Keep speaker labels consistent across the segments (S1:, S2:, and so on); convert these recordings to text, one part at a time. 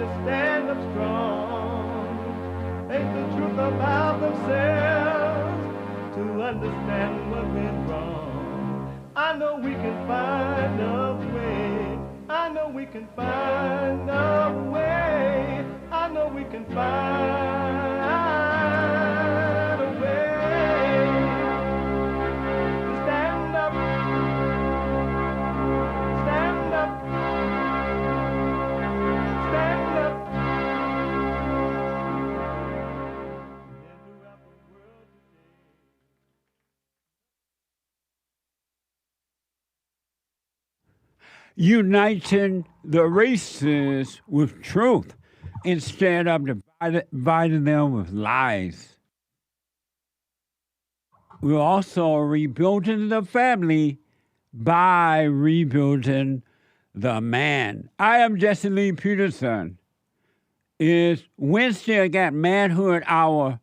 S1: to stand up strong, face the truth about themselves, to understand what went wrong. I know we can find a way. I know we can find a way. I know we can find a way to stand up, stand up, stand up.
S2: Uniting the races with truth instead of dividing them with lies. We're also rebuilding the family by rebuilding the man. I am Jesse Lee Peterson. It's Wednesday. I got Manhood Hour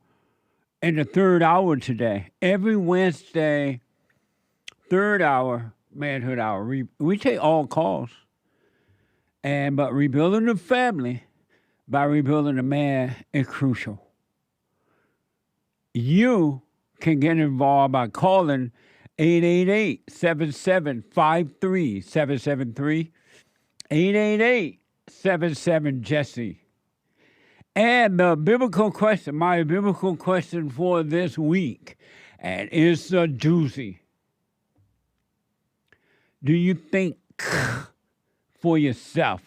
S2: in the third hour today. Every Wednesday, third hour, Manhood Hour. We take all calls. But rebuilding the family by rebuilding the man is crucial. You can get involved by calling 888-7753-773, 888-77-JESSE. And the biblical question, my biblical question for this week, and it's a doozy. Do you think for yourself?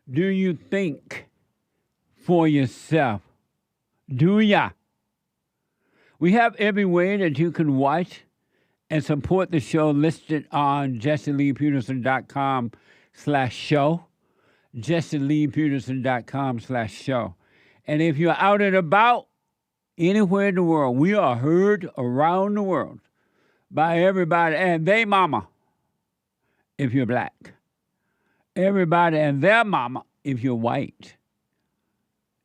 S2: Do you think for yourself? Do ya? We have every way that you can watch and support the show listed on jesseleepeterson.com/show, jesseleepeterson.com/show. And if you're out and about anywhere in the world, we are heard around the world by everybody and they mama if you're black. Everybody and their mama if you're white.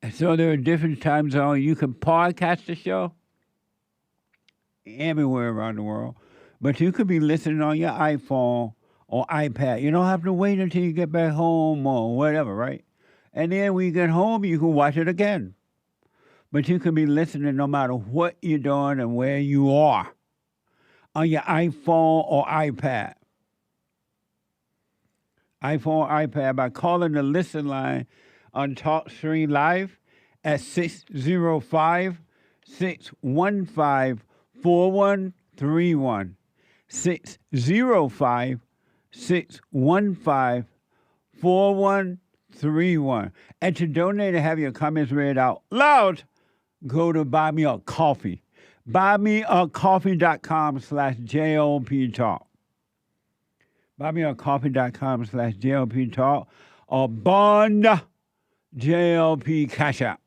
S2: And so there are different time zones. You can podcast the show everywhere around the world. But you could be listening on your iPhone or iPad. You don't have to wait until you get back home or whatever, right? And then when you get home, you can watch it again. But you can be listening no matter what you're doing and where you are on your iPhone or iPad. iPhone or iPad by calling the listen line on TalkStream Live at 605-615-4131. 605-615-4131. And to donate and have your comments read out loud, go to Buy Me a Coffee. BuyMeACoffee.com/JLP Talk. BuyMeACoffee.com/JLP Talk or Bond JLP Cash App.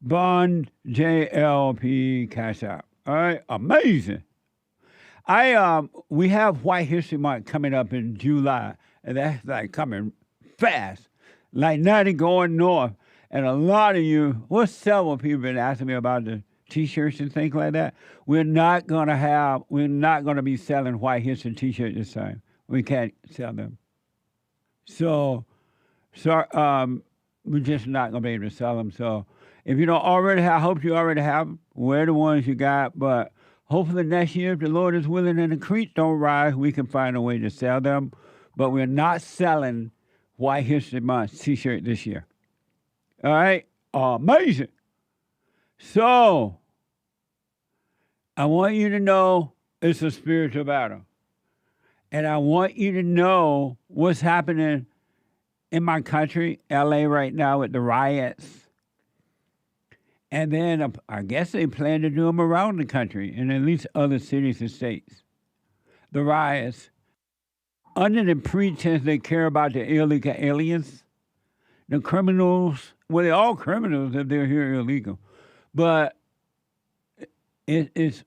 S2: Bond JLP Cash App. All right, amazing. We have White History Month coming up in July, and that's like coming fast. Like now they're going north, and a lot of you, several people have been asking me about the T-shirts and things like that. We're not gonna be selling White History T-shirts this time. We can't sell them. So we're just not gonna be able to sell them. So if you don't already have, I hope you already have them. Wear the ones you got, but hopefully next year, if the Lord is willing and the creeks don't rise, we can find a way to sell them. But we're not selling White History Month T-shirt this year. All right, amazing. So, I want you to know it's a spiritual battle. And I want you to know what's happening in my country, LA right now with the riots. And then I guess they plan to do them around the country in at least other cities and states. The riots, under the pretense they care about the illegal aliens, the criminals, well, they're all criminals if they're here illegal. But it's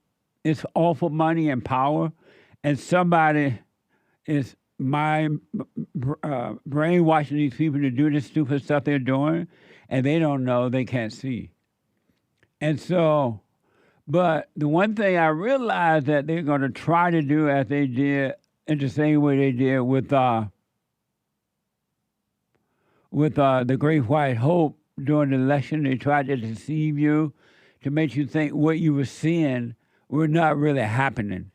S2: all for money and power, and somebody is brainwashing these people to do this stupid stuff they're doing, and they don't know, they can't see. And so, but the one thing I realized that they're going to try to do as they did, in the same way they did with with the Great White Hope during the election. They tried to deceive you to make you think what you were seeing were not really happening.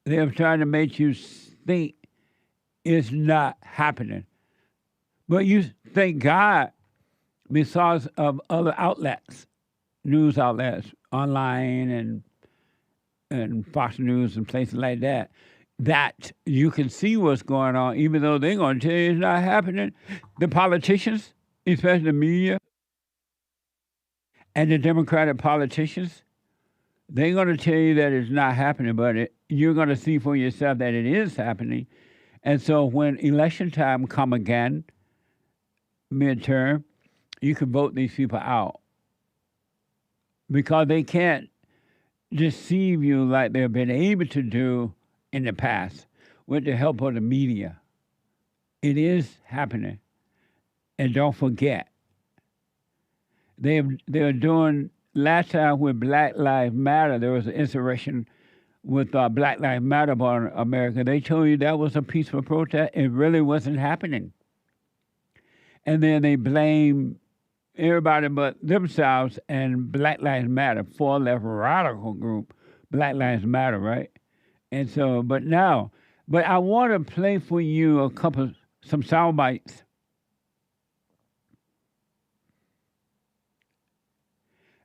S2: They were trying to make you think it's not happening. But you thank God, because of other outlets, news outlets, online and Fox News and places like that, that you can see what's going on, even though they're going to tell you it's not happening. The politicians, especially the media, and the Democratic politicians, they're going to tell you that it's not happening, but you're going to see for yourself that it is happening. And so when election time come again, midterm, you can vote these people out because they can't deceive you like they've been able to do in the past with the help of the media. It is happening. And don't forget, they're doing, last time with Black Lives Matter, there was an insurrection with Black Lives Matter on America. They told you that was a peaceful protest. It really wasn't happening. And then they blame everybody but themselves and Black Lives Matter, far left radical group, Black Lives Matter, right? And so, but I want to play for you some sound bites.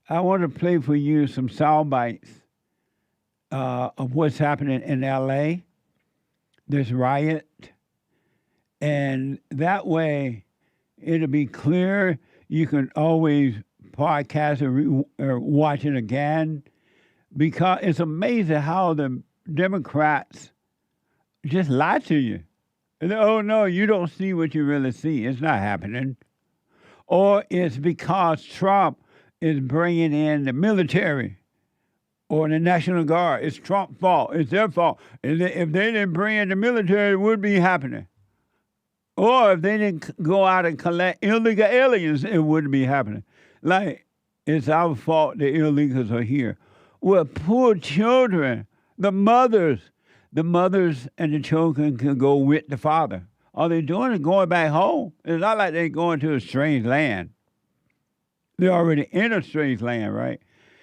S2: I want to play for you some sound bites of what's happening in LA, this riot, and that way it'll be clear. You can always podcast or watch it again, because it's amazing how the Democrats just lie to you. Oh, no, you don't see what you really see. It's not happening. Or it's because Trump is bringing in the military or the National Guard. It's Trump's fault. It's their fault. If they didn't bring in the military, it wouldn't be happening. Or if they didn't go out and collect illegal aliens, it wouldn't be happening. Like, it's our fault the illegals are here. Well, poor children, the mothers and the children can go with the father. All they're doing is going back home. It's not like they're going to a strange land. They're already in a strange land, right?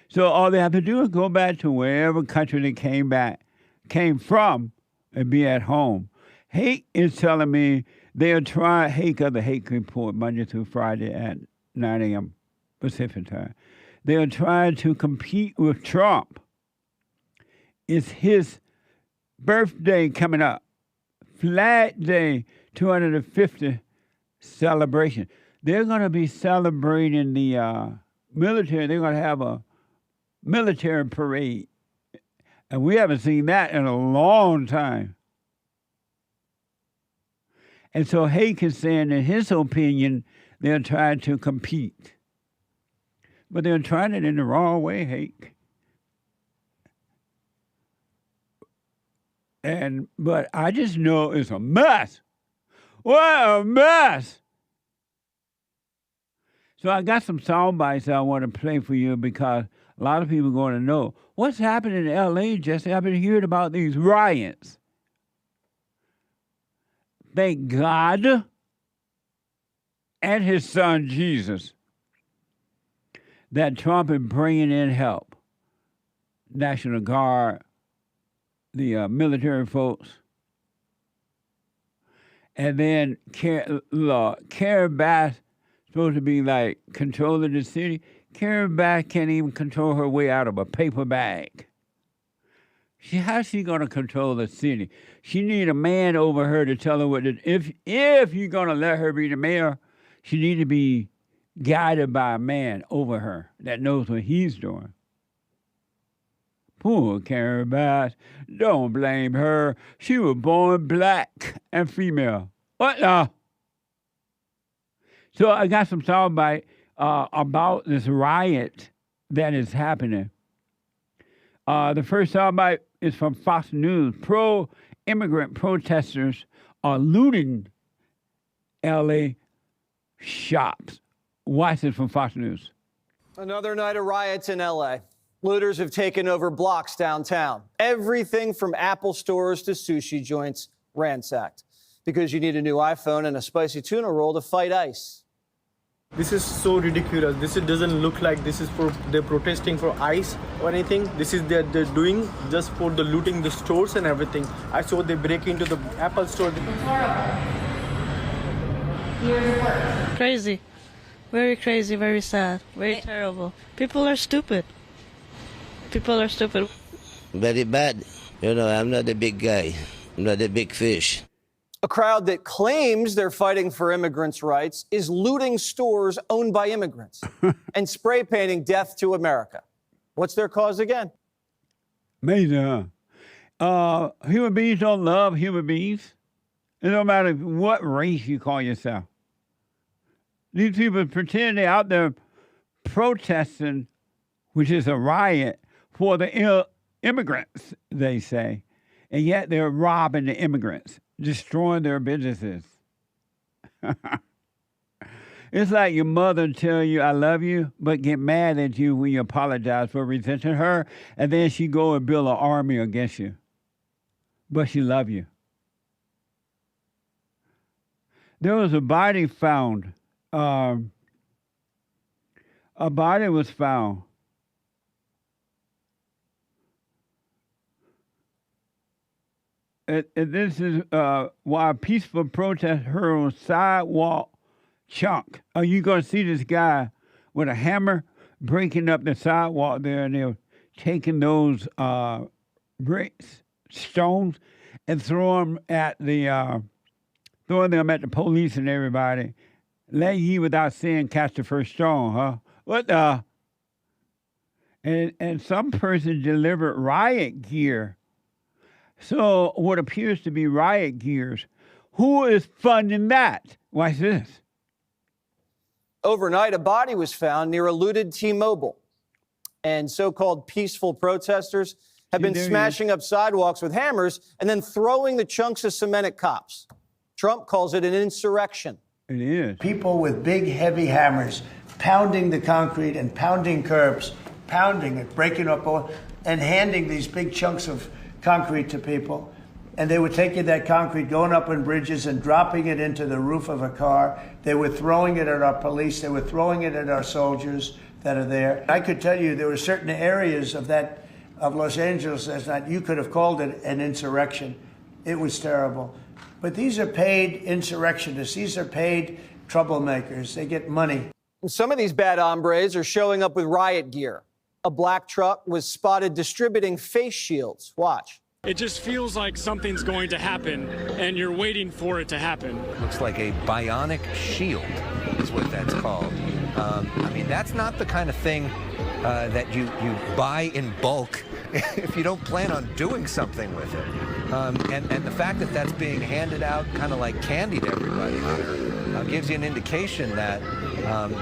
S2: So all they have to do is go back to wherever country they came from, and be at home. Hake is telling me they'll try, Hake of the Hake Report, Monday through Friday at 9 a.m. Pacific time. They're trying to compete with Trump. It's his birthday coming up. Flag Day 250 celebration. They're going to be celebrating the military. They're going to have a military parade. And we haven't seen that in a long time. And so Hake is saying, in his opinion, they're trying to compete. But they're trying it in the wrong way, Hake. But I just know it's a mess. What a mess! So I got some sound bites I want to play for you, because a lot of people are going to know what's happening in L.A., Jesse. I've been hearing about these riots. Thank God and his son Jesus that Trump is bringing in help. National Guard, the military folks. And then Karen Bass supposed to be like controlling the city. Karen Bass can't even control her way out of a paper bag. How's she gonna control the city? She need a man over her to tell her what to do. If you're gonna let her be the mayor, she need to be guided by a man over her that knows what he's doing. Poor Karen Bass. Don't blame her. She was born black and female. What the? So I got some soundbite about this riot that is happening. The first soundbite is from Fox News. Pro-immigrant protesters are looting L.A. shops. Watch this from Fox News.
S3: Another night of riots in L.A. Looters have taken over blocks downtown. Everything from Apple stores to sushi joints ransacked. Because you need a new iPhone and a spicy tuna roll to fight ICE.
S4: This is so ridiculous. This doesn't look like this is for they're protesting for ICE or anything. This is they're doing just for the looting the stores and everything. I saw they break into the Apple store.
S5: It's horrible. Years of work.
S6: Crazy. Very crazy, very sad, very terrible. People are stupid. People are stupid.
S7: Very bad. You know, I'm not a big guy. I'm not a big fish.
S3: A crowd that claims they're fighting for immigrants' rights is looting stores owned by immigrants and spray painting death to America. What's their cause again?
S2: Amazing, huh? Human beings don't love human beings. It don't matter what race you call yourself. These people pretend they're out there protesting, which is a riot, for the immigrants, they say. And yet they're robbing the immigrants, destroying their businesses. It's like your mother tell you, I love you, but get mad at you when you apologize for resenting her, and then she go and build an army against you. But she love you. There was a body found. A body was found. And this is while peaceful protest hurled sidewalk chunk. Are you going to see this guy with a hammer breaking up the sidewalk there, and they're taking those bricks, stones, and throwing them at the police and everybody. Let ye without sin catch the first stone, huh? What the? And some person delivered riot gear. So what appears to be riot gears. Who is funding that? Watch this.
S3: Overnight, a body was found near a looted T-Mobile. And so-called peaceful protesters have been smashing up sidewalks with hammers and then throwing the chunks of cement at cops. Trump calls it an insurrection.
S2: It is.
S8: People with big, heavy hammers pounding the concrete and pounding curbs, pounding it, breaking up, and handing these big chunks of concrete to people. And they were taking that concrete, going up on bridges and dropping it into the roof of a car. They were throwing it at our police. They were throwing it at our soldiers that are there. I could tell you there were certain areas of Los Angeles that you could have called it an insurrection. It was terrible. But these are paid insurrectionists. These are paid troublemakers. They get money.
S3: And some of these bad hombres are showing up with riot gear. A black truck was spotted distributing face shields. Watch.
S9: It just feels like something's going to happen, and you're waiting for it to happen.
S10: Looks like a bionic shield is what that's called. I mean, that's not the kind of thing that you buy in bulk if you don't plan on doing something with it. And the fact that that's being handed out kind of like candy to everybody here gives you an indication that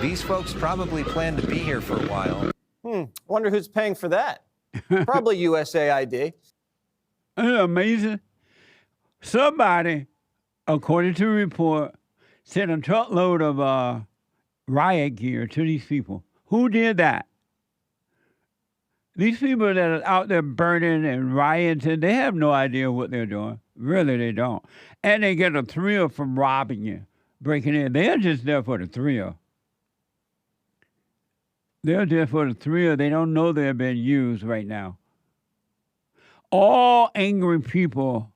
S10: these folks probably plan to be here for a while.
S3: Wonder who's paying for that. Probably USAID.
S2: Isn't it amazing? Somebody, according to a report, sent a truckload of riot gear to these people. Who did that? These people that are out there burning and rioting, they have no idea what they're doing. Really, they don't. And they get a thrill from robbing you, breaking in. They're just there for the thrill. They're there for the thrill. They don't know they're being used right now. All angry people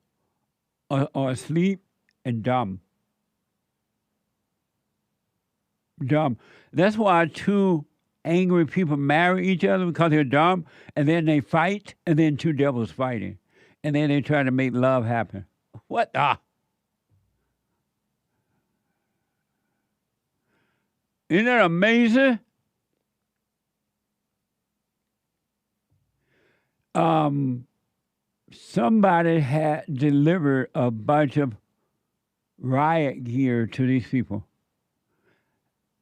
S2: are asleep and dumb. Dumb. That's why two angry people marry each other, because they're dumb, and then they fight, and then two devils fighting. And then they try to make love happen. What the? Isn't that amazing? Somebody had delivered a bunch of riot gear to these people.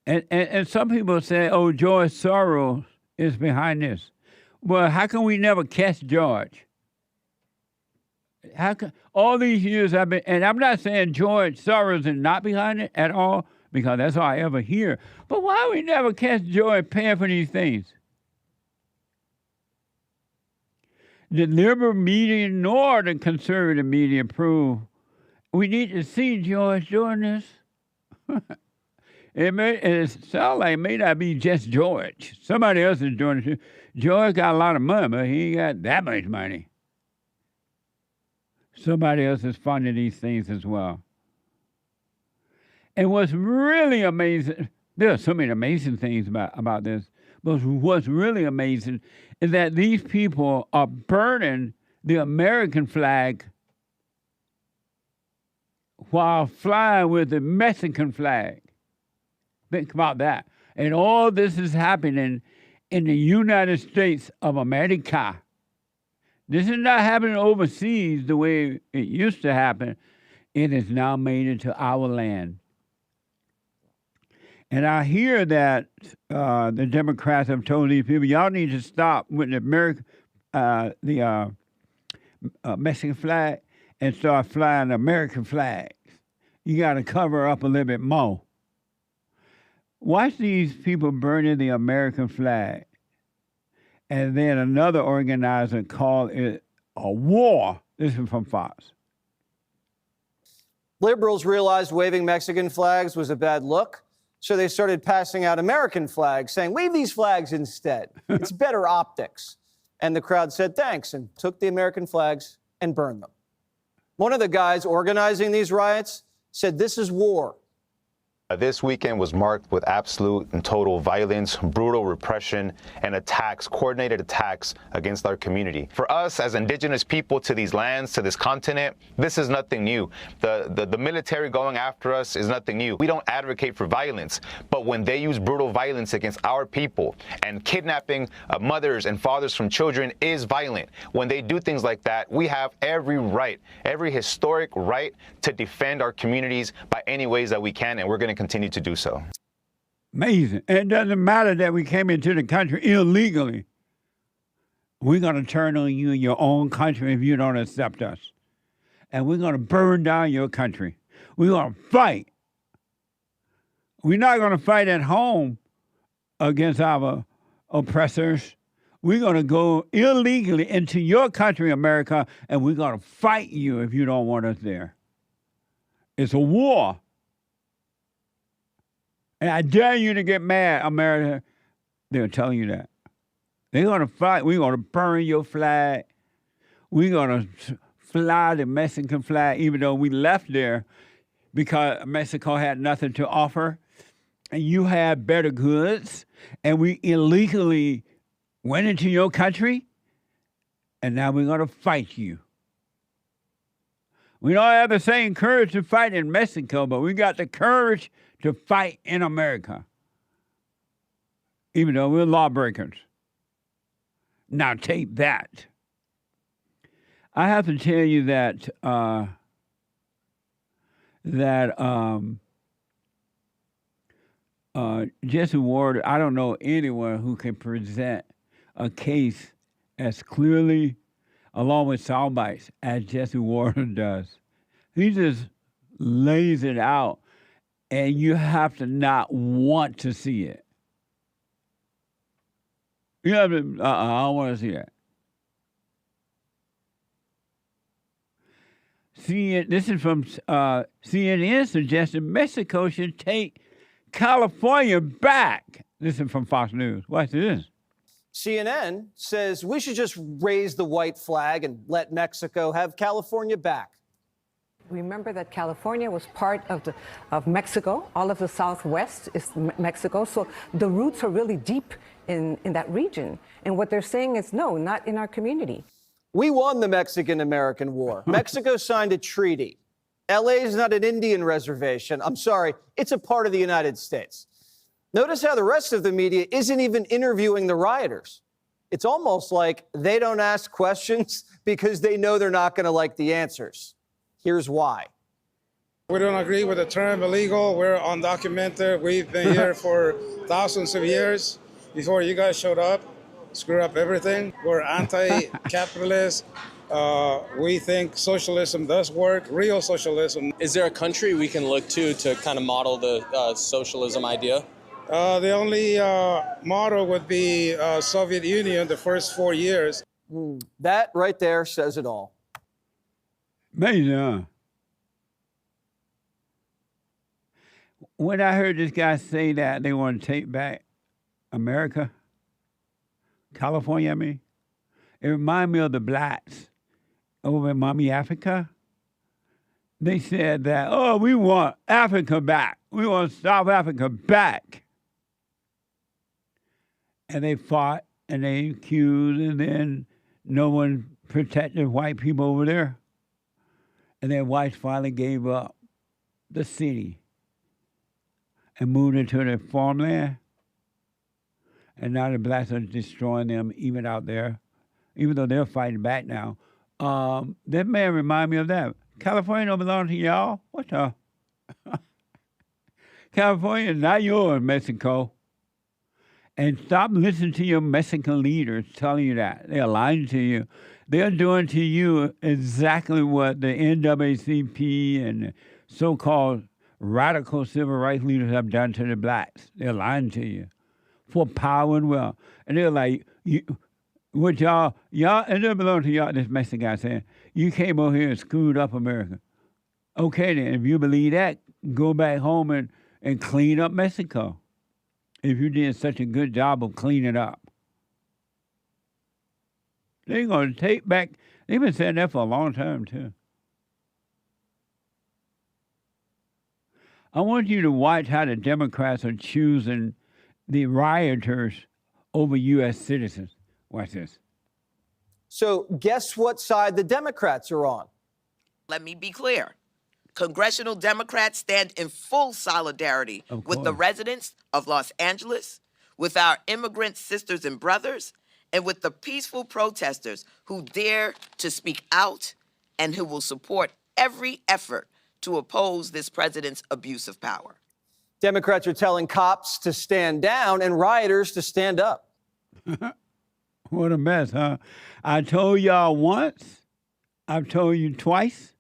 S2: And some people say, oh, George Soros is behind this. Well, how can we never catch George? How can all these years I've been, and I'm not saying George Soros is not behind it at all, because that's all I ever hear. But why we never catch George paying for these things? the liberal media nor the conservative media prove. We need to see George doing this. It sounds like it may not be just George. Somebody else is doing it too. George got a lot of money, but he ain't got that much money. Somebody else is funding these things as well. And what's really amazing, there are so many amazing things about this, but what's really amazing is that these people are burning the American flag while flying with the Mexican flag. Think about that. And all this is happening in the United States of America. This is not happening overseas the way it used to happen. It is now made into our land. And I hear that the Democrats have told these people, y'all need to stop with the Mexican flag and start flying American flags. You got to cover up a little bit more. Watch these people burning the American flag. And then another organizer called it a war. This is from Fox.
S3: Liberals realized waving Mexican flags was a bad look, so they started passing out American flags, saying, wave these flags instead. It's better optics. And the crowd said thanks and took the American flags and burned them. One of the guys organizing these riots said this is war.
S5: This weekend was marked with absolute and total violence, brutal repression, and attacks, coordinated attacks against our community. For us as indigenous people to these lands, to this continent, this is nothing new. The military going after us is nothing new. We don't advocate for violence, but when they use brutal violence against our people and kidnapping mothers and fathers from children is violent. When they do things like that, we have every right, every historic right to defend our communities by any ways that we can, and we're going to continue to do so.
S2: Amazing. And it doesn't matter that we came into the country illegally. We're going to turn on you in your own country if you don't accept us. And we're going to burn down your country. We're going to fight. We're not going to fight at home against our oppressors. We're going to go illegally into your country, America, and we're going to fight you if you don't want us there. It's a war. And I dare you to get mad, America. They're telling you that. They're going to fight. We're going to burn your flag. We're going to fly the Mexican flag, even though we left there because Mexico had nothing to offer. And you had better goods. And we illegally went into your country. And now we're going to fight you. We don't have the same courage to fight in Mexico, but we got the courage to fight in America, even though we're lawbreakers. Now take that. I have to tell you that Jesse Ward, I don't know anyone who can present a case as clearly, along with sound bites, as Jesse Ward does. He just lays it out. And you have to not want to see it. You have to, I don't want to see that. This is from CNN suggested Mexico should take California back. This is from Fox News. What's this?
S3: CNN says we should just raise the white flag and let Mexico have California back.
S11: Remember that California was part of Mexico. All of the Southwest is Mexico. So the roots are really deep in that region. And what they're saying is, no, not in our community.
S3: We won the Mexican-American War. Mexico signed a treaty. LA is not an Indian reservation. I'm sorry, it's a part of the United States. Notice how the rest of the media isn't even interviewing the rioters. It's almost like they don't ask questions because they know they're not going to like the answers. Here's why.
S12: We don't agree with the term illegal. We're undocumented. We've been here for thousands of years before you guys showed up, screw up everything. We're anti-capitalist. We think socialism does work, real socialism.
S13: Is there a country we can look to kind of model the socialism idea?
S12: The only model would be Soviet Union the first 4 years.
S3: That right there says it all.
S2: Amazing, huh? When I heard this guy say that they want to take back America, California, I mean, it reminded me of the blacks over in Mommy Africa. They said that, oh, we want Africa back. We want South Africa back. And they fought and they accused, and then no one protected white people over there. And then whites finally gave up the city and moved into their farmland. And now the blacks are destroying them even out there, even though they're fighting back now. That man remind me of that. California don't belong to y'all. What the? California is not yours, Mexico. And stop listening to your Mexican leaders telling you that. They're lying to you. They're doing to you exactly what the NAACP and the so-called radical civil rights leaders have done to the blacks. They're lying to you for power and wealth. And they're like, what y'all, and it belong to y'all, this Mexican guy saying, you came over here and screwed up America. Okay then, if you believe that, go back home and clean up Mexico. If you did such a good job of cleaning up. They're going to take back, they've been saying that for a long time too. I want you to watch how the Democrats are choosing the rioters over U.S. citizens. Watch this.
S3: So guess what side the Democrats are on?
S14: Let me be clear. Congressional Democrats stand in full solidarity with the residents of Los Angeles, with our immigrant sisters and brothers, and with the peaceful protesters who dare to speak out and who will support every effort to oppose this president's abuse of power.
S3: Democrats are telling cops to stand down and rioters to stand up.
S2: What a mess, huh? I told y'all once, I've told you twice,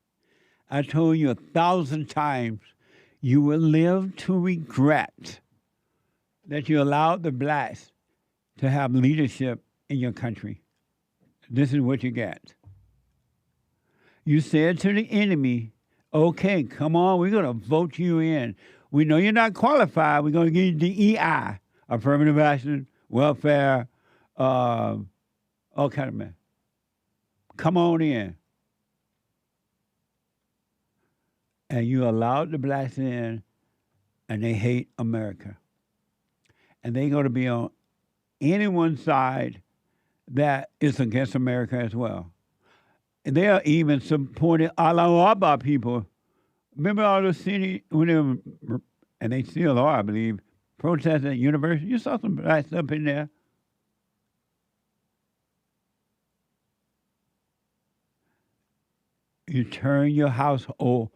S2: I told you 1,000 times, you will live to regret that you allowed the blacks to have leadership in your country. This is what you get. You said to the enemy, okay, come on, we're going to vote you in. We know you're not qualified. We're going to give you DEI, affirmative action, welfare, all kind of mess. Come on in. And you allowed the blacks in, and they hate America. And they're going to be on anyone's side that is against America as well. And they are even supporting Alawaba people. Remember all the city, when they were, and they still are, I believe, protesting at university? You saw some blacks up in there. You turn your household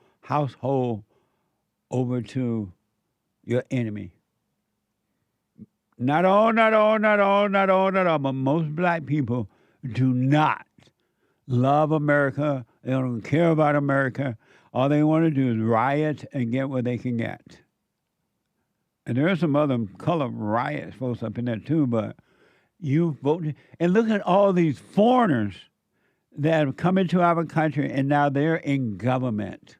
S2: over to your enemy. Not all, but most black people do not love America. They don't care about America. All they want to do is riot and get what they can get. And there are some other color riot folks up in there too, but you vote. And look at all these foreigners that have come into our country and now they're in government.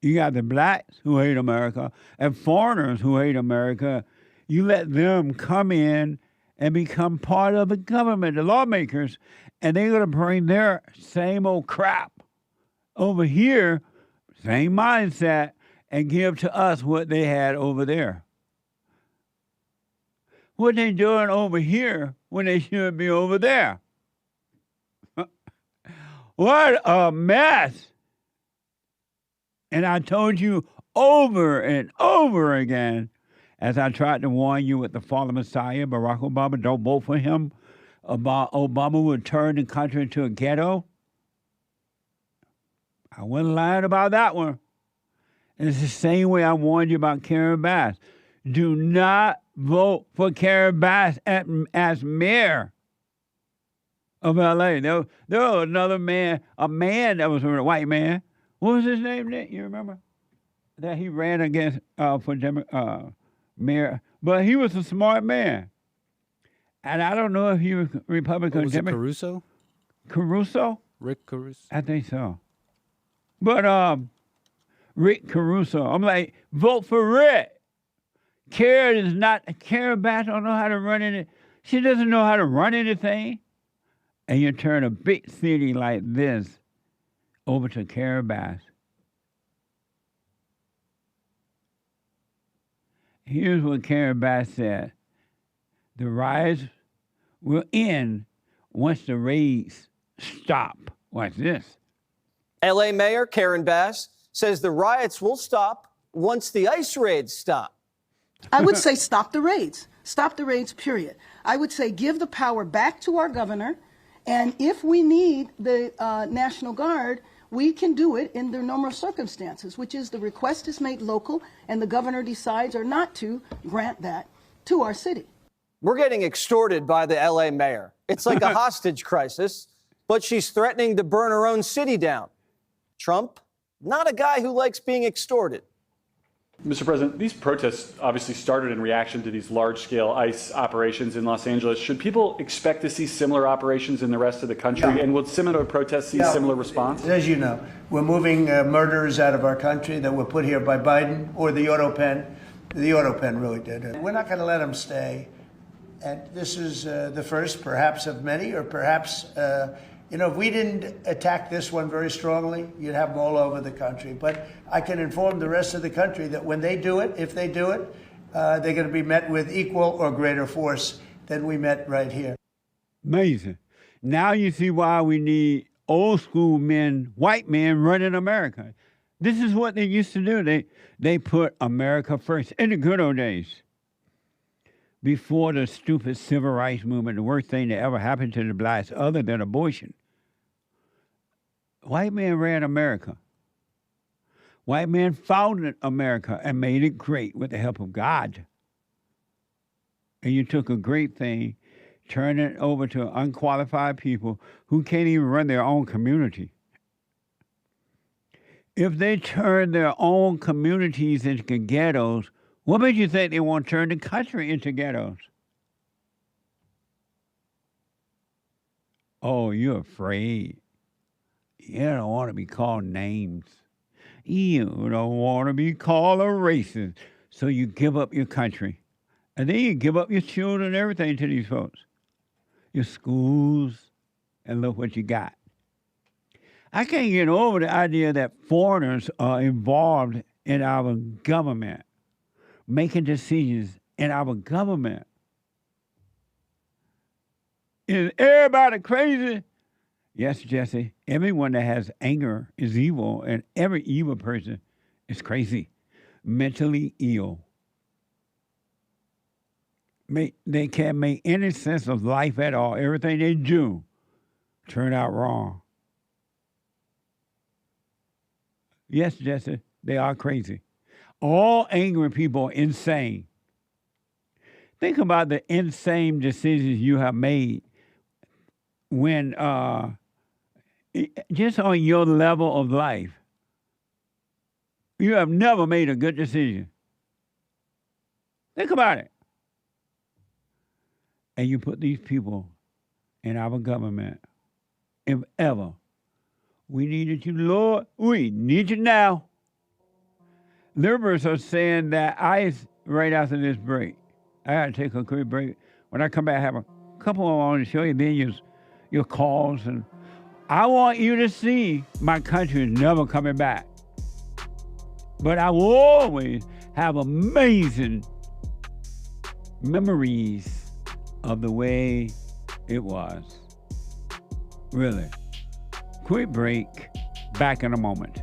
S2: You got the blacks who hate America and foreigners who hate America. You let them come in and become part of the government, the lawmakers, and they're going to bring their same old crap over here, same mindset, and give to us what they had over there. What they doing over here when they should be over there? What a mess. And I told you over and over again, as I tried to warn you with the fallen Messiah, Barack Obama, don't vote for him. Obama would turn the country into a ghetto. I wasn't lying about that one. And it's the same way I warned you about Karen Bass. Do not vote for Karen Bass as mayor of L.A. There was another man, a man that was a white man. What was his name, Nick? You remember? That he ran against for mayor. But he was a smart man. And I don't know if he was Republican or
S15: Was it
S2: Democrat.
S15: Caruso?
S2: Caruso?
S15: Rick Caruso?
S2: I think so. But Rick Caruso, I'm like, vote for Rick. Karen Bass don't know how to run it. She doesn't know how to run anything. And you turn a big city like this over to Karen Bass. Here's what Karen Bass said. The riots will end once the raids stop. Watch this.
S3: LA Mayor Karen Bass says the riots will stop once the ICE raids stop.
S16: I would say stop the raids. Stop the raids, period. I would say give the power back to our governor. And if we need the National Guard, we can do it in their normal circumstances, which is the request is made local and the governor decides or not to grant that to our city.
S3: We're getting extorted by the LA mayor. It's like a hostage crisis, but she's threatening to burn her own city down. Trump, not a guy who likes being extorted.
S17: Mr. President, these protests obviously started in reaction to these large-scale ICE operations in Los Angeles. Should people expect to see similar operations in the rest of the country?
S8: Yeah.
S17: And will similar protests see similar response?
S8: As you know, we're moving murderers out of our country that were put here by Biden or the auto pen. The auto pen really did it. We're not going to let them stay. And this is the first, perhaps, of many, or perhaps, if we didn't attack this one very strongly, you'd have them all over the country. But I can inform the rest of the country that when they do it, if they do it, they're going to be met with equal or greater force than we met right here.
S2: Amazing. Now you see why we need old school men, white men running America. This is what they used to do. They put America first in the good old days. Before the stupid civil rights movement, the worst thing that ever happened to the blacks other than abortion. White men ran America. White men founded America and made it great with the help of God. And you took a great thing, turned it over to unqualified people who can't even run their own community. If they turn their own communities into ghettos, what makes you think they want to turn the country into ghettos? Oh, you're afraid. You don't want to be called names. You don't want to be called a racist. So you give up your country. And then you give up your children and everything to these folks. Your schools, and look what you got. I can't get over the idea that foreigners are involved in our government, making decisions in our government. Is everybody crazy? Yes, Jesse. Everyone that has anger is evil, and every evil person is crazy, mentally ill. They can't make any sense of life at all. Everything they do turn out wrong. Yes, Jesse, they are crazy. All angry people are insane. Think about the insane decisions you have made when, just on your level of life, you have never made a good decision. Think about it. And you put these people in our government. If ever we needed you, Lord, we need you now. Liberals are saying that right after this break. I got to take a quick break. When I come back, I have a couple of on to show you, then your calls. And I want you to see my country is never coming back. But I will always have amazing memories of the way it was. Really. Quick break. Back in a moment.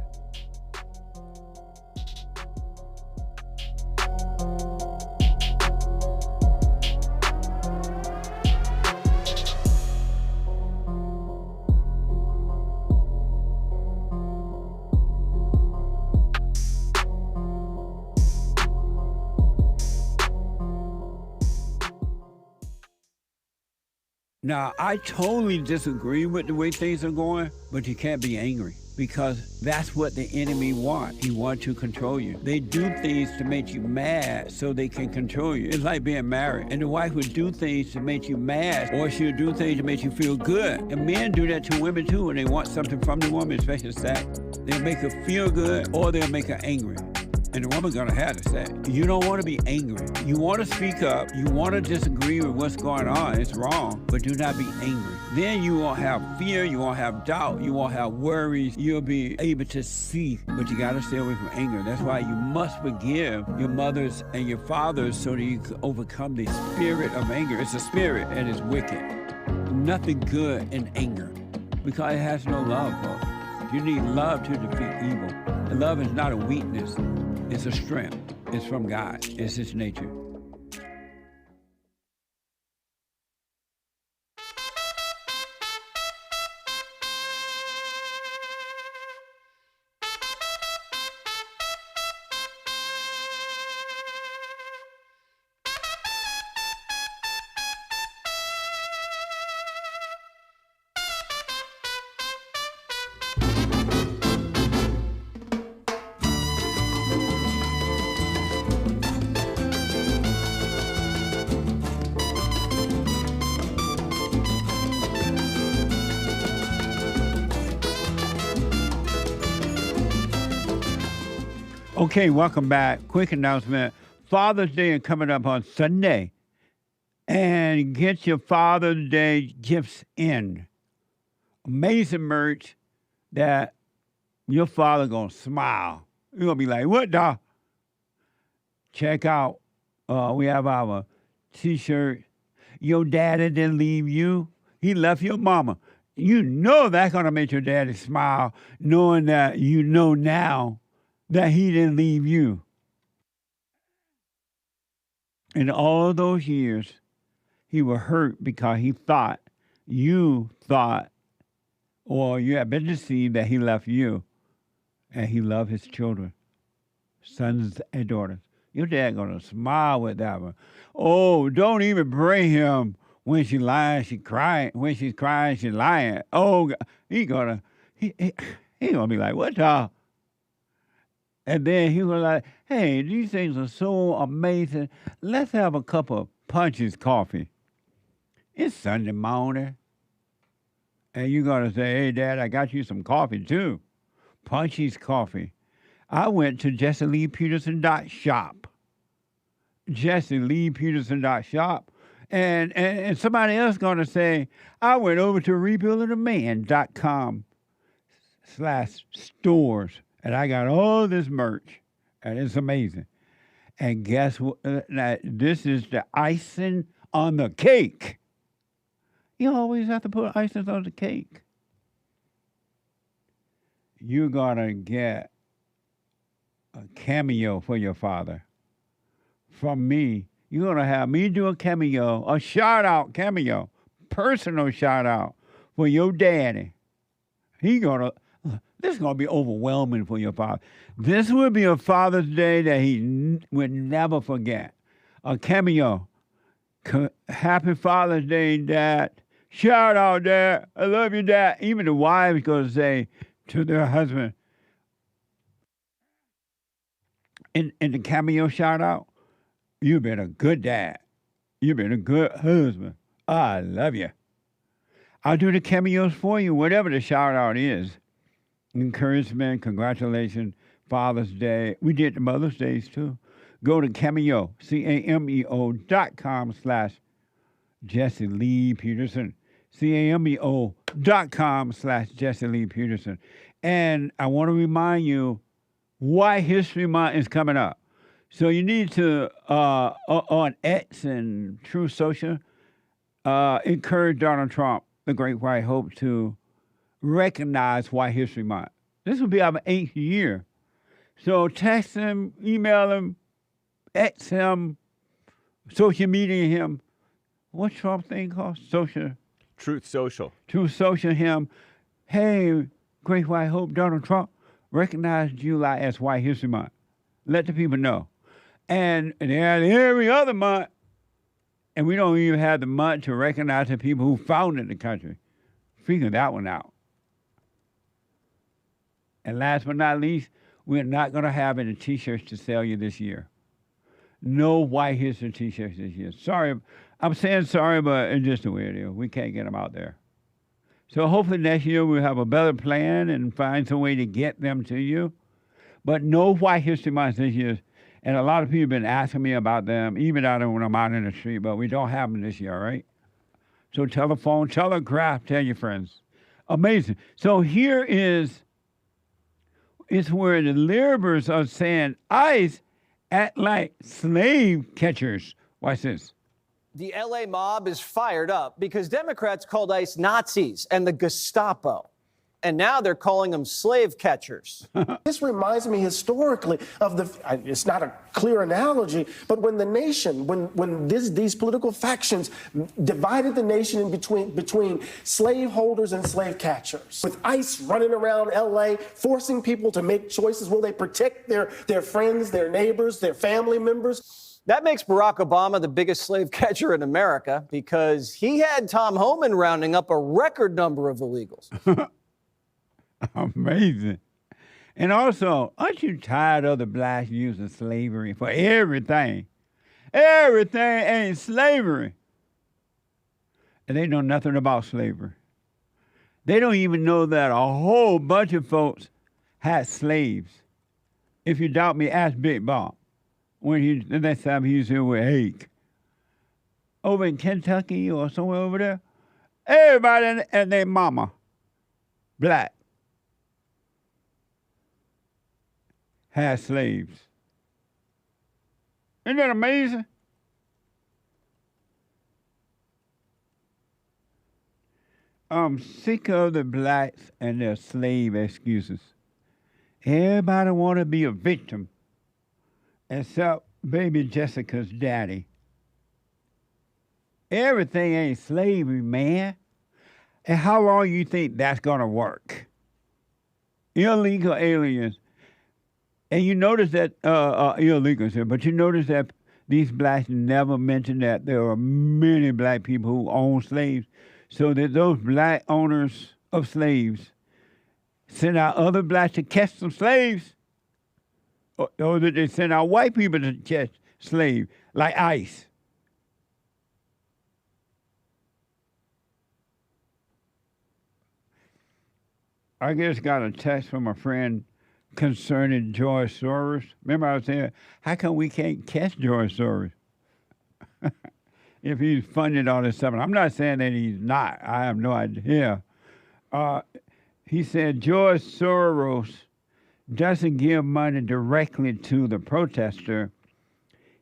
S2: Now, I totally disagree with the way things are going, but you can't be angry because that's what the enemy wants. He wants to control you. They do things to make you mad so they can control you. It's like being married. And the wife would do things to make you mad, or she'll do things to make you feel good. And men do that to women too when they want something from the woman, especially sex. They'll make her feel good or they'll make her angry. And the woman's gonna have to say, you don't wanna be angry. You wanna speak up, you wanna disagree with what's going on, it's wrong, but do not be angry. Then you won't have fear, you won't have doubt, you won't have worries, you'll be able to see, but you gotta stay away from anger. That's why you must forgive your mothers and your fathers so that you can overcome the spirit of anger. It's a spirit and it's wicked. Nothing good in anger because it has no love, folks. You need love to defeat evil. And love is not a weakness. It's a strength. It's from God. It's His nature. Okay, welcome back. Quick announcement. Father's Day is coming up on Sunday. And get your Father's Day gifts in. Amazing merch that your father gonna smile. You're gonna be like, what the? Check out. We have our t-shirt. Your daddy didn't leave you. He left your mama. You know that's gonna make your daddy smile, knowing that you know now that he didn't leave you. In all those years, he was hurt because he thought, or you had been deceived that he left you, and he loved his children, sons and daughters. Your dad gonna smile with that one. Oh, don't even bring him when she lying, she crying. When she's crying, she lying. Oh, he gonna be like, what the? And then he was like, hey, these things are so amazing. Let's have a cup of Punch's coffee. It's Sunday morning. And you're going to say, hey, Dad, I got you some coffee, too. Punch's coffee. I went to JesseLeePeterson.shop. JesseLeePeterson.shop. And somebody else going to say, I went over to rebuildingaman.com/stores. And I got all this merch, and it's amazing. And guess what? This is the icing on the cake. You always have to put icing on the cake. You're going to get a cameo for your father. From me, you're going to have me do a cameo, a shout-out cameo, personal shout-out for your daddy. This is going to be overwhelming for your father. This will be a Father's Day that he would never forget. A cameo. Happy Father's Day, Dad. Shout out, Dad. I love you, Dad. Even the wives going to say to their husband, in the cameo shout out, you've been a good dad. You've been a good husband. I love you. I'll do the cameos for you, whatever the shout out is. Encouragement, congratulations, Father's Day. We did the Mother's Days too. Go to Cameo, CAMEO.com/Jesse Lee Peterson. CAMEO.com/Jesse Lee Peterson. And I want to remind you why History Month is coming up. So you need to, on X and True Social, encourage Donald Trump, the Great White Hope, to recognize White History Month. This will be our 8th year. So text him, email him, X him, social media him. What's Trump thing called?
S15: Truth Social.
S2: Truth Social him. Hey, Great White Hope, Donald Trump recognized July as White History Month. Let the people know. And every other month, And we don't even have the money to recognize the people who founded the country. Figure that one out. And last but not least, we're not going to have any T-shirts to sell you this year. No White History T-shirts this year. Sorry, I'm saying sorry, but it's just the way it is. We can't get them out there. So hopefully next year we'll have a better plan and find some way to get them to you. But no White History Month this year. And a lot of people have been asking me about them, even out when I'm out in the street, but we don't have them this year, right? So telephone, telegraph, tell your friends. Amazing. So here is where the liberals are saying ICE act like slave catchers. Watch this.
S3: The LA mob is fired up because Democrats called ICE Nazis and the Gestapo. And now they're calling them slave catchers.
S18: This reminds me historically of it's not a clear analogy, but when the nation, when these political factions divided the nation in between slaveholders and slave catchers, with ICE running around LA, forcing people to make choices. Will they protect their friends, their neighbors, their family members?
S3: That makes Barack Obama the biggest slave catcher in America because he had Tom Homan rounding up a record number of illegals.
S2: Amazing. And also, aren't you tired of the blacks using slavery for everything? Everything ain't slavery. And they know nothing about slavery. They don't even know that a whole bunch of folks had slaves. If you doubt me, ask Big Bob. The next time he was here with Hake. Over in Kentucky or somewhere over there, everybody and their mama, black, had slaves. Isn't that amazing? I'm sick of the blacks and their slave excuses. Everybody want to be a victim, except baby Jessica's daddy. Everything ain't slavery, man. And how long you think that's going to work? Illegal aliens. And you notice that, illegals here, but you notice that these blacks never mentioned that there are many black people who own slaves. So that those black owners of slaves send out other blacks to catch some slaves, or that they send out white people to catch slaves, like ICE. I just got a text from a friend concerning George Soros. Remember I was saying, how come we can't catch George Soros if he's funded all this stuff? I'm not saying that he's not. I have no idea. He said George Soros doesn't give money directly to the protester.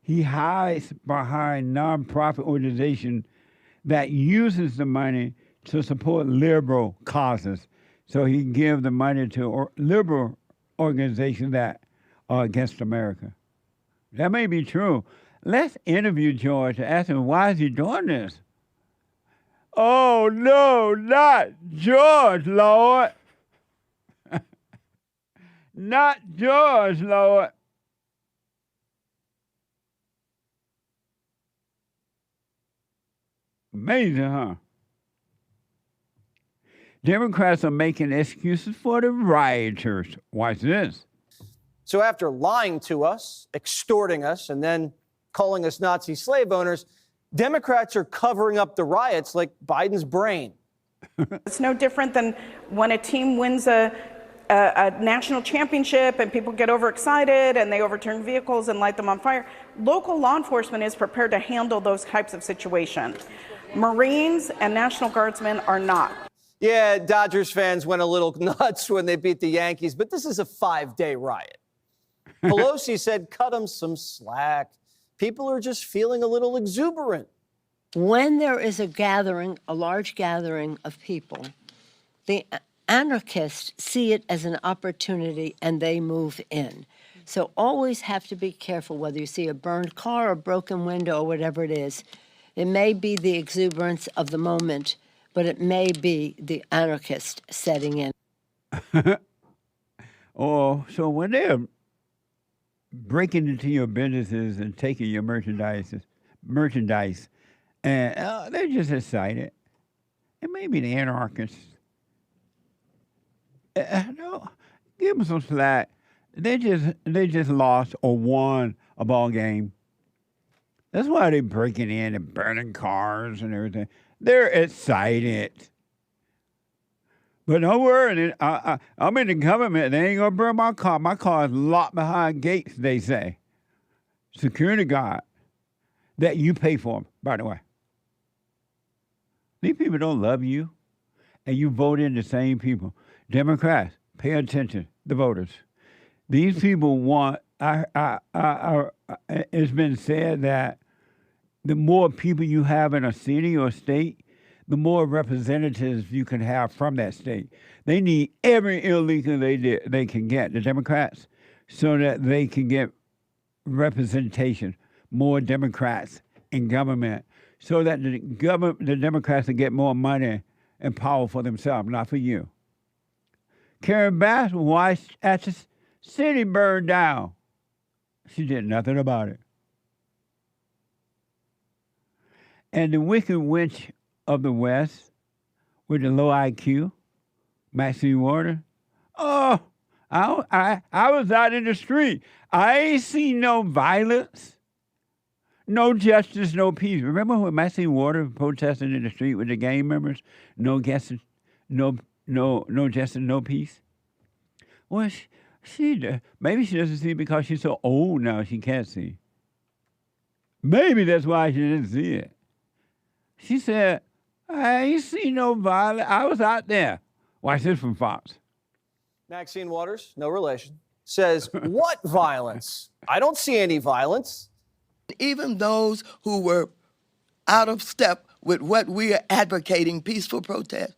S2: He hides behind nonprofit organization that uses the money to support liberal causes. So he can give the money to liberal organizations that are against America. That may be true. Let's interview George and ask him, why is he doing this? Oh, no, not George, Lord. Not George, Lord. Amazing, huh? Democrats are making excuses for the rioters. Watch this.
S3: So after lying to us, extorting us, and then calling us Nazi slave owners, Democrats are covering up the riots like Biden's brain.
S19: It's no different than when a team wins a national championship and people get overexcited and they overturn vehicles and light them on fire. Local law enforcement is prepared to handle those types of situations. Marines and National Guardsmen are not.
S3: Yeah, Dodgers fans went a little nuts when they beat the Yankees, but this is a 5-day riot. Pelosi said cut them some slack. People are just feeling a little exuberant.
S20: When there is a gathering, a large gathering of people, the anarchists see it as an opportunity and they move in. So always have to be careful whether you see a burned car or a broken window or whatever it is. It may be the exuberance of the moment, but it may be the anarchist setting in.
S2: Oh, so when they're breaking into your businesses and taking your merchandise, And they're just excited. And maybe the anarchists. No, give them some slack. They just lost or won a ball game. That's why they're breaking in and burning cars and everything. They're excited. But don't worry, I'm in the government. They ain't gonna burn my car. My car is locked behind gates, they say. Security guard that you pay for, by the way. These people don't love you, and you vote in the same people. Democrats, pay attention, the voters. These people want, it's been said that the more people you have in a city or state, the more representatives you can have from that state. They need every illegal they can get, the Democrats, so that they can get representation, more Democrats in government, so that the Democrats can get more money and power for themselves, not for you. Karen Bass watched as the city burned down. She did nothing about it. And the wicked witch of the West with the low IQ, Maxine Waters. Oh, I was out in the street. I ain't seen no violence, no justice, no peace. Remember when Maxine Waters protesting in the street with the gang members? No justice, no justice, no peace. Well, maybe she doesn't see it because she's so old now she can't see. Maybe that's why she didn't see it. She said, I ain't seen no violence. I was out there. Watch this from Fox.
S3: Maxine Waters, no relation, says, what violence? I don't see any violence.
S14: Even those who were out of step with what we are advocating, peaceful protest,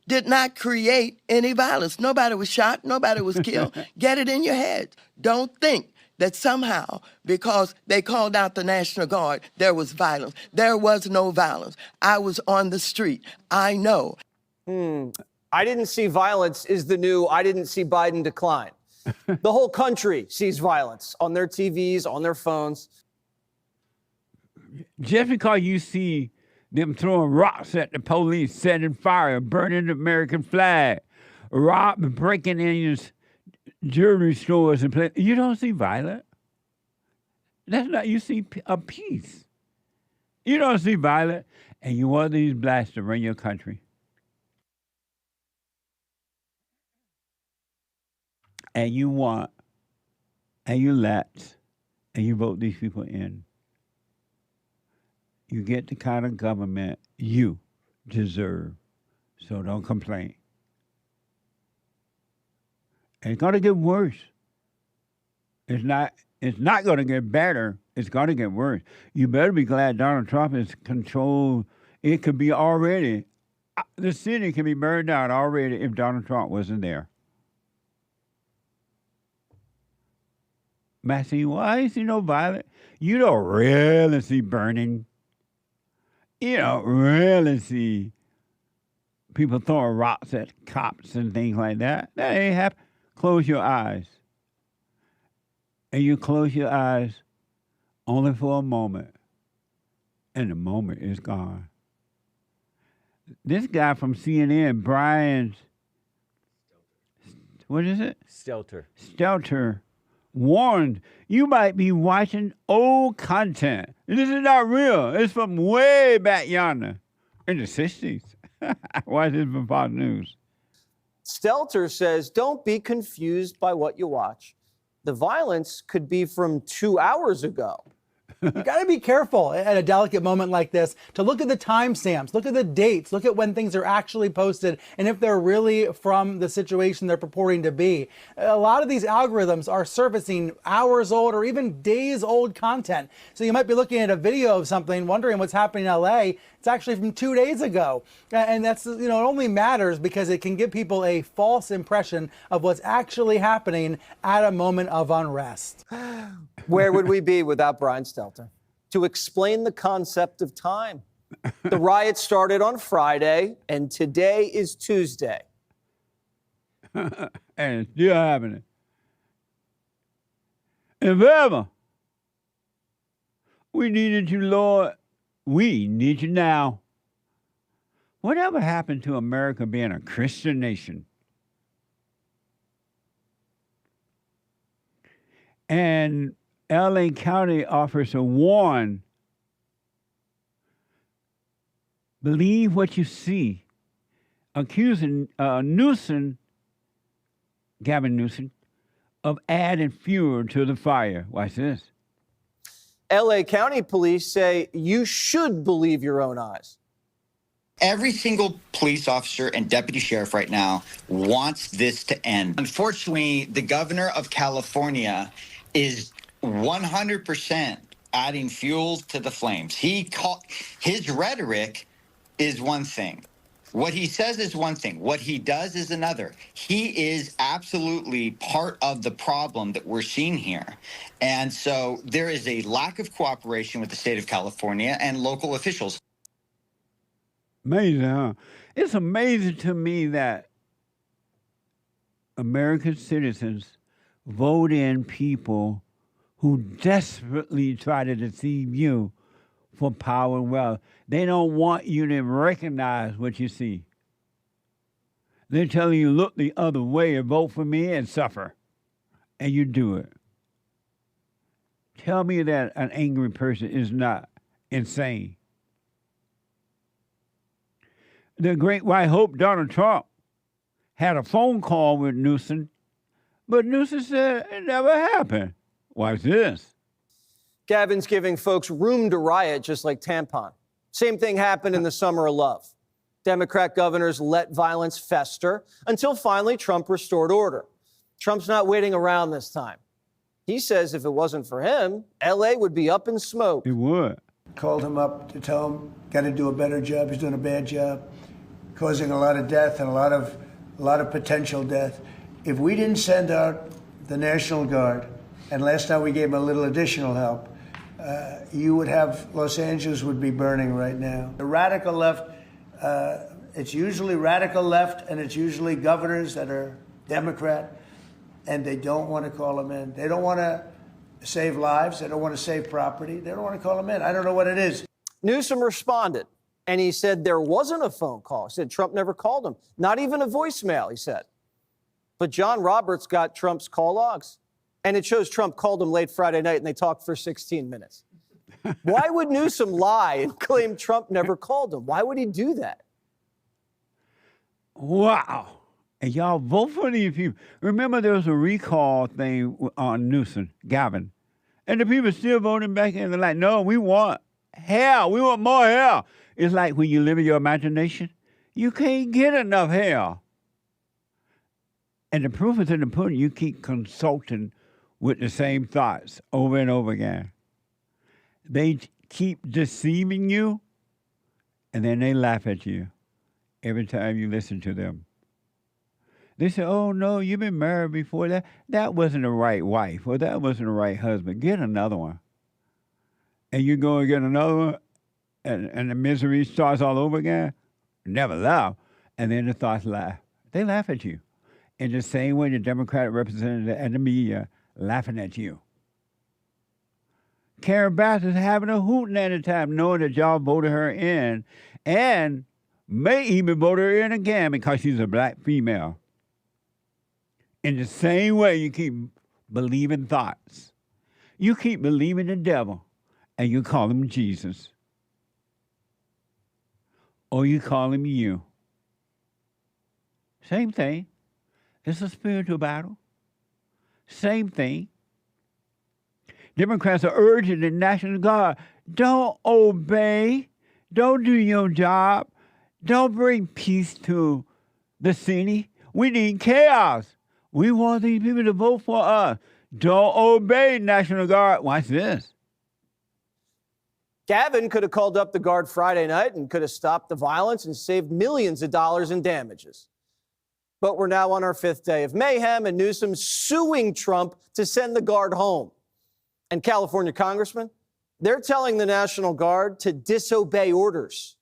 S14: did not create any violence. Nobody was shot. Nobody was killed. Get it in your head. Don't think that somehow, because they called out the National Guard, there was violence. There was no violence. I was on the street. I know.
S3: I didn't see violence is the new I didn't see Biden decline. The whole country sees violence on their TVs, on their phones.
S2: Just because you see them throwing rocks at the police, setting fire, burning the American flag, robbing, breaking in jewelry stores and places, you don't see violence. That's not, you see a peace. You don't see violence, and you want these blacks to run your country. And you want, and you let, and you vote these people in. You get the kind of government you deserve. So don't complain. It's going to get worse. It's not going to get better. It's going to get worse. You better be glad Donald Trump is controlled. It could be already, the city can be burned down already if Donald Trump wasn't there. Maxine, why is there no violence? You don't really see burning. You don't really see people throwing rocks at cops and things like that. That ain't happen. Close your eyes. And you close your eyes only for a moment. And the moment is gone. This guy from CNN, Brian, what is it? Stelter, warned you might be watching old content. This is not real. It's from way back yonder in the 60s. Watch this from Fox News.
S3: Stelter says, don't be confused by what you watch. The violence could be from 2 hours ago.
S21: You got to be careful at a delicate moment like this to look at the timestamps, look at the dates, look at when things are actually posted, and if they're really from the situation they're purporting to be. A lot of these algorithms are surfacing hours old or even days old content. So you might be looking at a video of something, wondering what's happening in LA. It's actually from 2 days ago. And that's, it only matters because it can give people a false impression of what's actually happening at a moment of unrest.
S3: Where would we be without Brian Stelter to explain the concept of time? The riots started on Friday, and today is Tuesday.
S2: And it's still happening. If ever we needed you, Lord, We need you now. Whatever happened to America being a Christian nation? And LA County officer warned, believe what you see, accusing Gavin Newsom, of adding fuel to the fire. Watch this.
S3: LA County police say you should believe your own eyes.
S1: Every single police officer and deputy sheriff right now wants this to end. Unfortunately, the governor of California is 100% adding fuel to the flames. His rhetoric is one thing. What he says is one thing. What he does is another. He is absolutely part of the problem that we're seeing here. And so there is a lack of cooperation with the state of California and local officials.
S2: Amazing, huh? It's amazing to me that American citizens vote in people who desperately try to deceive you for power and wealth. They don't want you to recognize what you see. They're telling you, look the other way and vote for me and suffer. And you do it. Tell me that an angry person is not insane. The great white hope, Donald Trump, had a phone call with Newsom, but Newsom said it never happened. Watch this.
S3: Gavin's giving folks room to riot just like tampon. Same thing happened in the summer of love. Democrat governors let violence fester until finally Trump restored order. Trump's not waiting around this time. He says if it wasn't for him, LA would be up in smoke.
S2: It would.
S8: Called him up to tell him, got to do a better job. He's doing a bad job, causing a lot of death and a lot of potential death. If we didn't send out the National Guard, and last time we gave him a little additional help, you would have, Los Angeles would be burning right now. The radical left, it's usually radical left, and it's usually governors that are Democrat, and they don't want to call them in. They don't want to save lives. They don't want to save property. They don't want to call them in. I don't know what it is.
S3: Newsom responded, and he said there wasn't a phone call. He said Trump never called him. Not even a voicemail, he said. But John Roberts got Trump's call logs, and it shows Trump called him late Friday night, and they talked for 16 minutes. Why would Newsom lie and claim Trump never called him? Why would he do that?
S2: Wow. And y'all vote for these people. Remember there was a recall thing on Newsom, Gavin. And the people still voting back in. They're like, no, we want hell. We want more hell. It's like when you live in your imagination, you can't get enough hell. And the proof is in the pudding. You keep consulting with the same thoughts over and over again. They keep deceiving you, and then they laugh at you every time you listen to them. They say, oh, no, you've been married before. That wasn't the right wife, or that wasn't the right husband. Get another one. And you go and get another one, and the misery starts all over again. Never laugh. And then the thoughts laugh. They laugh at you in the same way the Democratic representative and the media laughing at you. Karen Bass is having a hooting at the time, knowing that y'all voted her in, and may even vote her in again because she's a black female. In the same way you keep believing thoughts. You keep believing the devil, and you call him Jesus. Or you call him you. Same thing. It's a spiritual battle. Same thing. Democrats are urging the National Guard, don't obey, don't do your job, don't bring peace to the city. We need chaos. We want these people to vote for us. Don't obey, National Guard. Watch this.
S3: Gavin could have called up the Guard Friday night and could have stopped the violence and saved millions of dollars in damages. But we're now on our 5th day of mayhem, and Newsom suing Trump to send the Guard home. And California congressmen, they're telling the National Guard to disobey orders.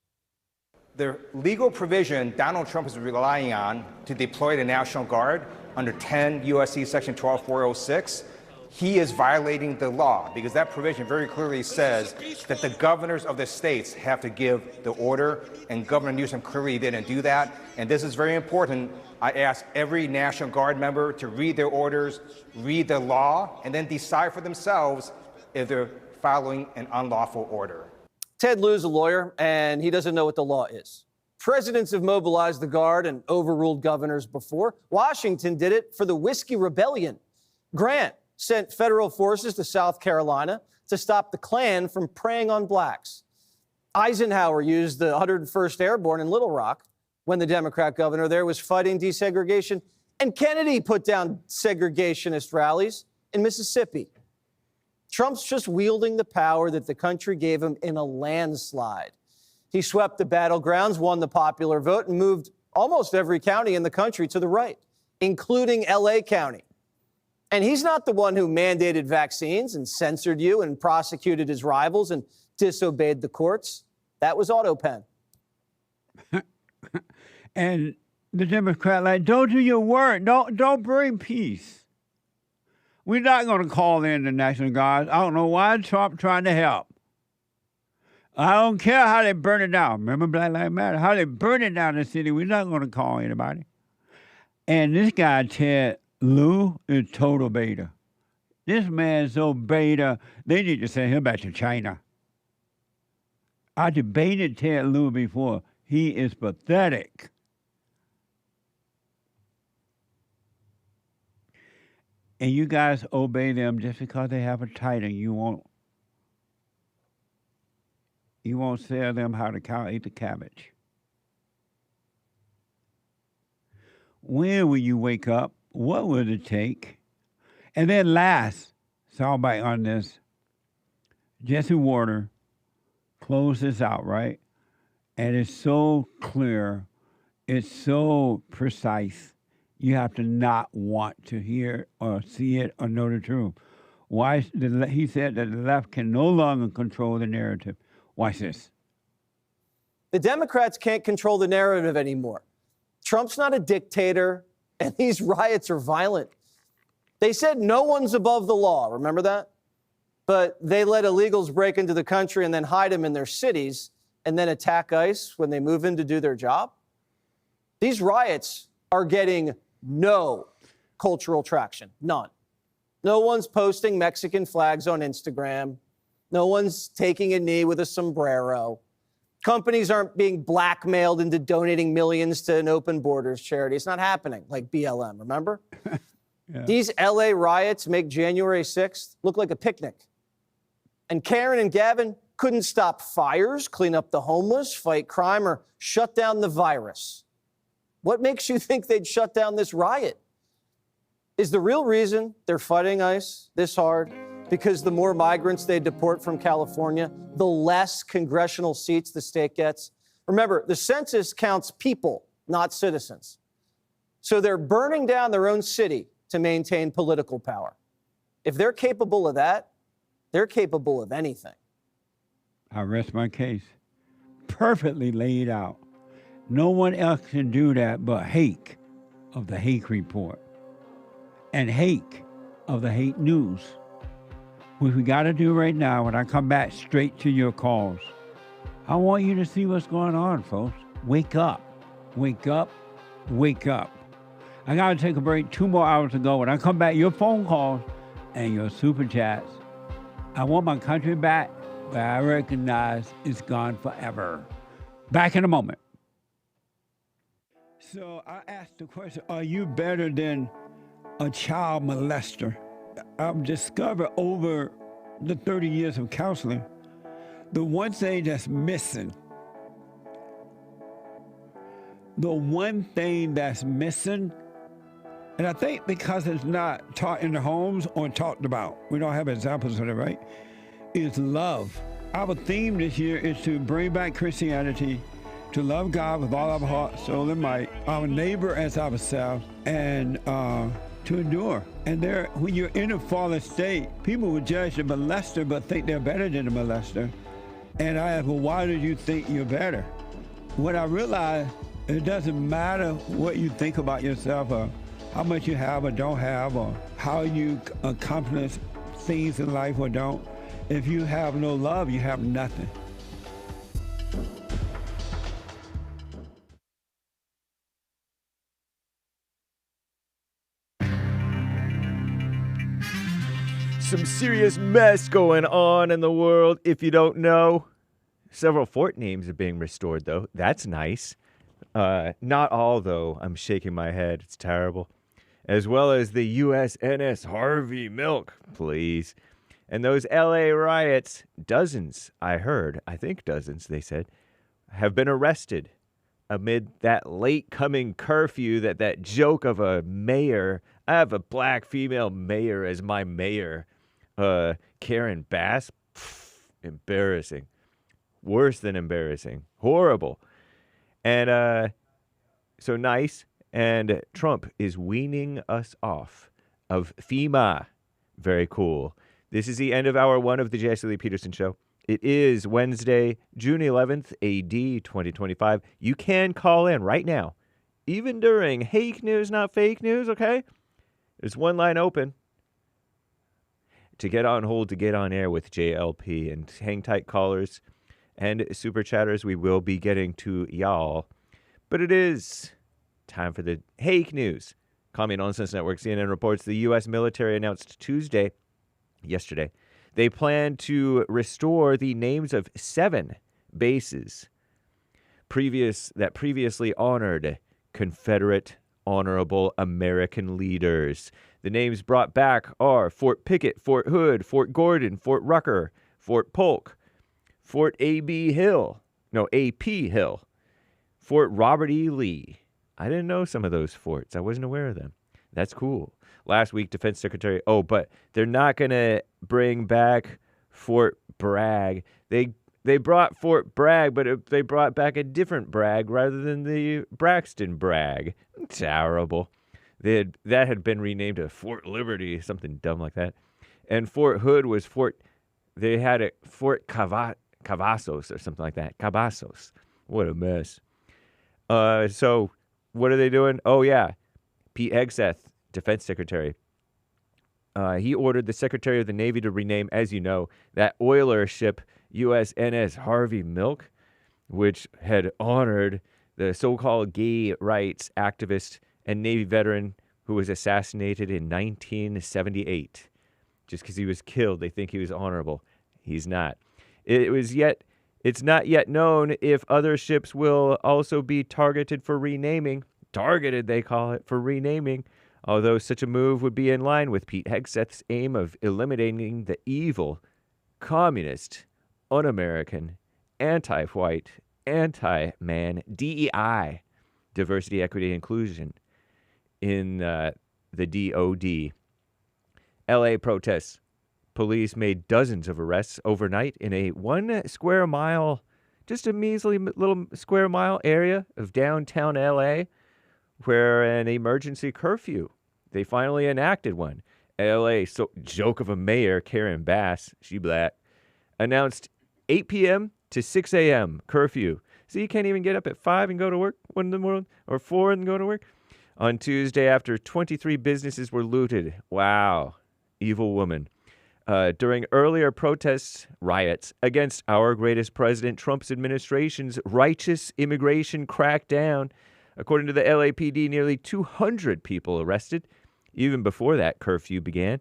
S22: The legal provision Donald Trump is relying on to deploy the National Guard under 10 U.S.C. Section 12406 he is violating the law, because that provision very clearly says that the governors of the states have to give the order, and Governor Newsom clearly didn't do that. And this is very important. I ask every National Guard member to read their orders, read the law, and then decide for themselves if they're following an unlawful order.
S3: Ted Lieu's a lawyer, and he doesn't know what the law is. Presidents have mobilized the Guard and overruled governors before. Washington did it for the Whiskey Rebellion. Grant sent federal forces to South Carolina to stop the Klan from preying on blacks. Eisenhower used the 101st Airborne in Little Rock when the Democrat governor there was fighting desegregation. And Kennedy put down segregationist rallies in Mississippi. Trump's just wielding the power that the country gave him in a landslide. He swept the battlegrounds, won the popular vote, and moved almost every county in the country to the right, including LA County. And he's not the one who mandated vaccines and censored you and prosecuted his rivals and disobeyed the courts. That was AutoPen.
S2: And the Democrat, like, don't do your work. Don't bring peace. We're not going to call in the National Guard. I don't know why Trump trying to help. I don't care how they burn it down. Remember Black Lives Matter? How they burn it down in the city. We're not going to call anybody. And this guy, Ted Lieu, is total beta. This man's so beta, they need to send him back to China. I debated Ted Lieu before. He is pathetic. And you guys obey them just because they have a title. You won't tell them how the cow ate the cabbage. When will you wake up? What will it take? And then last, soundbite on this, Jesse Warner closed this out, right? And it's so clear, it's so precise. You have to not want to hear or see it or know the truth. Why? He said that the left can no longer control the narrative. Watch this.
S3: The Democrats can't control the narrative anymore. Trump's not a dictator, and these riots are violent. They said no one's above the law. Remember that? But they let illegals break into the country and then hide them in their cities and then attack ICE when they move in to do their job. These riots are getting no cultural traction. None. No one's posting Mexican flags on Instagram. No one's taking a knee with a sombrero. Companies aren't being blackmailed into donating millions to an open borders charity. It's not happening like BLM, remember? Yeah. These LA riots make January 6th look like a picnic. And Karen and Gavin couldn't stop fires, clean up the homeless, fight crime, or shut down the virus. What makes you think they'd shut down this riot? Is the real reason they're fighting ICE this hard because the more migrants they deport from California, the less congressional seats the state gets? Remember, the census counts people, not citizens. So they're burning down their own city to maintain political power. If they're capable of that, they're capable of anything.
S2: I rest my case. Perfectly laid out. No one else can do that but Hake of the Hake Report and Hake of the Hake News. What we got to do right now, when I come back straight to your calls, I want you to see what's going on, folks. Wake up. Wake up. Wake up. I got to take a break. 2 more hours to go. When I come back, your phone calls and your super chats. I want my country back, but I recognize it's gone forever. Back in a moment. So I asked the question, are you better than a child molester? I've discovered over the 30 years of counseling, the one thing that's missing, and I think because it's not taught in the homes or talked about, we don't have examples of it, right, is love. Our theme this year is to bring back Christianity, to love God with all our heart, soul, and might, our neighbor as ourselves, and to endure. And when you're in a fallen state, people will judge the molester but think they're better than the molester. And I ask, well, why do you think you're better? When I realized it doesn't matter what you think about yourself or how much you have or don't have, or how you accomplish things in life or don't. If you have no love, you have nothing.
S15: Some serious mess going on in the world, if you don't know. Several fort names are being restored, though. That's nice. Not all, though. I'm shaking my head. It's terrible. As well as the USNS Harvey Milk, please. And those LA riots, dozens, I heard, I think dozens, they said, have been arrested amid that late-coming curfew that joke of a mayor. I have a black female mayor as my mayor. Karen Bass. Pff, embarrassing. Worse than embarrassing. Horrible. And so nice. And Trump is weaning us off of FEMA. Very cool. This is the end of hour one of the Jesse Lee Peterson Show. It is Wednesday, June 11th, AD 2025. You can call in right now, even during Hake News, Not Fake News, okay? There's one line open to get on hold, to get on air with JLP. And hang tight, callers and super chatters. We will be getting to y'all. But it is time for the Hake News. Commie Nonsense Network, CNN reports the U.S. military announced yesterday, they plan to restore the names of 7 bases that previously honored Confederate honorable American leaders. The names brought back are Fort Pickett, Fort Hood, Fort Gordon, Fort Rucker, Fort Polk, Fort AP Hill, Fort Robert E. Lee. I didn't know some of those forts. I wasn't aware of them. That's cool. Last week, Defense Secretary, but they're not going to bring back Fort Bragg. They brought Fort Bragg, but they brought back a different Bragg rather than the Braxton Bragg. Terrible. That had been renamed to Fort Liberty, something dumb like that. And Fort Hood was they had it Fort Cavazos or something like that. Cavazos. What a mess. So what are they doing? Oh, yeah. Pete Hegseth, Defense Secretary. He ordered the Secretary of the Navy to rename, as you know, that oiler ship USNS Harvey Milk, which had honored the so-called gay rights activist and Navy veteran who was assassinated in 1978. Just because he was killed, they think he was honorable. He's not. It's not yet known if other ships will also be targeted for renaming. Targeted, they call it, for renaming. Although such a move would be in line with Pete Hegseth's aim of eliminating the evil, communist, un-American, anti-white, anti-man, DEI, diversity, equity, inclusion, in the DOD. LA protests. Police made dozens of arrests overnight in a 1 square mile, just a measly little square mile area of downtown LA, where an emergency curfew, they finally enacted one. LA, joke of a mayor, Karen Bass, she black, announced 8 p.m. to 6 a.m. curfew. So you can't even get up at 5 and go to work, 1 in the morning, or 4 and go to work. On Tuesday, after 23 businesses were looted. Wow, evil woman. During earlier riots against our greatest president, Trump's administration's righteous immigration crackdown. According to the LAPD, nearly 200 people arrested. Even before that curfew began,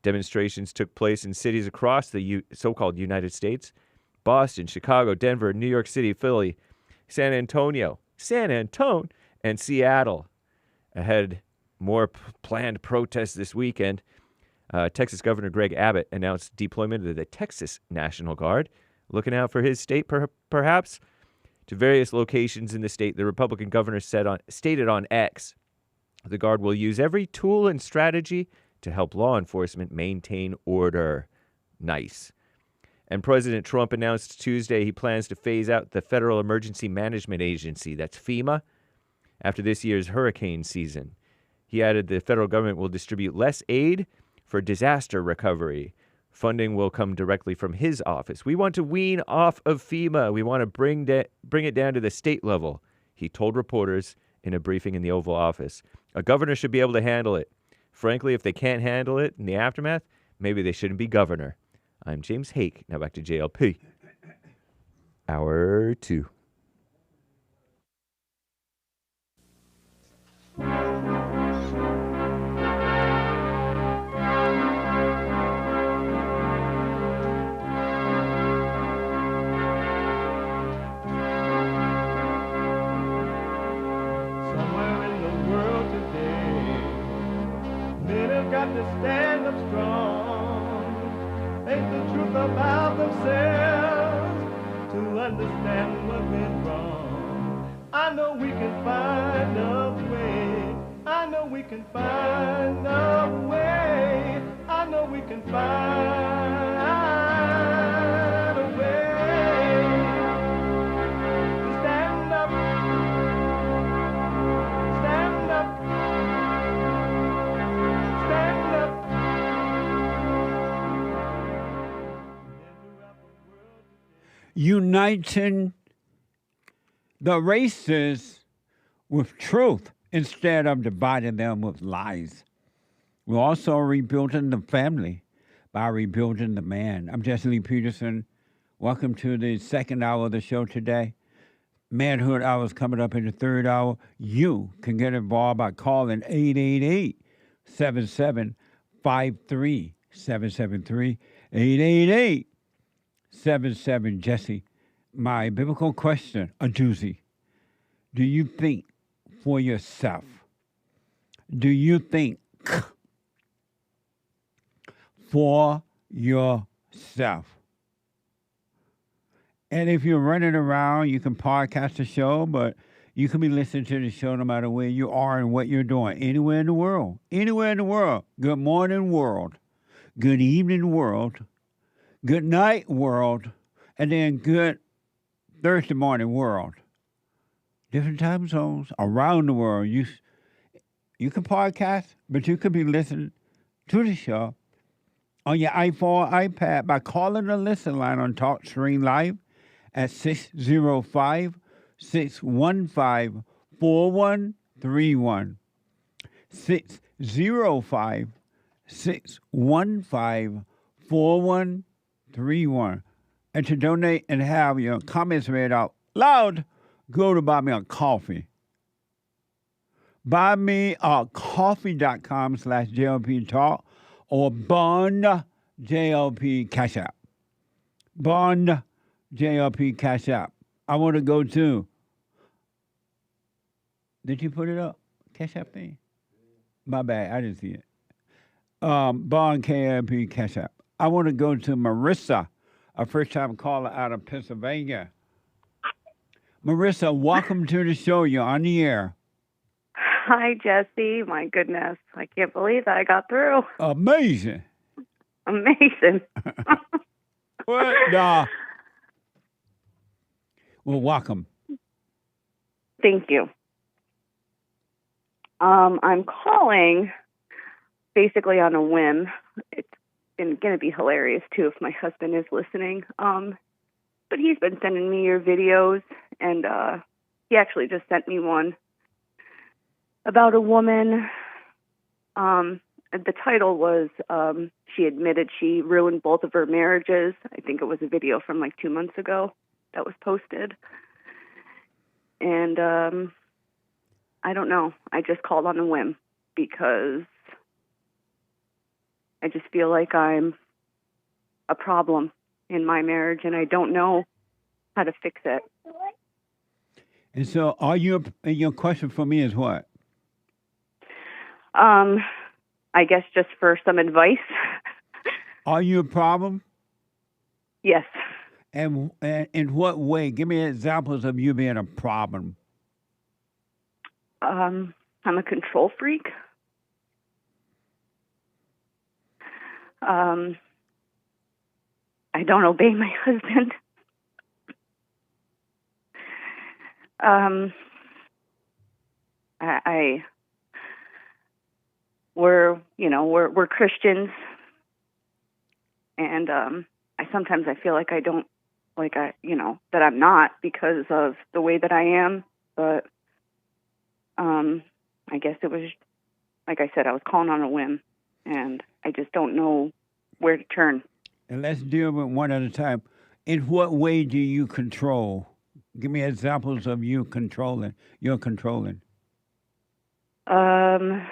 S15: demonstrations took place in cities across the so-called United States: Boston, Chicago, Denver, New York City, Philly, San Antonio, and Seattle. Ahead, more planned protests this weekend. Texas Governor Greg Abbott announced deployment of the Texas National Guard, looking out for his state, perhaps, to various locations in the state. The Republican governor stated on X, the Guard will use every tool and strategy to help law enforcement maintain order. Nice. And President Trump announced Tuesday he plans to phase out the Federal Emergency Management Agency, that's FEMA, after this year's hurricane season. He added the federal government will distribute less aid for disaster recovery. Funding will come directly from his office. We want to wean off of FEMA. We want to bring it down to the state level, he told reporters in a briefing in the Oval Office. A governor should be able to handle it. Frankly, if they can't handle it in the aftermath, maybe they shouldn't be governor. I'm James Hake. Now back to JLP. Hour 2.
S4: Got to stand up strong, face the truth about themselves, to understand what went wrong. I know we can find a way. I know we can find a way. I know we can find a way to stand up, stand up.
S2: Uniting the races with truth instead of dividing them with lies. We're also rebuilding the family by rebuilding the man. I'm Jesse Lee Peterson. Welcome to the second hour of the show today. Manhood Hour is coming up in the third hour. You can get involved by calling 888-7753-773. 888-77-JESSE. My biblical question, a doozy. Do you think for yourself? Do you think for yourself? And if you're running around, you can podcast the show, but you can be listening to the show no matter where you are and what you're doing, anywhere in the world. Anywhere in the world. Good morning, world. Good evening, world. Good night, world. And then good Thursday morning, world. Different time zones around the world. You can podcast, but you could be listening to the show on your iPhone or iPad by calling the listen line on TalkStream Live at 605-615-4131. 605-615-4131. And to donate and have your comments read out loud, go to buy me a coffee. Buymeacoffee.com/JLP Talk or Bond JLP Cash App. Bond JLP Cash App. I want to go to. Did you put it up? Cash App thing? My bad. I didn't see it. Bond JLP Cash App. I want to go to Marissa, a first-time caller out of Pennsylvania. Marissa, welcome to the show. You're on the air.
S6: Hi, Jesse. My goodness. I can't believe that I got through.
S2: Amazing.
S6: Amazing.
S2: What? Nah. Well, welcome.
S6: Thank you. I'm calling basically on a whim. It's going to be hilarious, too, if my husband is listening. But he's been sending me your videos, and he actually just sent me one about a woman. The title was, she admitted she ruined both of her marriages. I think it was a video from like 2 months ago that was posted. And I don't know. I just called on a whim because I just feel like I'm a problem in my marriage, and I don't know how to fix it.
S2: And so your question for me is what?
S6: I guess just for some advice.
S2: Are you a problem?
S6: Yes.
S2: And in what way? Give me examples of you being a problem.
S6: I'm a control freak. I don't obey my husband. We're Christians, and sometimes I feel like I don't, that I'm not because of the way that I am, but I guess it was, like I said, I was calling on a whim, and I just don't know where to turn.
S2: And let's deal with one at a time. In what way do you control? Give me examples of you controlling. You're controlling.
S6: How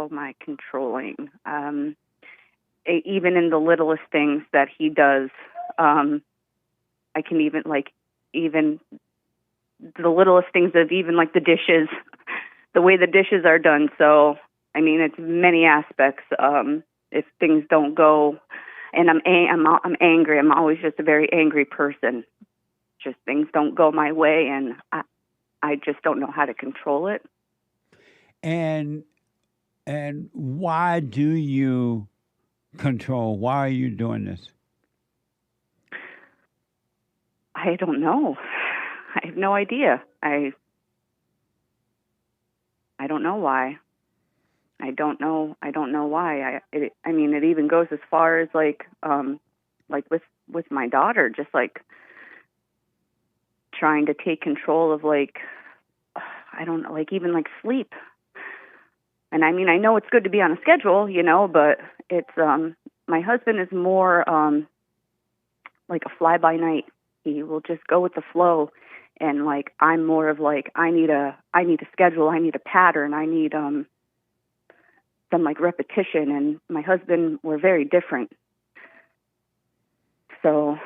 S6: am I controlling? Even in the littlest things that he does, I can even the littlest things of even like the dishes, the way the dishes are done. So, I mean, it's many aspects. If things don't go, and I'm angry. I'm always just a very angry person. Just things don't go my way, and I just don't know how to control it.
S2: And why do you control? Why are you doing this?
S6: I don't know. I have no idea. I don't know why. I don't know why. I mean, it even goes as far as like with my daughter, just like trying to take control of like, I don't know, like even like sleep. And I mean, I know it's good to be on a schedule, you know, but it's my husband is more like a fly by night. He will just go with the flow, and like I'm more of like I need a schedule, I need a pattern, I need some like repetition. And my husband, we're very different. So.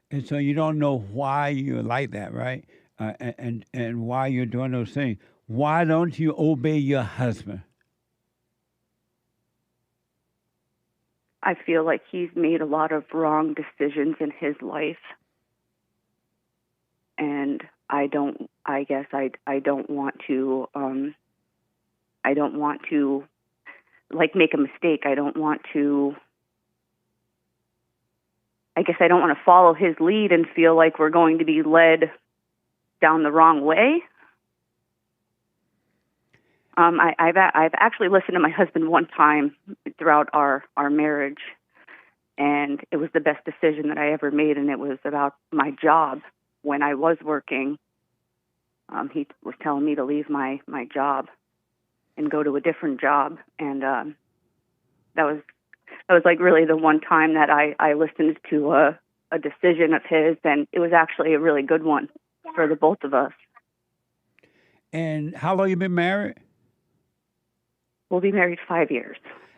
S2: And so you don't know why you're like that, right? And why you're doing those things. Why don't you obey your husband?
S6: I feel like he's made a lot of wrong decisions in his life. And I don't want to like make a mistake. I don't want to follow his lead and feel like we're going to be led down the wrong way. I've actually listened to my husband one time throughout our marriage, and it was the best decision that I ever made, and it was about my job. When I was working, he was telling me to leave my job and go to a different job, and that was like really the one time that I listened to a decision of his, and it was actually a really good one for the both of us.
S2: And how long you been married?
S6: We'll be married 5 years.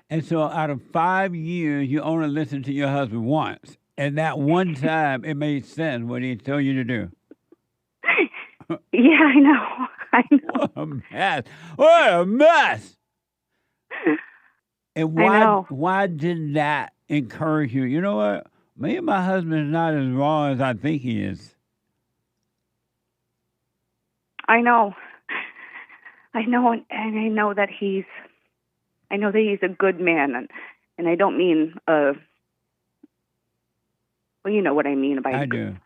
S6: And
S2: so out of 5 years, you only listened to your husband once. And that one time, it made sense what he told you to do.
S6: Yeah, I know.
S2: What a mess. What a mess. And why did that encourage you? You know what? Maybe my husband is not as wrong as I think he is.
S6: I know, and I know that he's a good man, and I don't mean well, you know what I mean by a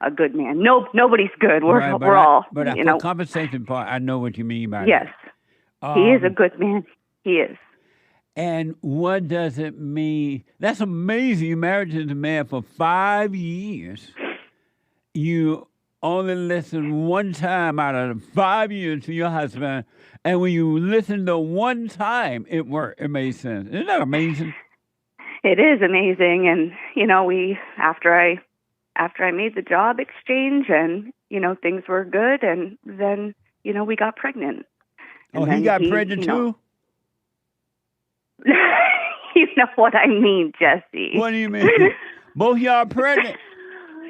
S6: good man. No, nobody's good. We're all.
S2: But for the compensation part, I know what you mean by
S6: yes,
S2: that.
S6: He is a good man. He is.
S2: And what does it mean? That's amazing. You married to the man for 5 years. You only listened one time out of the 5 years to your husband, and when you listened the one time, it worked. It made sense. Isn't that amazing?
S6: It is amazing, and you know, after I made the job exchange, and you know, things were good, and then you know, we got pregnant.
S2: Oh, he got pregnant too?
S6: You know what I mean, Jesse.
S2: What do you mean? Both y'all pregnant?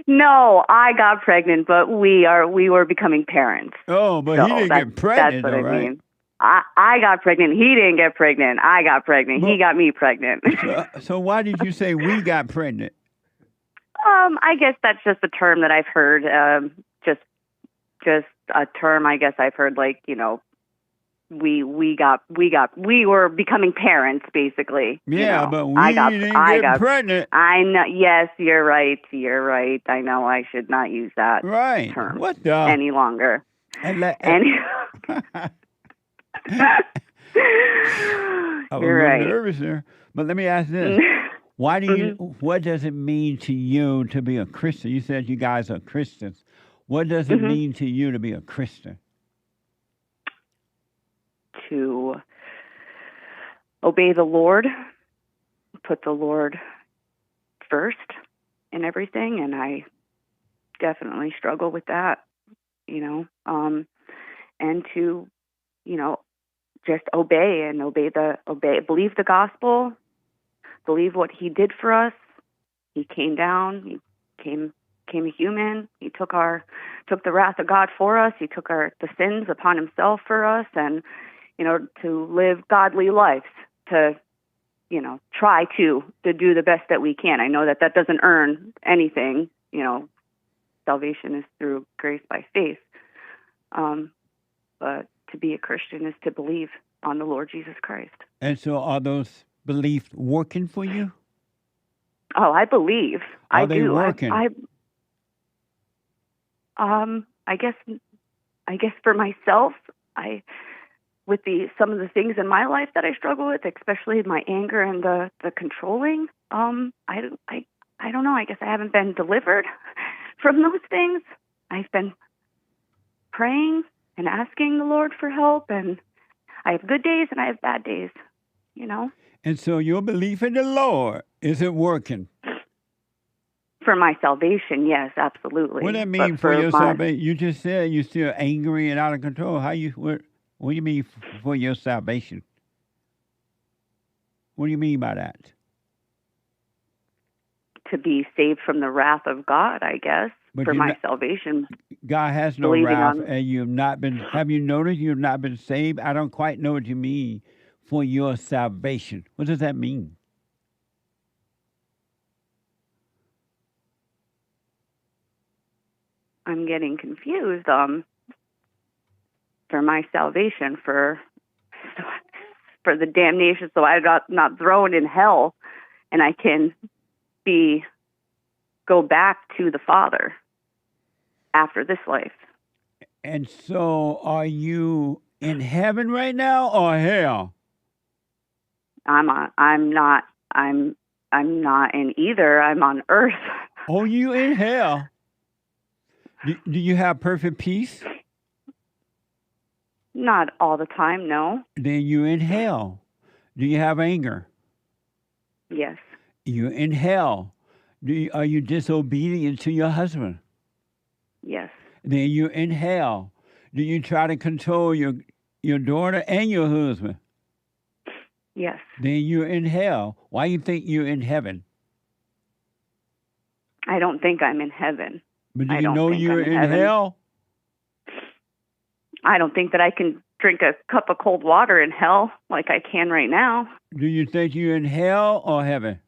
S6: No, I got pregnant, but we were becoming parents.
S2: Oh, but he didn't get pregnant,
S6: that's what I
S2: right?
S6: mean. I got pregnant. He didn't get pregnant. I got pregnant. He got me pregnant.
S2: So why did you say we got pregnant?
S6: I guess that's just a term that I've heard. Just a term I guess I've heard. Like, you know, we were becoming parents, basically.
S2: Yeah,
S6: you know?
S2: but we didn't get pregnant.
S6: I know. Yes, you're right. I know I should not use that term any longer.
S2: I was
S6: You're right.
S2: nervous there. But let me ask this. Why do you? What does it mean to you to be a Christian? You said you guys are Christians. What does it mean to you to be a Christian?
S6: to obey the Lord, put the Lord first in everything, and I definitely struggle with that, and to, just obey, believe the gospel, believe what he did for us. He came down, he came a human, he took the wrath of God for us, he took the sins upon himself for us, and, to live godly lives, to, try to do the best that we can. I know that doesn't earn anything, salvation is through grace by faith. But to be a Christian is to believe on the Lord Jesus Christ.
S2: And so are those beliefs working for you?
S6: Oh, I believe.
S2: Are they working?
S6: I guess for myself, with some of the things in my life that I struggle with, especially my anger and the controlling, I don't know. I guess I haven't been delivered from those things. I've been praying and asking the Lord for help, and I have good days and I have bad days,
S2: And so your belief in the Lord, is it working?
S6: For my salvation, yes, absolutely.
S2: What does that mean for your salvation? You just said you're still angry and out of control. What do you mean for your salvation? What do you mean by that?
S6: To be saved from the wrath of God, I guess,
S2: But
S6: for my salvation.
S2: God has no wrath, and you have not been. Have you noticed you have not been saved? I don't quite know what you mean for your salvation. What does that mean?
S6: I'm getting confused. For my salvation, for the damnation, so I'm not thrown in hell, and I can go back to the Father after this life.
S2: And so, are you in heaven right now or hell?
S6: I'm not in either. I'm on earth.
S2: Oh, you in hell? Do you have perfect peace?
S6: Not all the time, no.
S2: Then you're in hell. Do you have anger?
S6: Yes.
S2: You're in hell. Are you disobedient to your husband?
S6: Yes.
S2: Then you're in hell. Do you try to control your daughter and your husband?
S6: Yes.
S2: Then you're in hell. Why do you think you're in heaven?
S6: I don't think I'm in heaven.
S2: But do you know you're in hell?
S6: I don't think that I can drink a cup of cold water in hell like I can right now.
S2: Do you think you're in hell or heaven?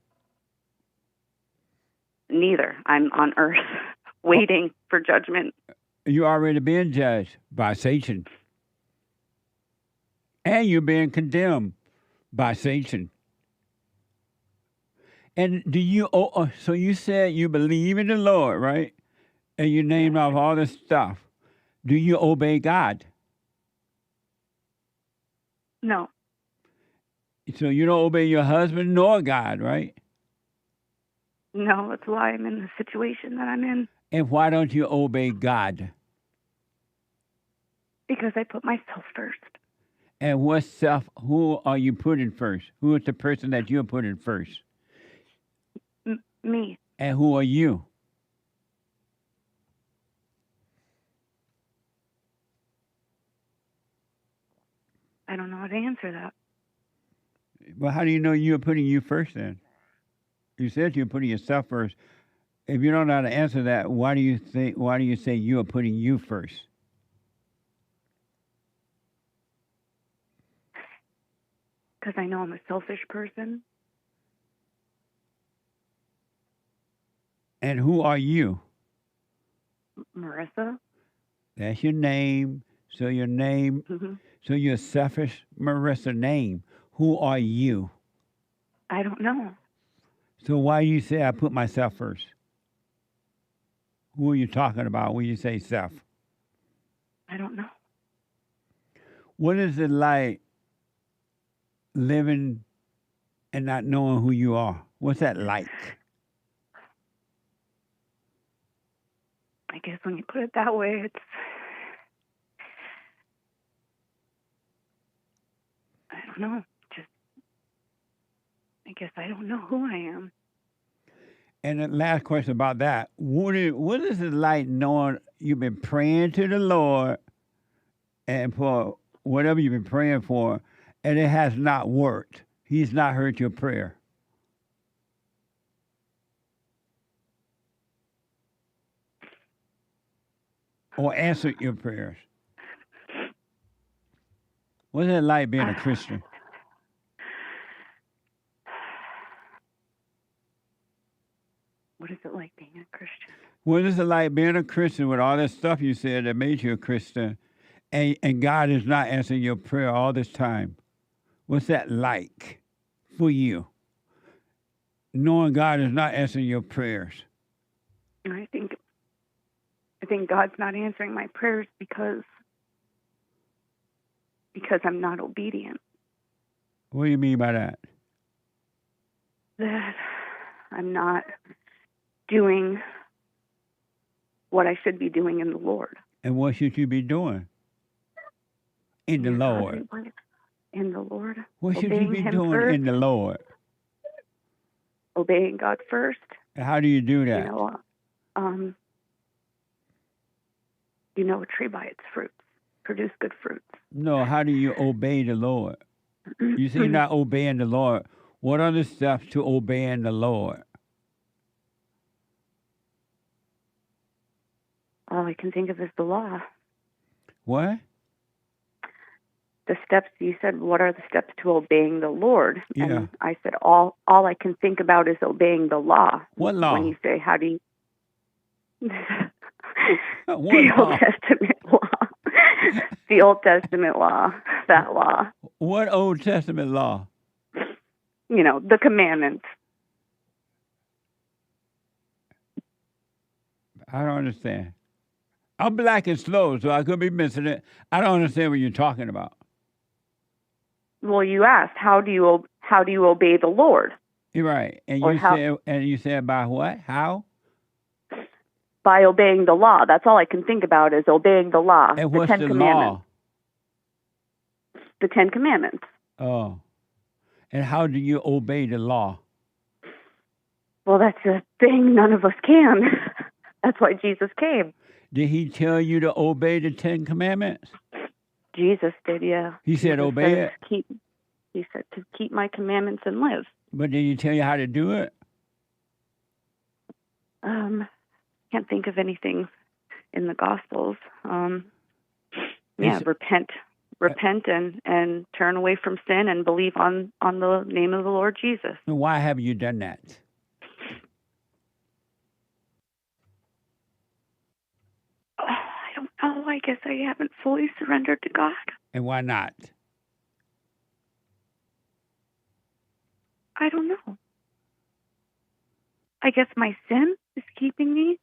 S6: Neither. I'm on earth waiting for judgment.
S2: You already been judged by Satan. And you're being condemned by Satan. And so you said you believe in the Lord, right? And you named off all this stuff. Do you obey God?
S6: No.
S2: So you don't obey your husband nor God, right?
S6: No, that's why I'm in the situation that I'm in.
S2: And why don't you obey God?
S6: Because I put myself first.
S2: And who are you putting first? Who is the person that you're putting first?
S6: Me.
S2: And who are you?
S6: I don't know how to answer that.
S2: Well, how do you know you're putting you first then? You said you're putting yourself first. If you don't know how to answer that, why do you say you are putting you first?
S6: Because I know I'm a selfish person.
S2: And who are you?
S6: Marissa.
S2: That's your name. So your name, so your selfish Marissa name. Who are you?
S6: I don't know.
S2: So why do you say I put myself first? Who are you talking about when you say self?
S6: I don't know.
S2: What is it like living and not knowing who you are? What's that like?
S6: I guess when you put it that way, don't know. I guess I don't know who I am.
S2: And the last question about that: what is it like knowing you've been praying to the Lord, and for whatever you've been praying for, and it has not worked? He's not heard your prayer. Or answered your prayers. What's it like being a Christian?
S6: What is it like being a Christian?
S2: What is it like being a Christian with all that stuff you said that made you a Christian, and God is not answering your prayer all this time? What's that like for you? Knowing God is not answering your prayers.
S6: I think God's not answering my prayers because I'm not obedient.
S2: What do you mean by that?
S6: That I'm not doing what I should be doing in the Lord.
S2: And what should you be doing in the Lord?
S6: In the Lord.
S2: What should you
S6: Obeying
S2: be
S6: Him
S2: doing
S6: first.
S2: in the Lord?
S6: Obeying God first.
S2: And how do you do that?
S6: You know a tree by its fruits. Produce good fruits.
S2: No, how do you obey the Lord? You say you're not obeying the Lord. What are the steps to obeying the Lord?
S6: All I can think of is the law.
S2: What?
S6: The steps, you said, what are the steps to obeying the Lord?
S2: Yeah.
S6: And I said, all I can think about is obeying the law.
S2: What law?
S6: When you say, how do you...
S2: What
S6: the
S2: law?
S6: Old Testament law. The Old Testament law. That law.
S2: What Old Testament law?
S6: You know, the commandments.
S2: I don't understand. I'm black and slow, so I could be missing it. I don't understand what you're talking about.
S6: Well, you asked, how do you obey the Lord?
S2: You're right. And
S6: Or
S2: you said by what? How?
S6: By obeying the law. That's all I can think about is obeying the law.
S2: And what's
S6: the Ten
S2: the
S6: Commandments.
S2: law?
S6: The Ten Commandments.
S2: Oh. And how do you obey the law?
S6: Well, that's a thing none of us can. That's why Jesus came.
S2: Did he tell you to obey the Ten Commandments?
S6: Jesus did, yeah.
S2: He said
S6: Jesus
S2: obey
S6: says,
S2: it?
S6: He said to keep my commandments and live.
S2: But did he tell you how to do it?
S6: Can't think of anything in the Gospels. Repent and turn away from sin and believe on the name of the Lord Jesus.
S2: And why have you done that?
S6: I don't know. I guess I haven't fully surrendered to God.
S2: And why not?
S6: I don't know. I guess my sin is keeping me.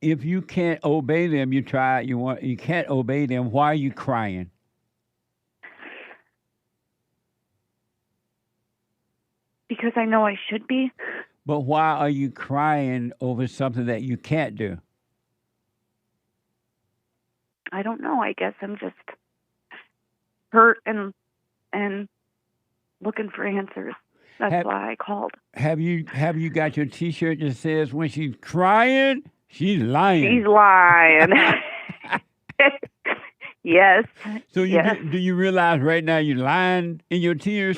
S2: If you can't obey them, you can't obey them. Why are you crying?
S6: Because I know I should be.
S2: But why are you crying over something that you can't do?
S6: I don't know. I guess I'm just hurt and looking for answers. That's why I called.
S2: Have you got your T-shirt that says when she's crying, she's lying?
S6: She's lying. Yes.
S2: So do you realize right now you're lying in your tears?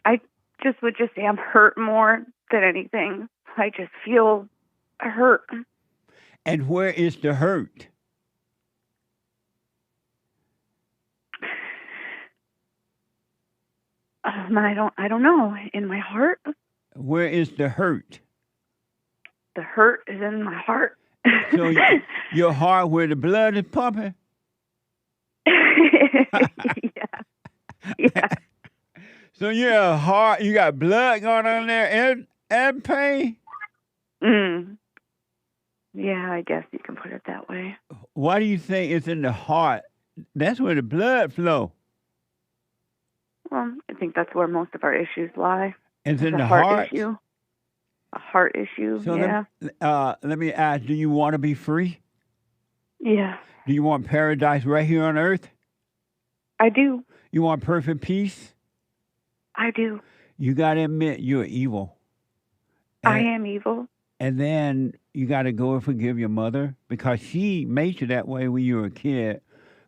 S6: I just would just say I'm hurt more than anything. I just feel hurt.
S2: And where is the hurt?
S6: I don't know. In my heart.
S2: Where is the hurt?
S6: The hurt is in my heart.
S2: So your heart where the blood is pumping?
S6: Yeah.
S2: So your heart, you got blood going on there and pain?
S6: Yeah, I guess you can put it that way.
S2: Why do you think it's in the heart? That's where the blood flow.
S6: Well, I think that's where most of our issues lie.
S2: It's in
S6: a
S2: the
S6: heart
S2: heart?
S6: issue. A heart issue,
S2: So
S6: yeah.
S2: let me ask, do you want to be free?
S6: Yeah,
S2: Do you want paradise right here on earth?
S6: I do.
S2: You want perfect peace?
S6: I do.
S2: You got to admit you're evil.
S6: I am evil.
S2: And then you got to go and forgive your mother because she made you that way when you were a kid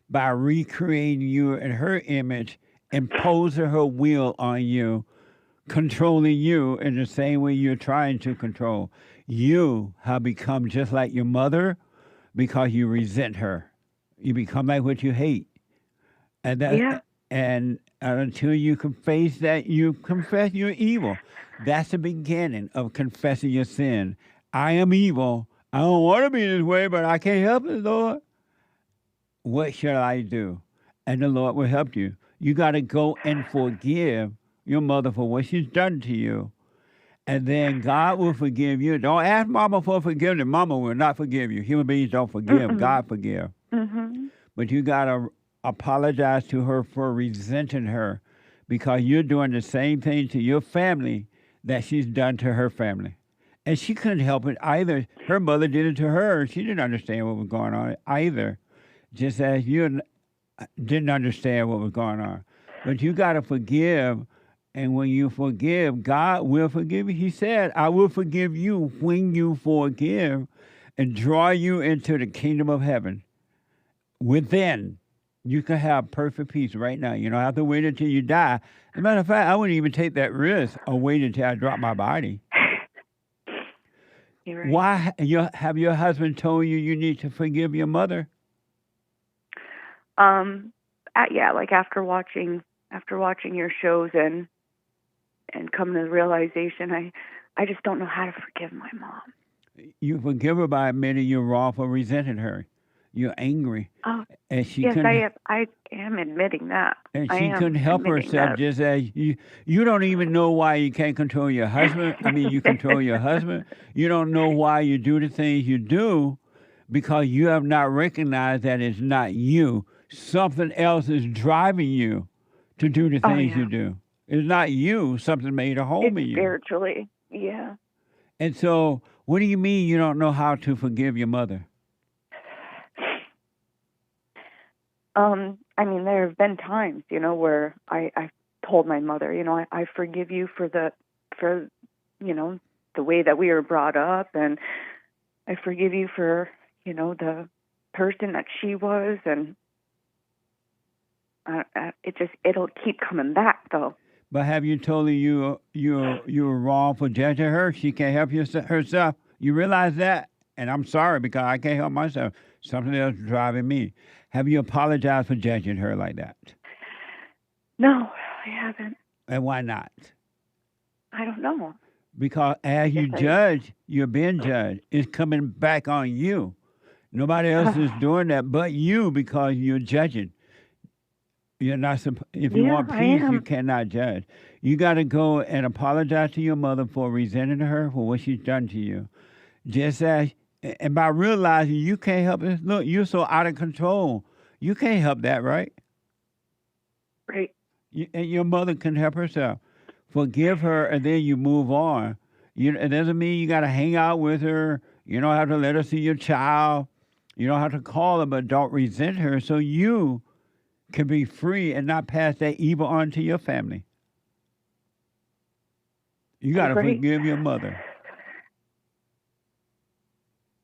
S2: by recreating you in her image, imposing her will on you, controlling you in the same way you're trying to control. You have become just like your mother because you resent her. You become like what you hate. And that,
S6: Yeah.
S2: and until you can face that, you confess you're evil. That's the beginning of confessing your sin. I am evil. I don't want to be this way, but I can't help it, Lord. What shall I do? And the Lord will help you. You got to go and forgive your mother for what she's done to you. And then God will forgive you. Don't ask Mama for forgiveness. Mama will not forgive you. Human beings don't forgive.
S6: Mm-mm.
S2: God forgive.
S6: Mm-hmm.
S2: But you got to apologize to her for resenting her because you're doing the same thing to your family that she's done to her family. And she couldn't help it either. Her mother did it to her. She didn't understand what was going on either, just as you didn't understand what was going on. But you got to forgive. And when you forgive, God will forgive you. He said, I will forgive you when you forgive and draw you into the kingdom of heaven. Within, you can have perfect peace right now. You don't have to wait until you die. As a matter of fact, I wouldn't even take that risk of waiting until I drop my body.
S6: You're right.
S2: Why have your husband told you you need to forgive your mother?
S6: Yeah, like after watching your shows and coming to the realization, I just don't know how to forgive my mom.
S2: You forgive her by admitting you're wrong for resenting her. You're angry.
S6: Oh,
S2: and she
S6: yes,
S2: couldn't,
S6: I am admitting that.
S2: and
S6: I
S2: she
S6: am
S2: couldn't help
S6: admitting
S2: herself.
S6: that.
S2: Just as you don't even know why you can't control your husband. I mean, you control your husband. You don't know why you do the things you do because you have not recognized that it's not you. Something else is driving you to do the things you do. It's not you. Something made a home in you.
S6: Spiritually, yeah.
S2: And so, what do you mean you don't know how to forgive your mother?
S6: I mean, there have been times, where I told my mother, I forgive you for the way that we were brought up, and I forgive you for, the person that she was, and it'll keep coming back though.
S2: But have you told her you were wrong for judging her? She can't help herself. You realize that? And I'm sorry because I can't help myself. Something else is driving me. Have you apologized for judging her like that?
S6: No, I haven't.
S2: And why not?
S6: I don't know.
S2: Because as you judge, you're being judged. It's coming back on you. Nobody else is doing that but you because you're judging. You're not. If you want peace, you cannot judge. You got to go and apologize to your mother for resenting her for what she's done to you. Just as, and by realizing you can't help it. Look, you're so out of control. You can't help that, right?
S6: Right.
S2: And your mother can help herself. Forgive her, and then you move on. It doesn't mean you got to hang out with her. You don't have to let her see your child. You don't have to call her, but don't resent her. So you can be free and not pass that evil on to your family. You got to forgive your mother.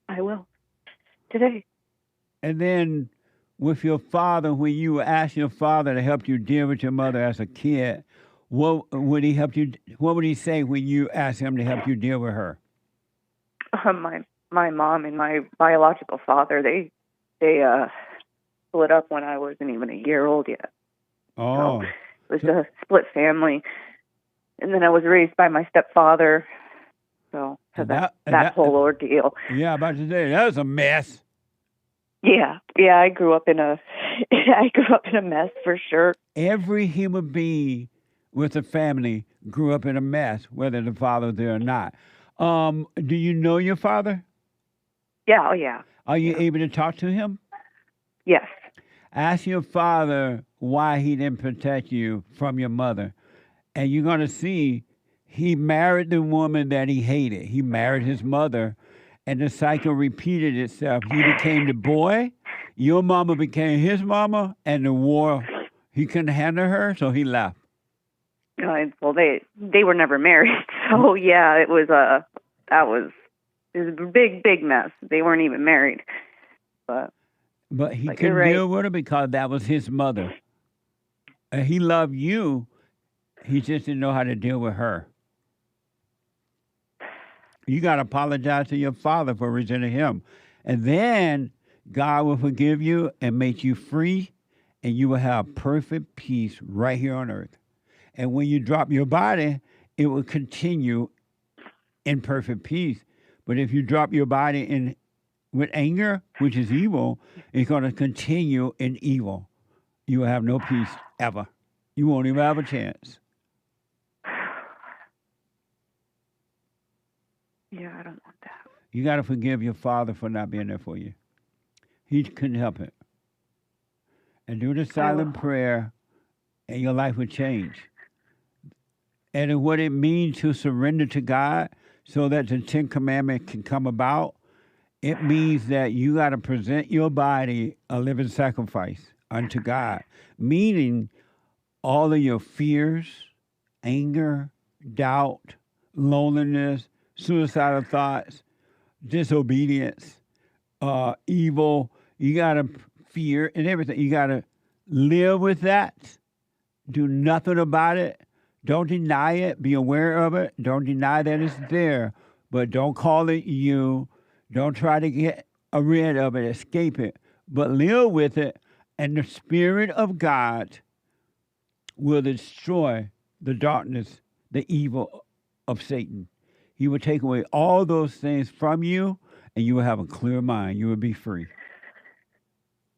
S6: I will. Today.
S2: And then with your father, when you asked your father to help you deal with your mother as a kid, what would he help you? What would he say when you asked him to help you deal with her?
S6: My mom and my biological father, they split up when I wasn't even a year old yet.
S2: Oh.
S6: So it was a split family. And then I was raised by my stepfather. So that whole ordeal.
S2: Yeah, about to say, that was a mess.
S6: Yeah, I grew up in a mess for sure.
S2: Every human being with a family grew up in a mess, whether the father's there or not. Do you know your father?
S6: Yeah, oh yeah.
S2: Are you able to talk to him?
S6: Yes.
S2: Ask your father why he didn't protect you from your mother. And you're going to see he married the woman that he hated. He married his mother, and the cycle repeated itself. He became the boy, Your mama became his mama, and the war, he couldn't handle her, so he left.
S6: Well, they were never married, so yeah, it was a big mess. They weren't even married, but
S2: he
S6: you're
S2: couldn't
S6: right.
S2: deal with her because that was his mother. And he loved you. He just didn't know how to deal with her. You got to apologize to your father for resenting him. And then God will forgive you and make you free, and you will have perfect peace right here on earth. And when you drop your body, it will continue in perfect peace. But if you drop your body with anger, which is evil, it's going to continue in evil. You will have no peace ever. You won't even have a chance.
S6: Yeah, I don't want that.
S2: You got to forgive your father for not being there for you. He couldn't help it. And do the silent prayer, and your life will change. And what it means to surrender to God so that the 10 Commandments can come about, it means that you got to present your body a living sacrifice unto God, meaning all of your fears, anger, doubt, loneliness, suicidal thoughts, disobedience, evil. You got to fear and everything. You got to live with that. Do nothing about it. Don't deny it. Be aware of it. Don't deny that it's there, but don't call it you. Don't try to get rid of it, escape it, but live with it. And the Spirit of God will destroy the darkness, the evil of Satan. He will take away all those things from you, and you will have a clear mind. You will be free.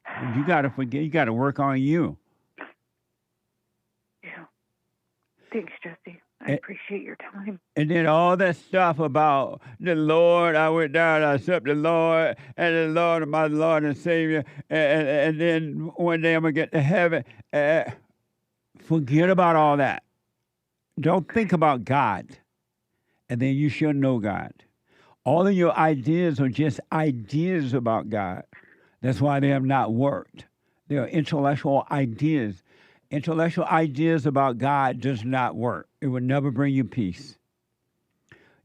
S2: And you got to forget. You got to work on you.
S6: Yeah. Thanks, Jesse. I appreciate your time.
S2: And then all that stuff about the Lord, I went down, I accept the Lord, and the Lord, my Lord and Savior, and then one day I'm going to get to heaven. Forget about all that. Don't think about God, and then you shall know God. All of your ideas are just ideas about God. That's why they have not worked. They are intellectual ideas. Intellectual ideas about God does not work. It will never bring you peace.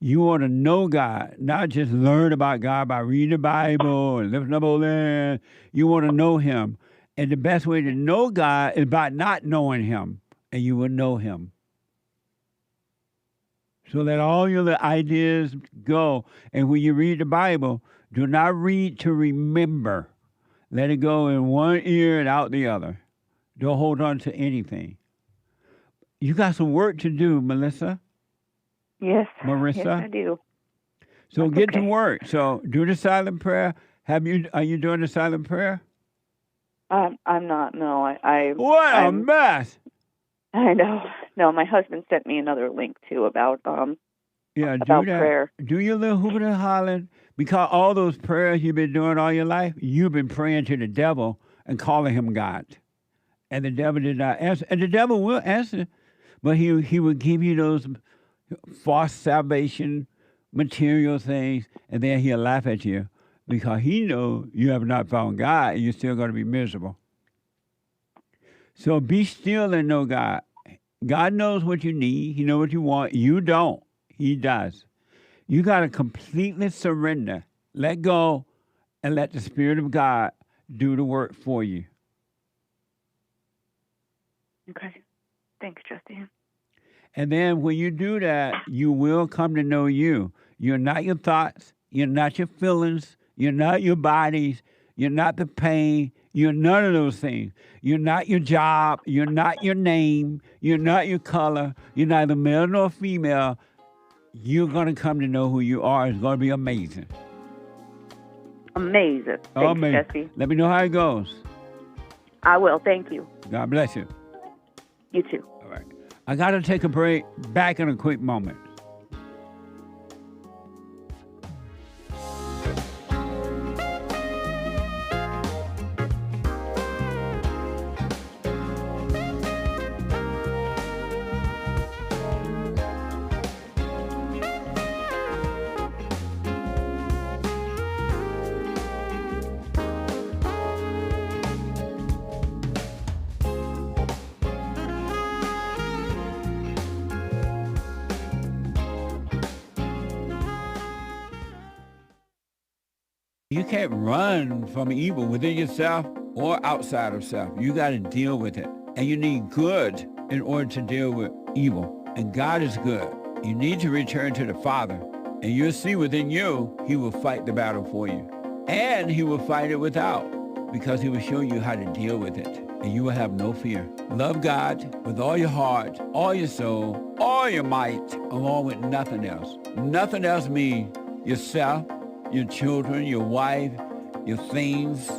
S2: You want to know God, not just learn about God by reading the Bible and lifting up over there. You want to know Him. And the best way to know God is by not knowing Him, and you will know Him. So let all your ideas go. And when you read the Bible, do not read to remember. Let it go in one ear and out the other. Don't hold on to anything. You got some work to do, Melissa.
S6: Yes.
S2: Marissa.
S6: Yes, I do.
S2: So get to work. So do the silent prayer. Are you doing the silent prayer?
S6: I'm not. No,
S2: What a mess!
S6: I know. No, my husband sent me another link too about
S2: do that.
S6: prayer.
S2: Do your little hooping and hollering, because all those prayers you've been doing all your life, you've been praying to the devil and calling him God. And the devil did not answer. And the devil will answer, but he will give you those false salvation, material things, and then he'll laugh at you because he knows you have not found God and you're still going to be miserable. So be still and know God. God knows what you need. He knows what you want. You don't. He does. You got to completely surrender, let go, and let the Spirit of God do the work for you.
S6: Okay. Thanks, Jesse.
S2: And then when you do that, you will come to know you. You're not your thoughts. You're not your feelings. You're not your bodies. You're not the pain. You're none of those things. You're not your job. You're not your name. You're not your color. You're neither male nor female. You're going to come to know who you are. It's going to be amazing.
S6: Amazing. Thanks, Jesse.
S2: Let me know how it goes.
S6: I will. Thank you.
S2: God bless you.
S6: You too.
S2: All right. I got to take a break. Back in a quick moment. You can't run from evil within yourself or outside of self. You got to deal with it. And you need good in order to deal with evil. And God is good. You need to return to the Father. And you'll see within you, he will fight the battle for you. And he will fight it without, because he will show you how to deal with it. And you will have no fear. Love God with all your heart, all your soul, all your might, along with nothing else. Nothing else means yourself, your children, your wife, your things,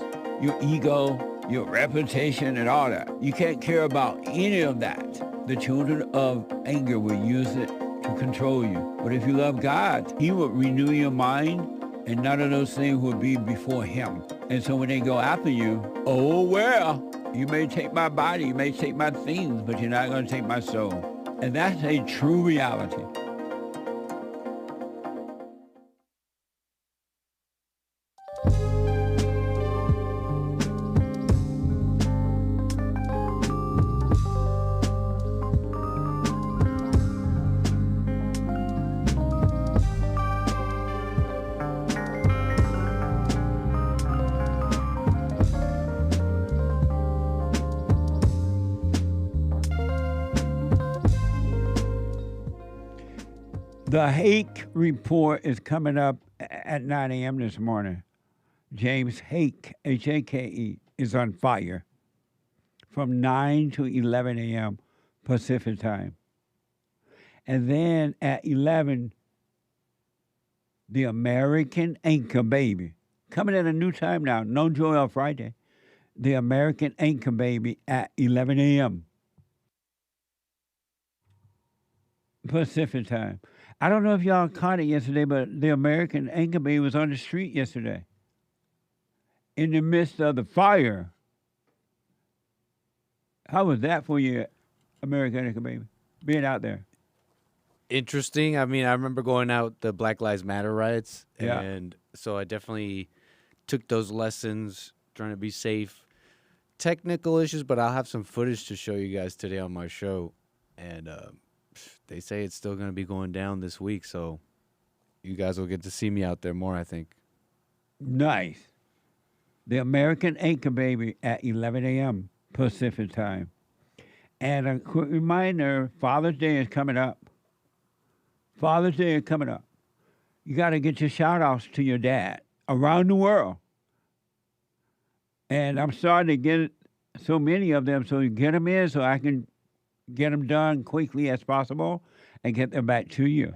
S2: your ego, your reputation, and all that. You can't care about any of that. The children of anger will use it to control you. But if you love God, he will renew your mind, and none of those things will be before him. And so when they go after you, oh, well, you may take my body, you may take my things, but you're not going to take my soul. And that's a true reality. The Hake report is coming up at 9 a.m. this morning. James Hake, H-A-K-E, is on fire from 9 to 11 a.m. Pacific time. And then at 11, the American Anchor Baby, coming at a new time now, no Joy on Friday. The American Anchor Baby at 11 a.m. Pacific time. I don't know if y'all caught it yesterday, but the American Anchor Baby was on the street yesterday in the midst of the fire. How was that for you, American Anchor Baby, being out there?
S7: Interesting. I mean, I remember going out the Black Lives Matter riots,
S2: Yeah.
S7: and so I definitely took those lessons, trying to be safe. Technical issues, but I'll have some footage to show you guys today on my show, and they say it's still going to be going down this week, so you guys will get to see me out there more, I think.
S2: Nice. The American Anchor Baby at 11 a.m. Pacific time. And a quick reminder, Father's Day is coming up. Father's Day is coming up. You got to get your shout-outs to your dad around the world. And I'm starting to get so many of them, so you get them in so I can get them done quickly as possible and get them back to you.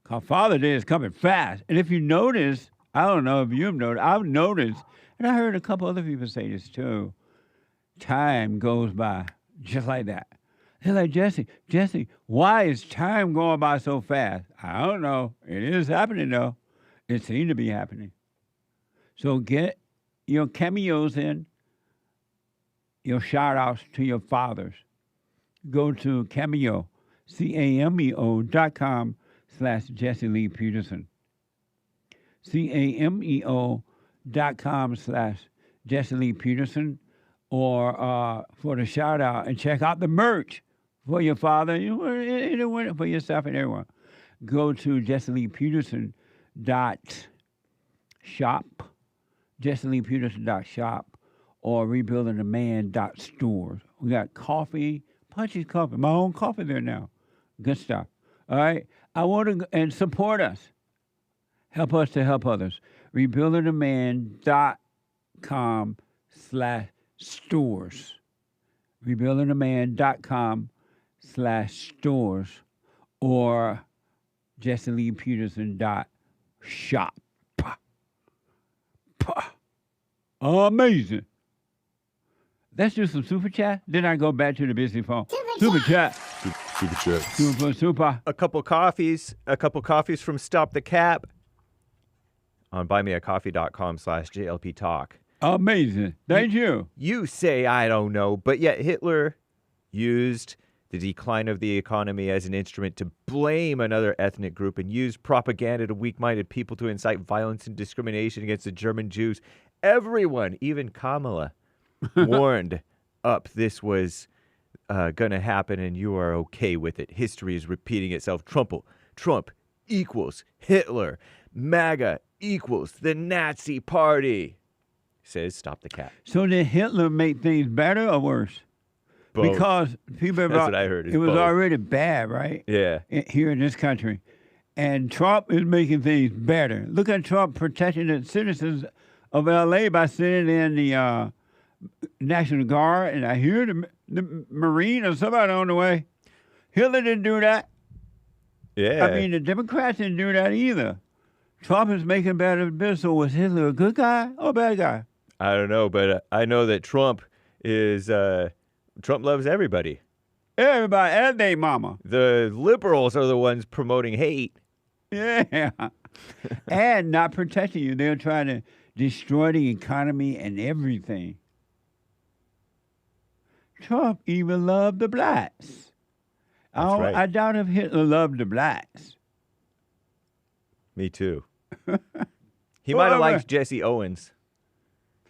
S2: Because Father's Day is coming fast. And if you notice, I don't know if you've noticed, I've noticed, and I heard a couple other people say this too, time goes by just like that. They're like, Jesse, why is time going by so fast? I don't know. It is happening, though. It seems to be happening. So get your cameos in, your shout-outs to your fathers. Go to Cameo, CAMEO.com/Jesse Lee Peterson. CAMEO.com/Jesse Lee Peterson, or for the shout out, and check out the merch for your father, anyone, for yourself and everyone. Go to JesseLeePeterson.shop, JesseLeePeterson.shop, or RebuildingTheMan.stores. We got coffee. Punchy's Coffee, my own coffee there now. Good stuff. All right. I want to, and support us. Help us to help others. RebuildingTheMan.com/stores. RebuildingTheMan.com/stores, or JesseLeePeterson.shop. Amazing. Let's do some super chat. Then I go back to the busy phone. Super chat. Super.
S15: A couple coffees from Stop the Cap on buymeacoffee.com/JLP Talk.
S2: Amazing. Thank you.
S15: You say I don't know, but yet Hitler used the decline of the economy as an instrument to blame another ethnic group and use propaganda to weak-minded people to incite violence and discrimination against the German Jews. Everyone, even Kamala, warned up this was going to happen, and you are okay with it. History is repeating itself. Trump equals Hitler. MAGA equals the Nazi Party. Says Stop the Cap.
S2: So did Hitler make things better or worse?
S15: Both.
S2: Because people
S15: That's what I heard.
S2: It was
S15: both.
S2: already bad, right?
S15: Yeah.
S2: Here in this country. And Trump is making things better. Look at Trump protecting the citizens of L.A. by sending in the National Guard, and I hear the Marine or somebody on the way. Hitler didn't do that.
S15: Yeah.
S2: I mean, the Democrats didn't do that either. Trump is making better business. So was Hitler a good guy or a bad guy?
S15: I don't know, but I know that Trump loves everybody.
S2: Everybody and their mama.
S15: The liberals are the ones promoting hate.
S2: Yeah. And not protecting you. They're trying to destroy the economy and everything. Trump even loved the blacks.
S15: Right.
S2: I doubt if Hitler loved the blacks.
S15: Me too. He might have liked Jesse Owens,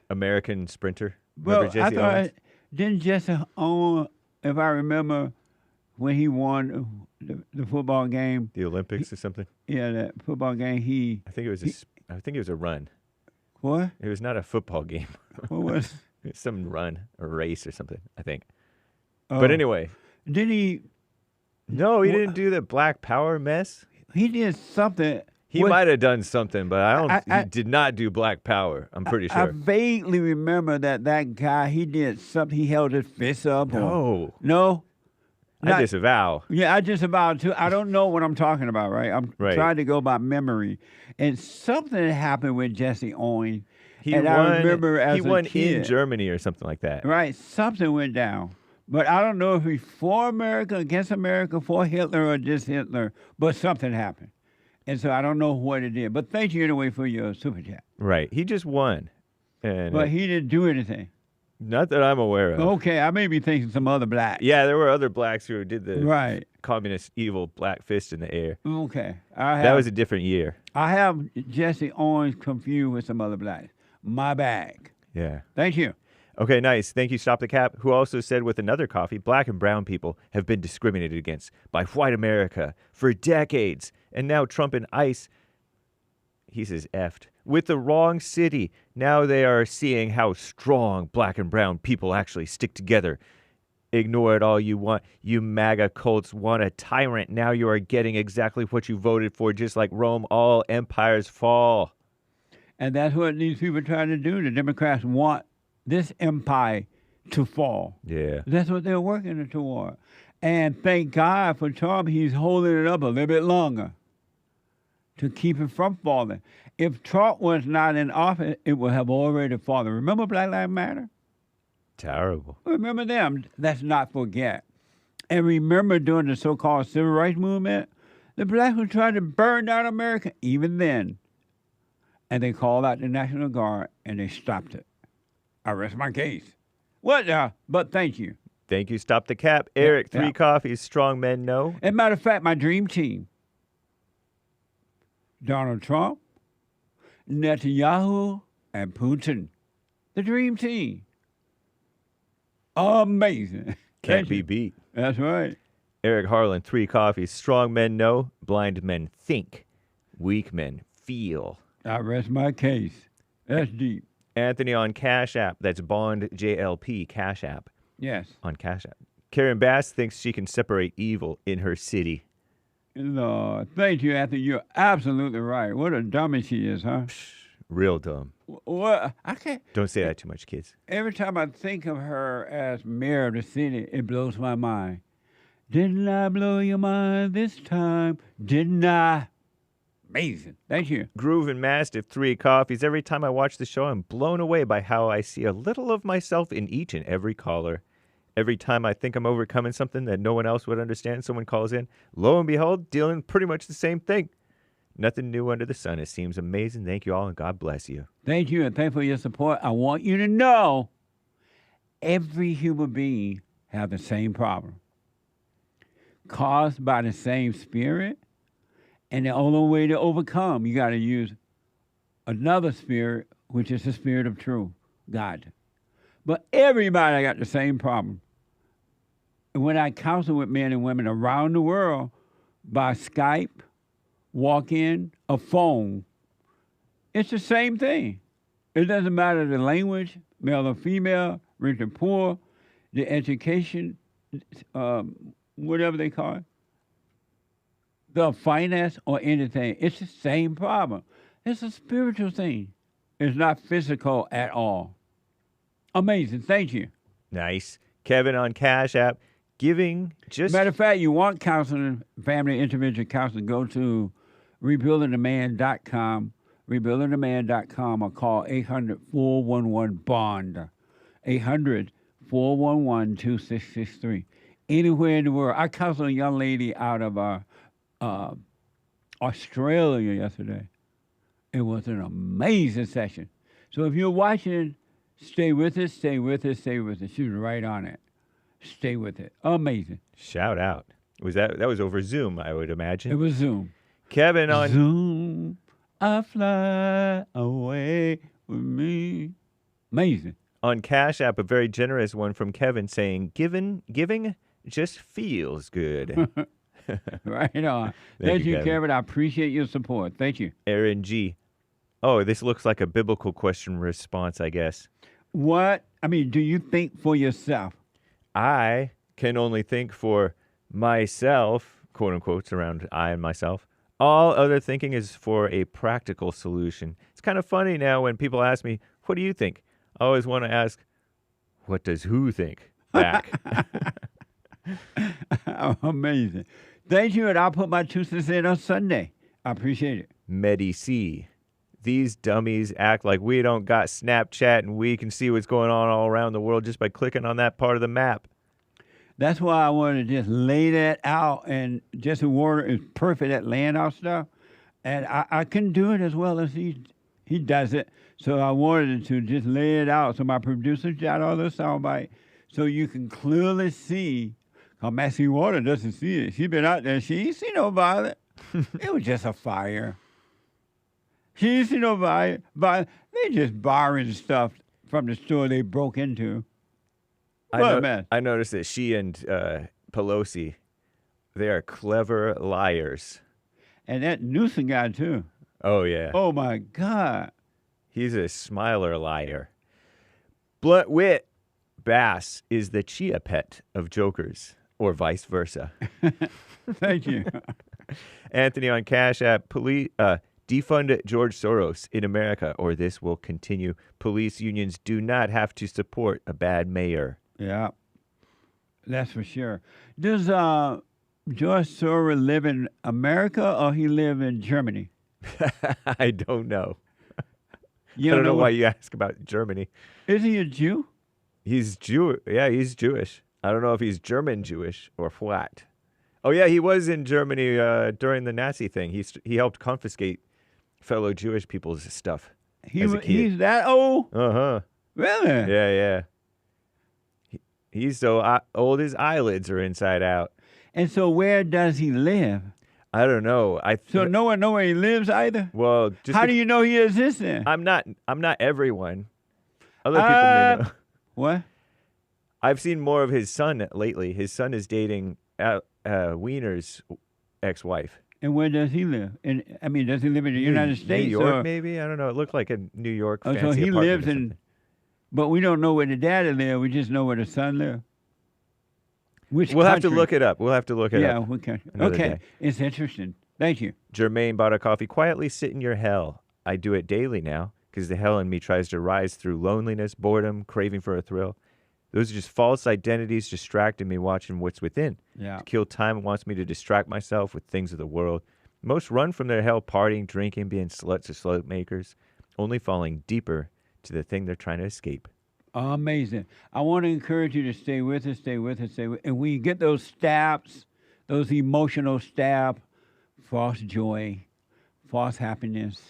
S15: American sprinter. Remember Jesse Owens?
S2: Didn't Jesse Owens, if I remember, when he won the football game,
S15: the Olympics or something?
S2: Yeah, that football game. I
S15: think it was a run.
S2: What?
S15: It was not a football game.
S2: What was?
S15: It was some run or race or something, I think.
S2: Oh.
S15: But anyway.
S2: Did he?
S15: No, he didn't do the Black Power mess.
S2: He did something.
S15: He might have done something, but he did not do Black Power. I'm pretty sure.
S2: I vaguely remember that guy, he did something. He held his fist up.
S15: No.
S2: No?
S15: I disavow.
S2: Yeah, I disavow too. I don't know what I'm talking about, right? I'm trying to go by memory. And something happened with Jesse Owens.
S15: He won in Germany or something like that.
S2: Right. Something went down. But I don't know if he's for America, against America, for Hitler, or just Hitler. But something happened. And so I don't know what it is. But thank you anyway for your super chat.
S15: Right. He just won.
S2: But he didn't do anything.
S15: Not that I'm aware of.
S2: Okay, I may be thinking some other blacks.
S15: Yeah, there were other blacks who did the communist evil black fist in the air.
S2: Okay.
S15: That was a different year.
S2: I have Jesse Owens confused with some other blacks. My bag.
S15: Yeah.
S2: Thank you.
S15: Okay, nice. Thank you, Stop the Cap, who also said with another coffee, black and brown people have been discriminated against by white America for decades. And now Trump and ICE, he says effed, with the wrong city. Now they are seeing how strong black and brown people actually stick together. Ignore it all you want. You MAGA cults want a tyrant. Now you are getting exactly what you voted for, just like Rome, all empires fall.
S2: And that's what these people are trying to do. The Democrats want this empire to fall.
S15: Yeah.
S2: That's what they're working toward. And thank God for Trump, he's holding it up a little bit longer to keep it from falling. If Trump was not in office, it would have already fallen. Remember Black Lives Matter?
S15: Terrible.
S2: Remember them. Let's not forget. And remember during the so-called Civil Rights Movement, the blacks were trying to burn down America even then. And they called out the National Guard and they stopped it. I rest my case. But thank you.
S15: Thank you, Stop the Cap. Eric, 3 coffees, strong men know.
S2: As a matter of fact, my dream team, Donald Trump, Netanyahu, and Putin. The dream team. Amazing.
S15: Can't be beat.
S2: That's right.
S15: Eric Harlan, 3 coffees, strong men know, blind men think, weak men feel.
S2: I rest my case. That's deep.
S15: Anthony on Cash App. That's Bond JLP Cash App.
S2: Yes.
S15: On Cash App. Karen Bass thinks she can separate evil in her city.
S2: No, thank you, Anthony. You're absolutely right. What a dummy she is, huh?
S15: Real dumb.
S2: What? I can't.
S15: Don't say that too much, kids.
S2: Every time I think of her as mayor of the city, it blows my mind. Didn't I blow your mind this time? Didn't I? Amazing. Thank you.
S15: Groove and Mastiff, 3 coffees. Every time I watch the show, I'm blown away by how I see a little of myself in each and every caller. Every time I think I'm overcoming something that no one else would understand, someone calls in. Lo and behold, dealing pretty much the same thing. Nothing new under the sun. It seems amazing. Thank you all, and God bless you.
S2: Thank you, and thank you for your support. I want you to know every human being has the same problem, caused by the same spirit. And the only way to overcome, you got to use another spirit, which is the spirit of truth, God. But everybody got the same problem. And when I counsel with men and women around the world by Skype, walk-in, or phone, It's the same thing. It doesn't matter the language, male or female, rich or poor, the education, whatever they call it, the finance or anything. It's the same problem. It's a spiritual thing. It's not physical at all. Amazing. Thank you.
S15: Nice. Kevin on Cash App. Giving just...
S2: Matter of fact, you want counseling, family intervention counseling, go to rebuildingtheman.com, rebuildingtheman.com, or call 800-411-BOND, 800-411-2663. Anywhere in the world. I counseled a young lady out of Australia yesterday. It was an amazing session. So if you're watching, stay with us, stay with us, stay with us. She was right on it. Stay with it. Amazing.
S15: Shout out. That was over Zoom, I would imagine.
S2: It was Zoom.
S15: Kevin on
S2: Zoom, I fly away with me. Amazing.
S15: On Cash App, a very generous one from Kevin saying, giving just feels good.
S2: Right on. Thank you, Kevin. I appreciate your support. Thank you.
S15: Aaron G. Oh, this looks like a biblical question response, I guess.
S2: What? I mean, do you think for yourself?
S15: I can only think for myself, quote unquote, around I and myself. All other thinking is for a practical solution. It's kind of funny now when people ask me, what do you think? I always want to ask, what does who think back?
S2: Amazing. Thank you, and I'll put my 2 cents in on Sunday. I appreciate it.
S15: Medi-C. These dummies act like we don't got Snapchat and we can see what's going on all around the world just by clicking on that part of the map.
S2: That's why I wanted to just lay that out, and Jesse Warner is perfect at laying out stuff, and I couldn't do it as well as he does it, so I wanted to just lay it out. So my producer shot all those sound bites so you can clearly see, because Maxine Warner doesn't see it. She's been out there, she ain't seen no violence. It was just a fire. She ain't seen no violence. They just borrowing stuff from the store they broke into.
S15: I noticed that she and Pelosi, they are clever liars.
S2: And that Newsom guy, too.
S15: Oh, yeah.
S2: Oh, my God.
S15: He's a smiler liar. Blunt Wit Bass is the chia pet of jokers, or vice versa.
S2: Thank you.
S15: Anthony on Cash App. Defund George Soros in America, or this will continue. Police unions do not have to support a bad mayor.
S2: Yeah, that's for sure. Does George Soros live in America or he live in Germany?
S15: I don't know. I
S2: You
S15: don't know why you ask about Germany.
S2: Is he a Jew?
S15: He's Jew. Yeah, he's Jewish. I don't know if he's German Jewish or what. Oh yeah, he was in Germany during the Nazi thing. He helped confiscate fellow Jewish people's stuff. As a kid.
S2: He's that old?
S15: Uh-huh.
S2: Really?
S15: Yeah, yeah. He's so old his eyelids are inside out.
S2: And so where does he live?
S15: I don't know.
S2: So no one knows where he lives either?
S15: Well,
S2: how do you know he exists then?
S15: I'm not everyone. Other people may know.
S2: What?
S15: I've seen more of his son lately. His son is dating Wiener's ex-wife.
S2: And where does he live? Does he live in the United States?
S15: New York, maybe? I don't know. It looked like a New York fancy
S2: so he
S15: apartment
S2: lives in... But we don't know where the daddy lives. We just know where the son lives.
S15: We'll have to look it up. We'll have to look it up.
S2: Yeah, we can. Okay.
S15: Day.
S2: It's interesting. Thank you.
S15: Jermaine bought a coffee. Quietly sit in your hell. I do it daily now because the hell in me tries to rise through loneliness, boredom, craving for a thrill. Those are just false identities distracting me watching what's within.
S2: Yeah.
S15: To kill time, it wants me to distract myself with things of the world. Most run from their hell partying, drinking, being sluts or slut makers, only falling deeper to the thing they're trying to escape.
S2: Amazing. I want to encourage you to stay with us, stay with us, stay with us. And when you get those stabs, those emotional stabs, false joy, false happiness,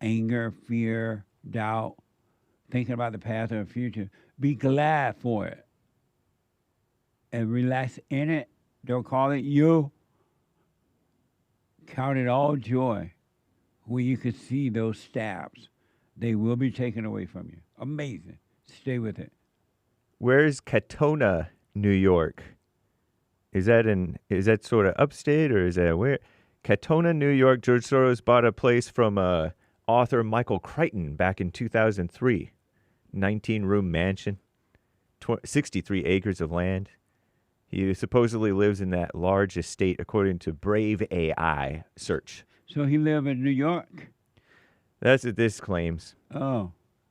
S2: anger, fear, doubt, thinking about the past or the future, be glad for it. And relax in it. Don't call it you. Count it all joy when you can see those stabs. They will be taken away from you. Amazing. Stay with it.
S15: Where's Katona, New York? Is that sort of upstate or is that where? Katona, New York. George Soros bought a place from author Michael Crichton back in 2003. 19-room mansion, 63 acres of land. He supposedly lives in that large estate, according to Brave AI search.
S2: So he live in New York?
S15: That's what this claims.
S2: Oh,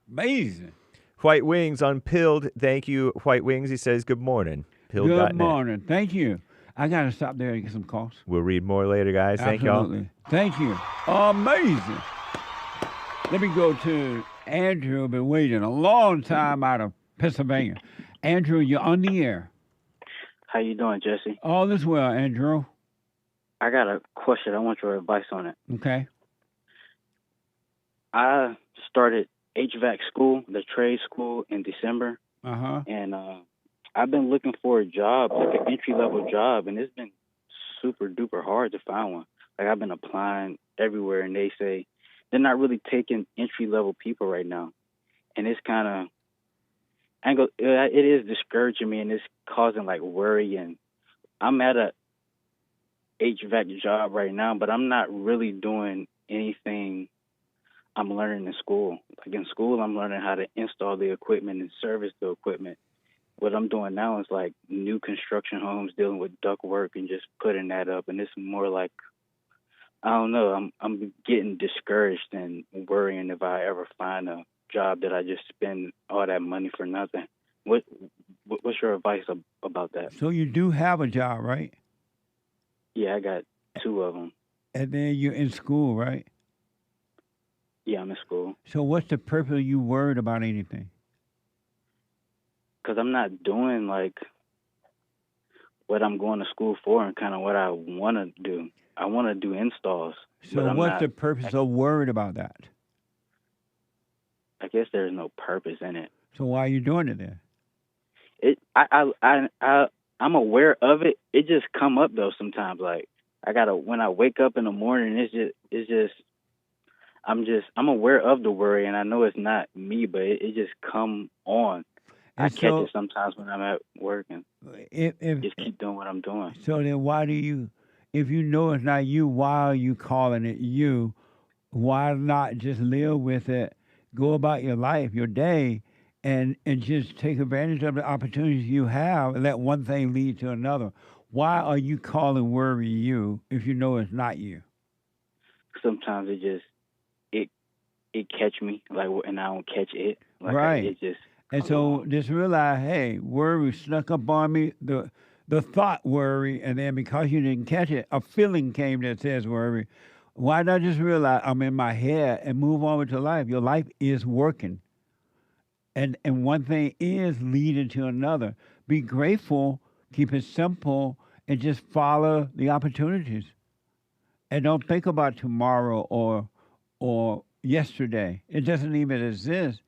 S2: amazing.
S15: White Wings on Pilled. Thank you, White Wings. He says, good morning. Pilled.net.
S2: Good morning. Thank you. I got to stop there and get some calls.
S15: We'll read more later, guys. Thank y'all.
S2: Absolutely. Thank you. Amazing. Let me go to Andrew. Been waiting a long time out of Pennsylvania. Andrew, you're on the air.
S9: How you doing, Jesse?
S2: All is well, Andrew.
S9: I got a question. I want your advice on it.
S2: Okay.
S9: I started HVAC school, the trade school, in December.
S2: Uh-huh.
S9: And I've been looking for a job, like an entry-level job, and it's been super-duper hard to find one. Like, I've been applying everywhere, and they say they're not really taking entry-level people right now. And it's kind of, it is discouraging me, and it's causing, like, worry. And I'm at a HVAC job right now, but I'm not really doing anything I'm learning in school. Like, in school, I'm learning how to install the equipment and service the equipment. What I'm doing now is like new construction homes, dealing with duct work and just putting that up. And it's more like, I don't know, I'm getting discouraged and worrying if I ever find a job that I just spend all that money for nothing. What's your advice about that?
S2: So you do have a job, right?
S9: Yeah, I got 2 of them.
S2: And then you're in school, right?
S9: Yeah, I'm in school.
S2: So what's the purpose of you worried about anything?
S9: Because I'm not doing like what I'm going to school for and kind of what I want to do. I want to do installs.
S2: So what's the purpose of worried about that?
S9: I guess there's no purpose in it.
S2: So why are you doing it then?
S9: I'm aware of it. It just come up though sometimes. Like when I wake up in the morning, I'm aware of the worry, and I know it's not me, but it just come on. I catch it sometimes when I'm at work and just keep doing what I'm doing.
S2: So then why do you, if you know it's not you, why are you calling it you? Why not just live with it, go about your life, your day, and just take advantage of the opportunities you have and let one thing lead to another? Why are you calling worry you if you know it's not you?
S9: Sometimes it catch me, like, and I don't catch it. Like,
S2: right. And so just realize, hey, worry snuck up on me, the thought worry, and then because you didn't catch it, a feeling came that says worry. Why not just realize I'm in my head and move on with your life? Your life is working. And one thing is leading to another. Be grateful, keep it simple, and just follow the opportunities. And don't think about tomorrow or yesterday. It doesn't even exist.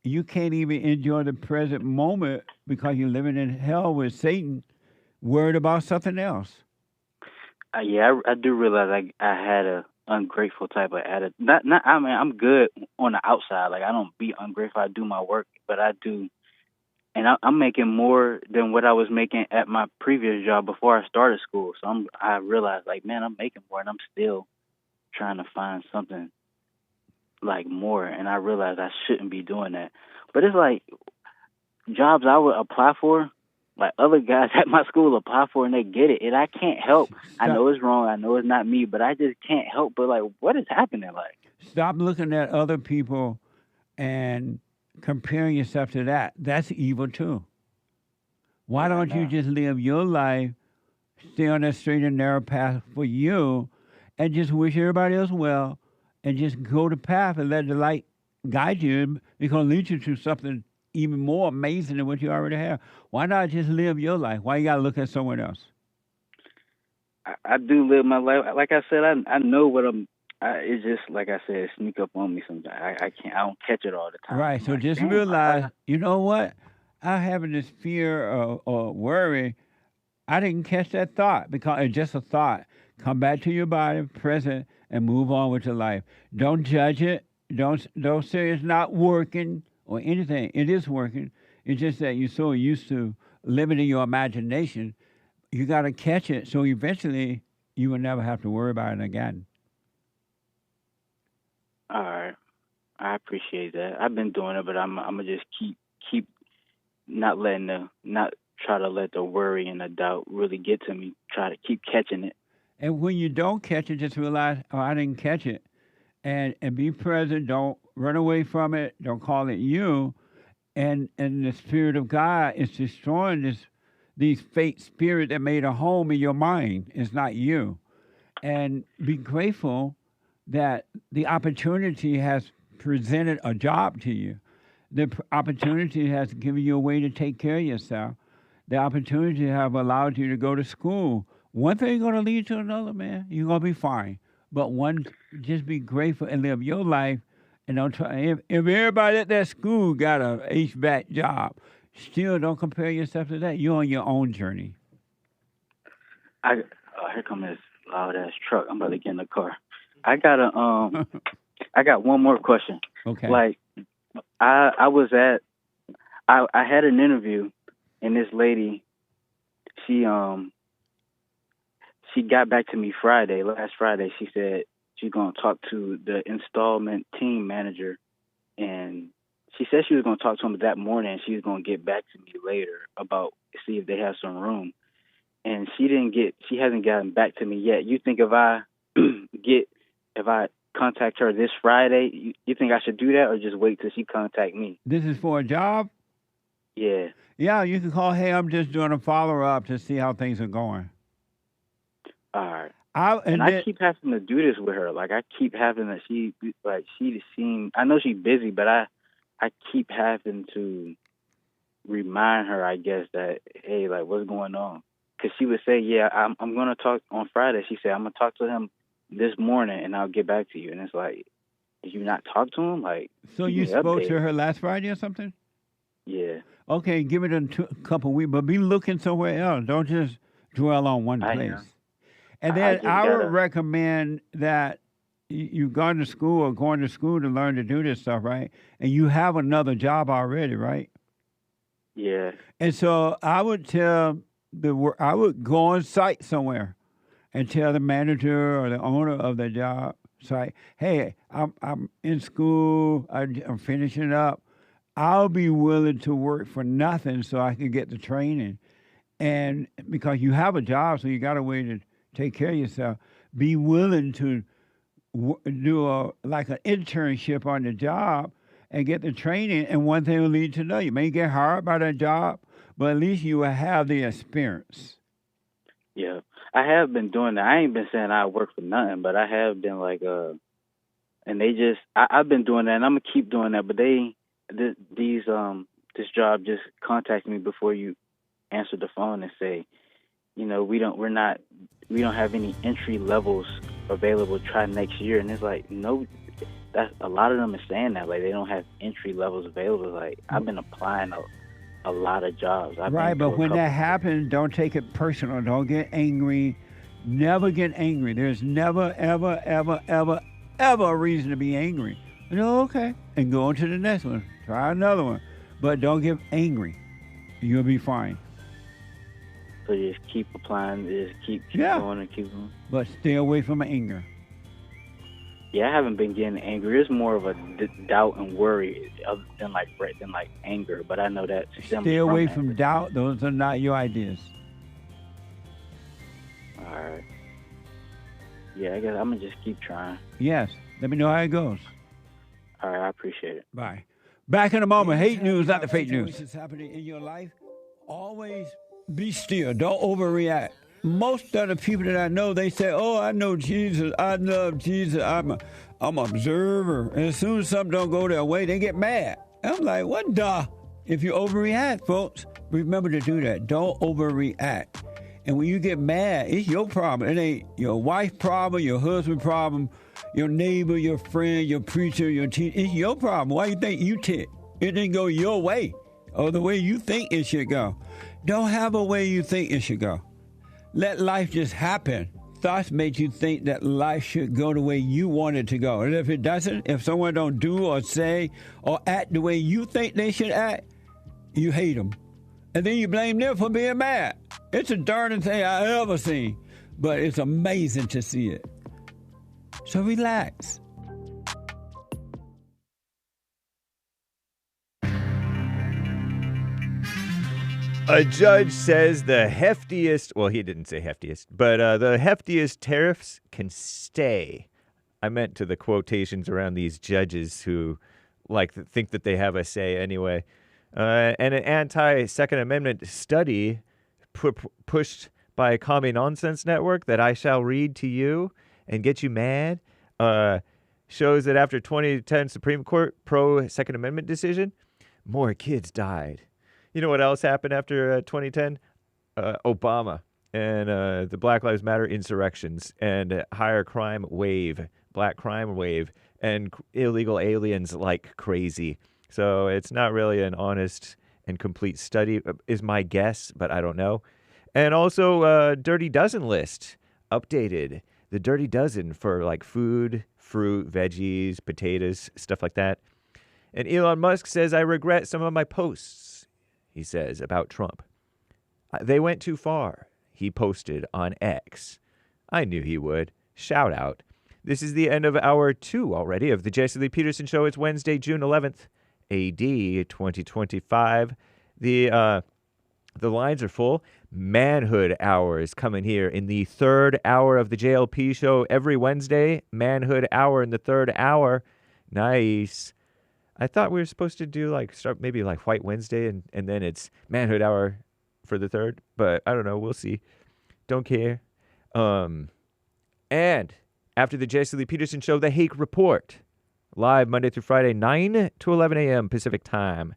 S2: You can't even enjoy the present moment because you're living in hell with Satan, worried about something else.
S9: Yeah, I do realize I had a ungrateful type of attitude. I mean, I'm good on the outside. Like, I don't be ungrateful. I do my work, but I do. And I'm making more than what I was making at my previous job before I started school. So I realized, like, man, I'm making more, and I'm still trying to find something like more, and I realized I shouldn't be doing that. But it's like jobs I would apply for, like other guys at my school apply for and they get it, and I can't help. I know it's wrong, I know it's not me, but I just can't help but like, what is happening? Like,
S2: stop looking at other people and comparing yourself to that. That's evil too. Why don't you just live your life, stay on that straight and narrow path for you, and just wish everybody else well, and just go the path and let the light guide you. It's going to lead you to something even more amazing than what you already have. Why not just live your life? Why you got to look at someone else?
S9: I do live my life. Like I said, I know what it's just, like I said, sneak up on me sometimes. I don't catch it all the time.
S2: Right. So just realize, you know what? I'm having this fear or worry. I didn't catch that thought because it's just a thought. Come back to your body, present, and move on with your life. Don't judge it. Don't say it's not working or anything. It is working. It's just that you're so used to living in your imagination. You got to catch it so eventually you will never have to worry about it again.
S9: All right. I appreciate that. I've been doing it, but I'm gonna just keep not try to let the worry and the doubt really get to me. Try to keep catching it.
S2: And when you don't catch it, just realize, oh, I didn't catch it. And be present. Don't run away from it. Don't call it you. And the Spirit of God is destroying these fake spirits that made a home in your mind. It's not you. And be grateful that the opportunity has presented a job to you. The opportunity has given you a way to take care of yourself. The opportunity have allowed you to go to school. One thing going to lead to another, man. You're going to be fine. But just be grateful and live your life. And don't try. If everybody at that school got a HVAC job, still don't compare yourself to that. You're on your own journey.
S9: Here come this loud ass truck. I'm about to get in the car. I got one more question.
S2: Okay.
S9: Like, I had an interview, and this lady, she got back to me last Friday. She said she's gonna talk to the installment team manager, and she said she was gonna talk to him that morning, and she was gonna get back to me later about see if they have some room. And she hasn't gotten back to me yet. You think if I contact her this Friday, you think I should do that or just wait till she contact me?
S2: This is for a job?
S9: Yeah.
S2: Yeah, you can call, hey, I'm just doing a follow-up to see how things are going.
S9: All right. I keep having to do this with her. Like, I keep having to, I know she's busy, but I keep having to remind her, I guess, that, hey, like, what's going on? Because she would say, yeah, I'm going to talk on Friday. She said, I'm going to talk to him this morning, and I'll get back to you. And it's like, did you not talk to him? Like,
S2: so you spoke to her last Friday or something?
S9: Yeah.
S2: Okay, give it a couple weeks, but be looking somewhere else. Don't just dwell on one place. And then I would recommend that you've gone to school or going to school to learn to do this stuff, right? And you have another job already, right?
S9: Yeah.
S2: And so I would tell I would go on site somewhere and tell the manager or the owner of the job site, hey, I'm in school, I'm finishing up. I'll be willing to work for nothing so I can get the training. And because you have a job, so you got a way to take care of yourself, be willing to do like an internship on the job and get the training, and one thing will lead to another. You may get hired by that job, but at least you will have the experience.
S9: Yeah, I have been doing that. I ain't been saying I work for nothing, but I have been like, and they just, I've been doing that, and I'm gonna keep doing that. But this job just contacted me before you answered the phone and say, you know, we don't have any entry levels available. Try next year, and it's like, no, that's a lot of them are saying that, like they don't have entry levels available. Like I've been applying a lot of jobs.
S2: Right, but when that happens, don't take it personal. Don't get angry. Never get angry. There's never, ever, ever, ever, ever a reason to be angry. You know, okay, and go on to the next one. Try another one, but don't get angry. You'll be fine.
S9: So just keep applying, just keep going and keep going.
S2: But stay away from anger.
S9: Yeah, I haven't been getting angry. It's more of a doubt and worry than like anger. But I know that.
S2: Stay away from doubt. Those are not your ideas.
S9: All right. Yeah, I guess I'm gonna just keep trying.
S2: Yes. Let me know how it goes.
S9: All right, I appreciate it.
S2: Bye. Back in a moment. Hate news, not the fake news. What's happening in your life? Always be still. Don't overreact. Most of the people that I know, they say, oh, I know Jesus. I love Jesus. I'm an observer. And as soon as something don't go their way, they get mad. I'm like, what the? If you overreact, folks, remember to do that. Don't overreact. And when you get mad, it's your problem. It ain't your wife's problem, your husband's problem, your neighbor, your friend, your preacher, your teacher. It's your problem. Why you think you tick? It didn't go your way or the way you think it should go. Don't have a way you think it should go. Let life just happen. Thoughts make you think that life should go the way you want it to go. And if it doesn't, if someone don't do or say or act the way you think they should act, you hate them. And then you blame them for being mad. It's the darndest thing I ever seen. But it's amazing to see it. So relax.
S15: A judge says the heftiest, well, he didn't say heftiest, but the heftiest tariffs can stay. I meant to the quotations around these judges who think that they have a say anyway. And an anti-Second Amendment study pushed by a commie nonsense network that I shall read to you and get you mad shows that after 2010 Supreme Court pro-Second Amendment decision, more kids died. You know what else happened after 2010? Obama and the Black Lives Matter insurrections and higher crime wave, black crime wave, and illegal aliens like crazy. So it's not really an honest and complete study, is my guess, but I don't know. And also Dirty Dozen list, updated. The Dirty Dozen for like food, fruit, veggies, potatoes, stuff like that. And Elon Musk says, I regret some of my posts, he says, about Trump. They went too far, he posted on X. I knew he would. Shout out. This is the end of hour 2 already of the Jesse Lee Peterson Show. It's Wednesday, June 11th, AD 2025. The lines are full. Manhood Hour is coming here in the third hour of the JLP Show every Wednesday. Manhood Hour in the third hour. Nice. I thought we were supposed to do start maybe like White Wednesday and then it's Manhood Hour for the third, but I don't know. We'll see. Don't care. And after the Jesse Lee Peterson Show, The Hake Report, live Monday through Friday, 9 to 11 a.m. Pacific time.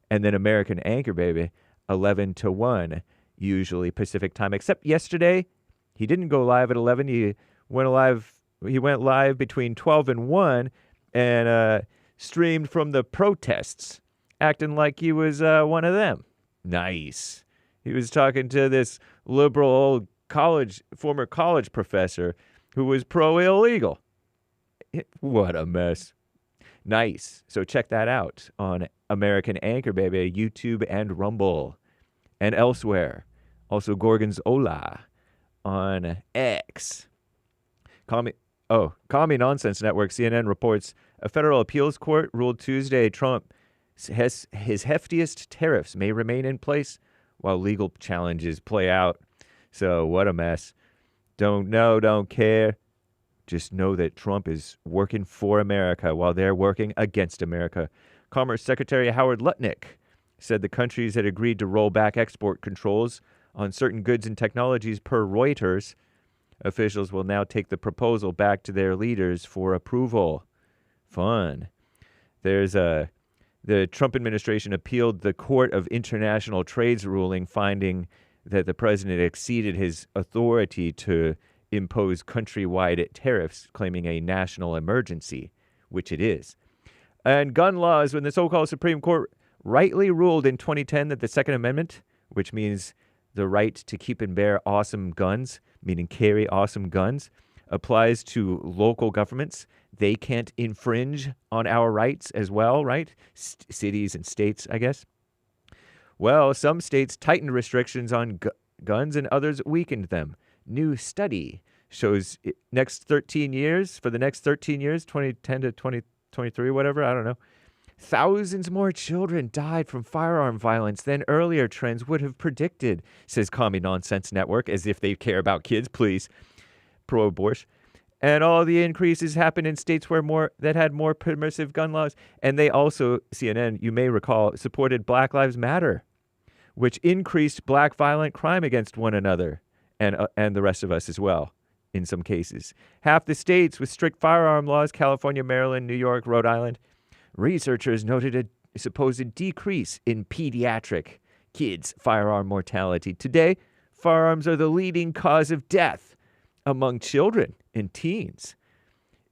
S15: And then American Anchor, baby, 11 to 1, usually Pacific time. Except yesterday, he didn't go live at 11. He went live between 12 and 1 and streamed from the protests, acting like he was one of them. Nice. He was talking to this liberal old former college professor who was pro-illegal. What a mess. Nice. So check that out on American Anchor, baby, YouTube and Rumble and elsewhere. Also Gorgon's Ola on X. Commie Nonsense Network, CNN reports a federal appeals court ruled Tuesday Trump his heftiest tariffs may remain in place while legal challenges play out. So what a mess. Don't know, don't care. Just know that Trump is working for America while they're working against America. Commerce Secretary Howard Lutnick said the countries had agreed to roll back export controls on certain goods and technologies per Reuters. Officials will now take the proposal back to their leaders for approval. Fun. The Trump administration appealed the Court of International Trade's ruling, finding that the president exceeded his authority to impose countrywide tariffs, claiming a national emergency, which it is. And gun laws, when the so-called Supreme Court rightly ruled in 2010 that the Second Amendment, which means the right to keep and bear awesome guns, meaning carry awesome guns, applies to local governments. They can't infringe on our rights as well, right? Cities and states, I guess. Well, some states tightened restrictions on guns and others weakened them. New study shows for the next 13 years, 2010 to 2023, whatever, I don't know, thousands more children died from firearm violence than earlier trends would have predicted, says Commie Nonsense Network, as if they care about kids, please. Pro-abortion. And all the increases happened in states that had more permissive gun laws. And they also, CNN, you may recall, supported Black Lives Matter, which increased black violent crime against one another and the rest of us as well, in some cases. Half the states with strict firearm laws, California, Maryland, New York, Rhode Island, researchers noted a supposed decrease in pediatric kids' firearm mortality. Today, firearms are the leading cause of death among children and teens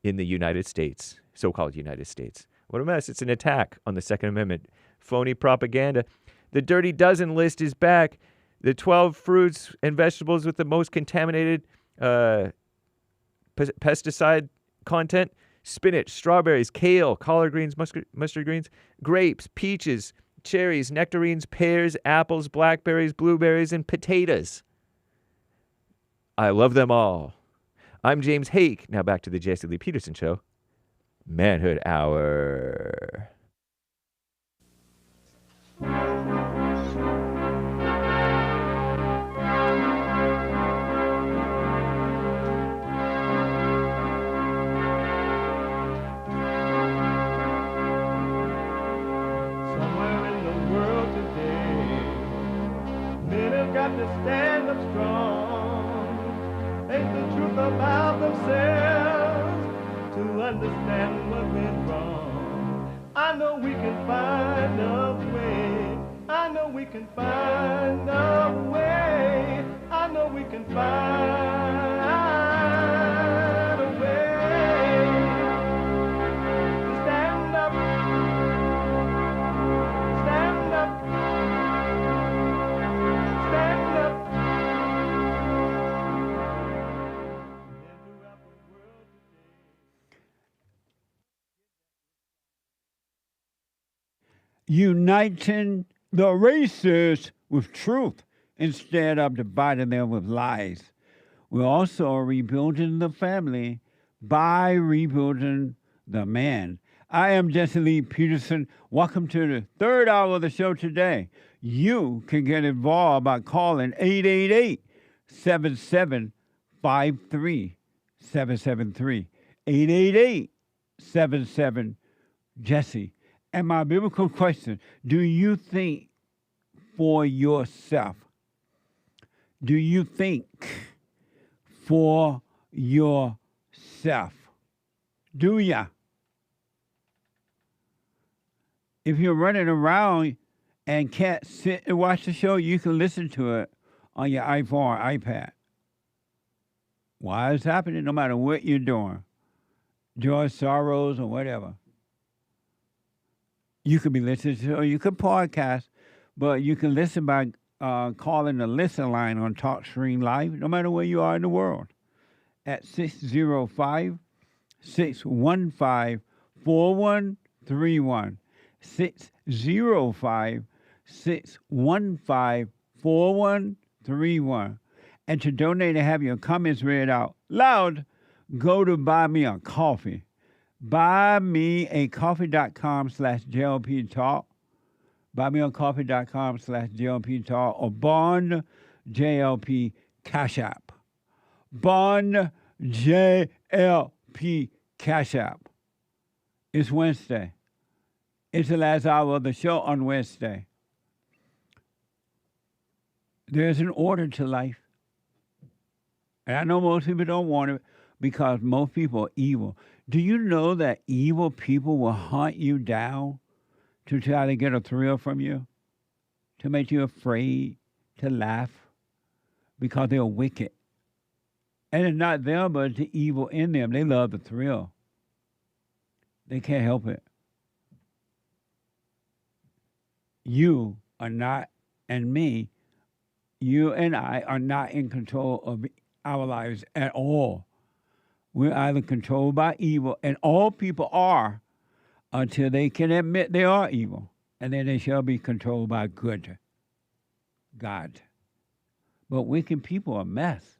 S15: in the United States, so-called United States. What a mess. It's an attack on the Second Amendment. Phony propaganda. The Dirty Dozen list is back. The 12 fruits and vegetables with the most contaminated pesticide content: spinach, strawberries, kale, collard greens, mustard greens, grapes, peaches, cherries, nectarines, pears, apples, blackberries, blueberries, and potatoes. I love them all. I'm James Hake. Now back to the Jesse Lee Peterson Show. Manhood Hour.
S4: have to stand up strong, face the truth about themselves, to understand what went wrong. I know we can find a way. I know we can find a way. I know we can find a way to stand up, stand up, stand up.
S2: Uniting the races with truth instead of dividing them with lies. We're also rebuilding the family by rebuilding the man. I am Jesse Lee Peterson. Welcome to the third hour of the show today. You can get involved by calling 888-7753-773. 888-77-JESSE. And my biblical question, do you think for yourself? Do you think for yourself? Do ya? If you're running around and can't sit and watch the show, you can listen to it on your iPhone or iPad. Why it's happening no matter what you're doing. George Soros or whatever. You could be listening to, or you could podcast, but you can listen by calling the listen line on TalkStream Live, no matter where you are in the world, at 605-615-4131. 605-615-4131. And to donate and have your comments read out loud, go to Buy Me a Coffee. BuyMeACoffee.com/JLP Talk. BuyMeACoffee.com/JLP Talk or Bond JLP Cash App. Bond JLP Cash App. It's Wednesday. It's the last hour of the show on Wednesday. There's an order to life. And I know most people don't want it because most people are evil. Do you know that evil people will hunt you down to try to get a thrill from you? To make you afraid, to laugh, because they're wicked. And it's not them, but it's the evil in them. They love the thrill. They can't help it. You are not, and me, you and I are not in control of our lives at all. We're either controlled by evil, and all people are until they can admit they are evil, and then they shall be controlled by good, God. But wicked people are a mess.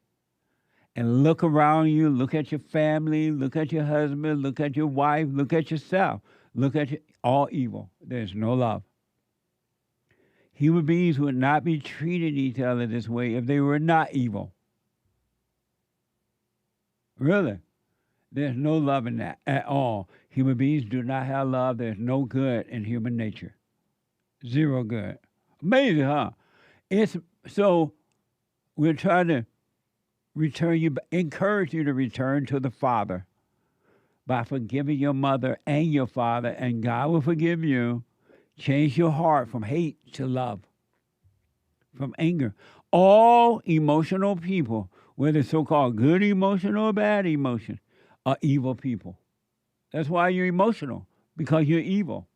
S2: And look around you, look at your family, look at your husband, look at your wife, look at yourself, look at all evil. There's no love. Human beings would not be treating each other this way if they were not evil. Really. There's no love in that at all. Human beings do not have love. There's no good in human nature. Zero good. Amazing, huh? So we're trying to encourage you to return to the Father by forgiving your mother and your father, and God will forgive you. Change your heart from hate to love, from anger. All emotional people, whether so-called good emotion or bad emotion, are evil people. That's why you're emotional, because you're evil.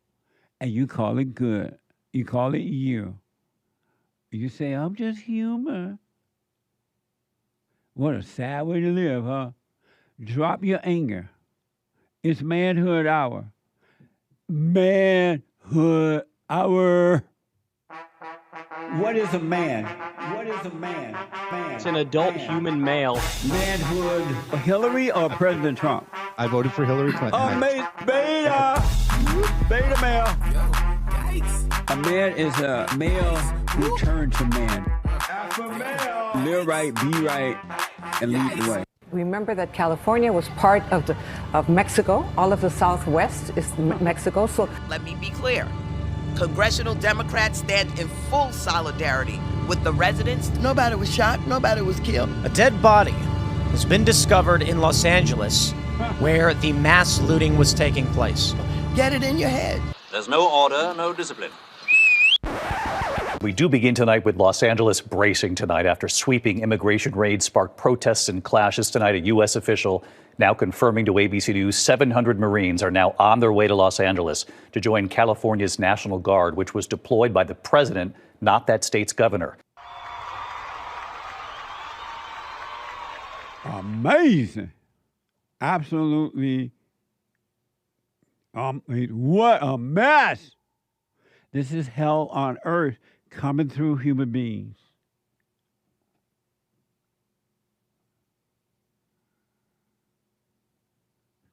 S2: And you call it good. You call it you. You say, I'm just human. What a sad way to live, huh? Drop your anger. It's Manhood Hour. Manhood Hour. What is a man? What is a man?
S5: It's an adult human male.
S2: Manhood. Hillary or President Trump?
S5: I voted for Hillary Clinton.
S2: Beta. Beta male. A man is a male who turns to man. Alpha male. Live right, be right, and lead the way.
S11: Remember that California was part of Mexico. All of the Southwest is Mexico. So
S14: let me be clear. Congressional Democrats stand in full solidarity with the residents.
S10: Nobody was shot. Nobody was killed.
S13: A dead body has been discovered in Los Angeles where the mass looting was taking place.
S10: Get it in your head.
S23: There's no order, no discipline.
S24: We do begin tonight with Los Angeles bracing tonight after sweeping immigration raids sparked protests and clashes tonight. A U.S. official now confirming to ABC News 700 Marines are now on their way to Los Angeles to join California's National Guard, which was deployed by the president, not that state's governor.
S2: Amazing. Absolutely. What a mess. This is hell on earth coming through human beings.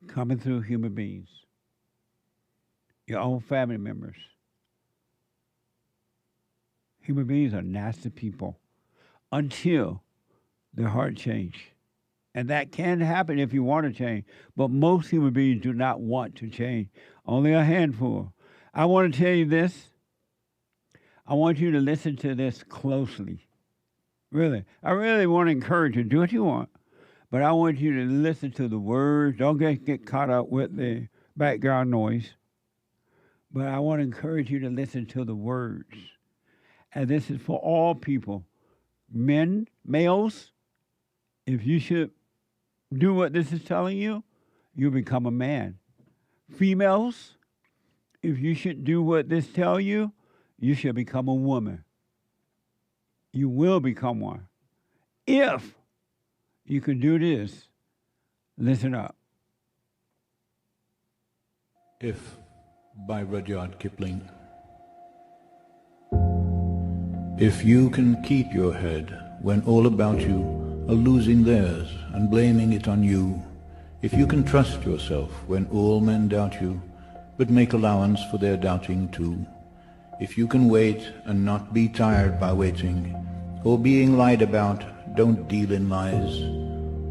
S2: Coming through human beings. Your own family members. Human beings are nasty people until their heart change. And that can happen if you want to change. But most human beings do not want to change. Only a handful. I want to tell you this. I want you to listen to this closely. Really. I really want to encourage you. Do what you want. But I want you to listen to the words. Don't get caught up with the background noise. But I want to encourage you to listen to the words. And this is for all people. Men, males, if you should do what this is telling you, you'll become a man. Females, if you should do what this tells you, you should become a woman. You will become one. If you can do this, listen up.
S25: If, by Rudyard Kipling. If you can keep your head when all about you are losing theirs and blaming it on you, if you can trust yourself when all men doubt you, but make allowance for their doubting too, if you can wait and not be tired by waiting, or being lied about, don't deal in lies,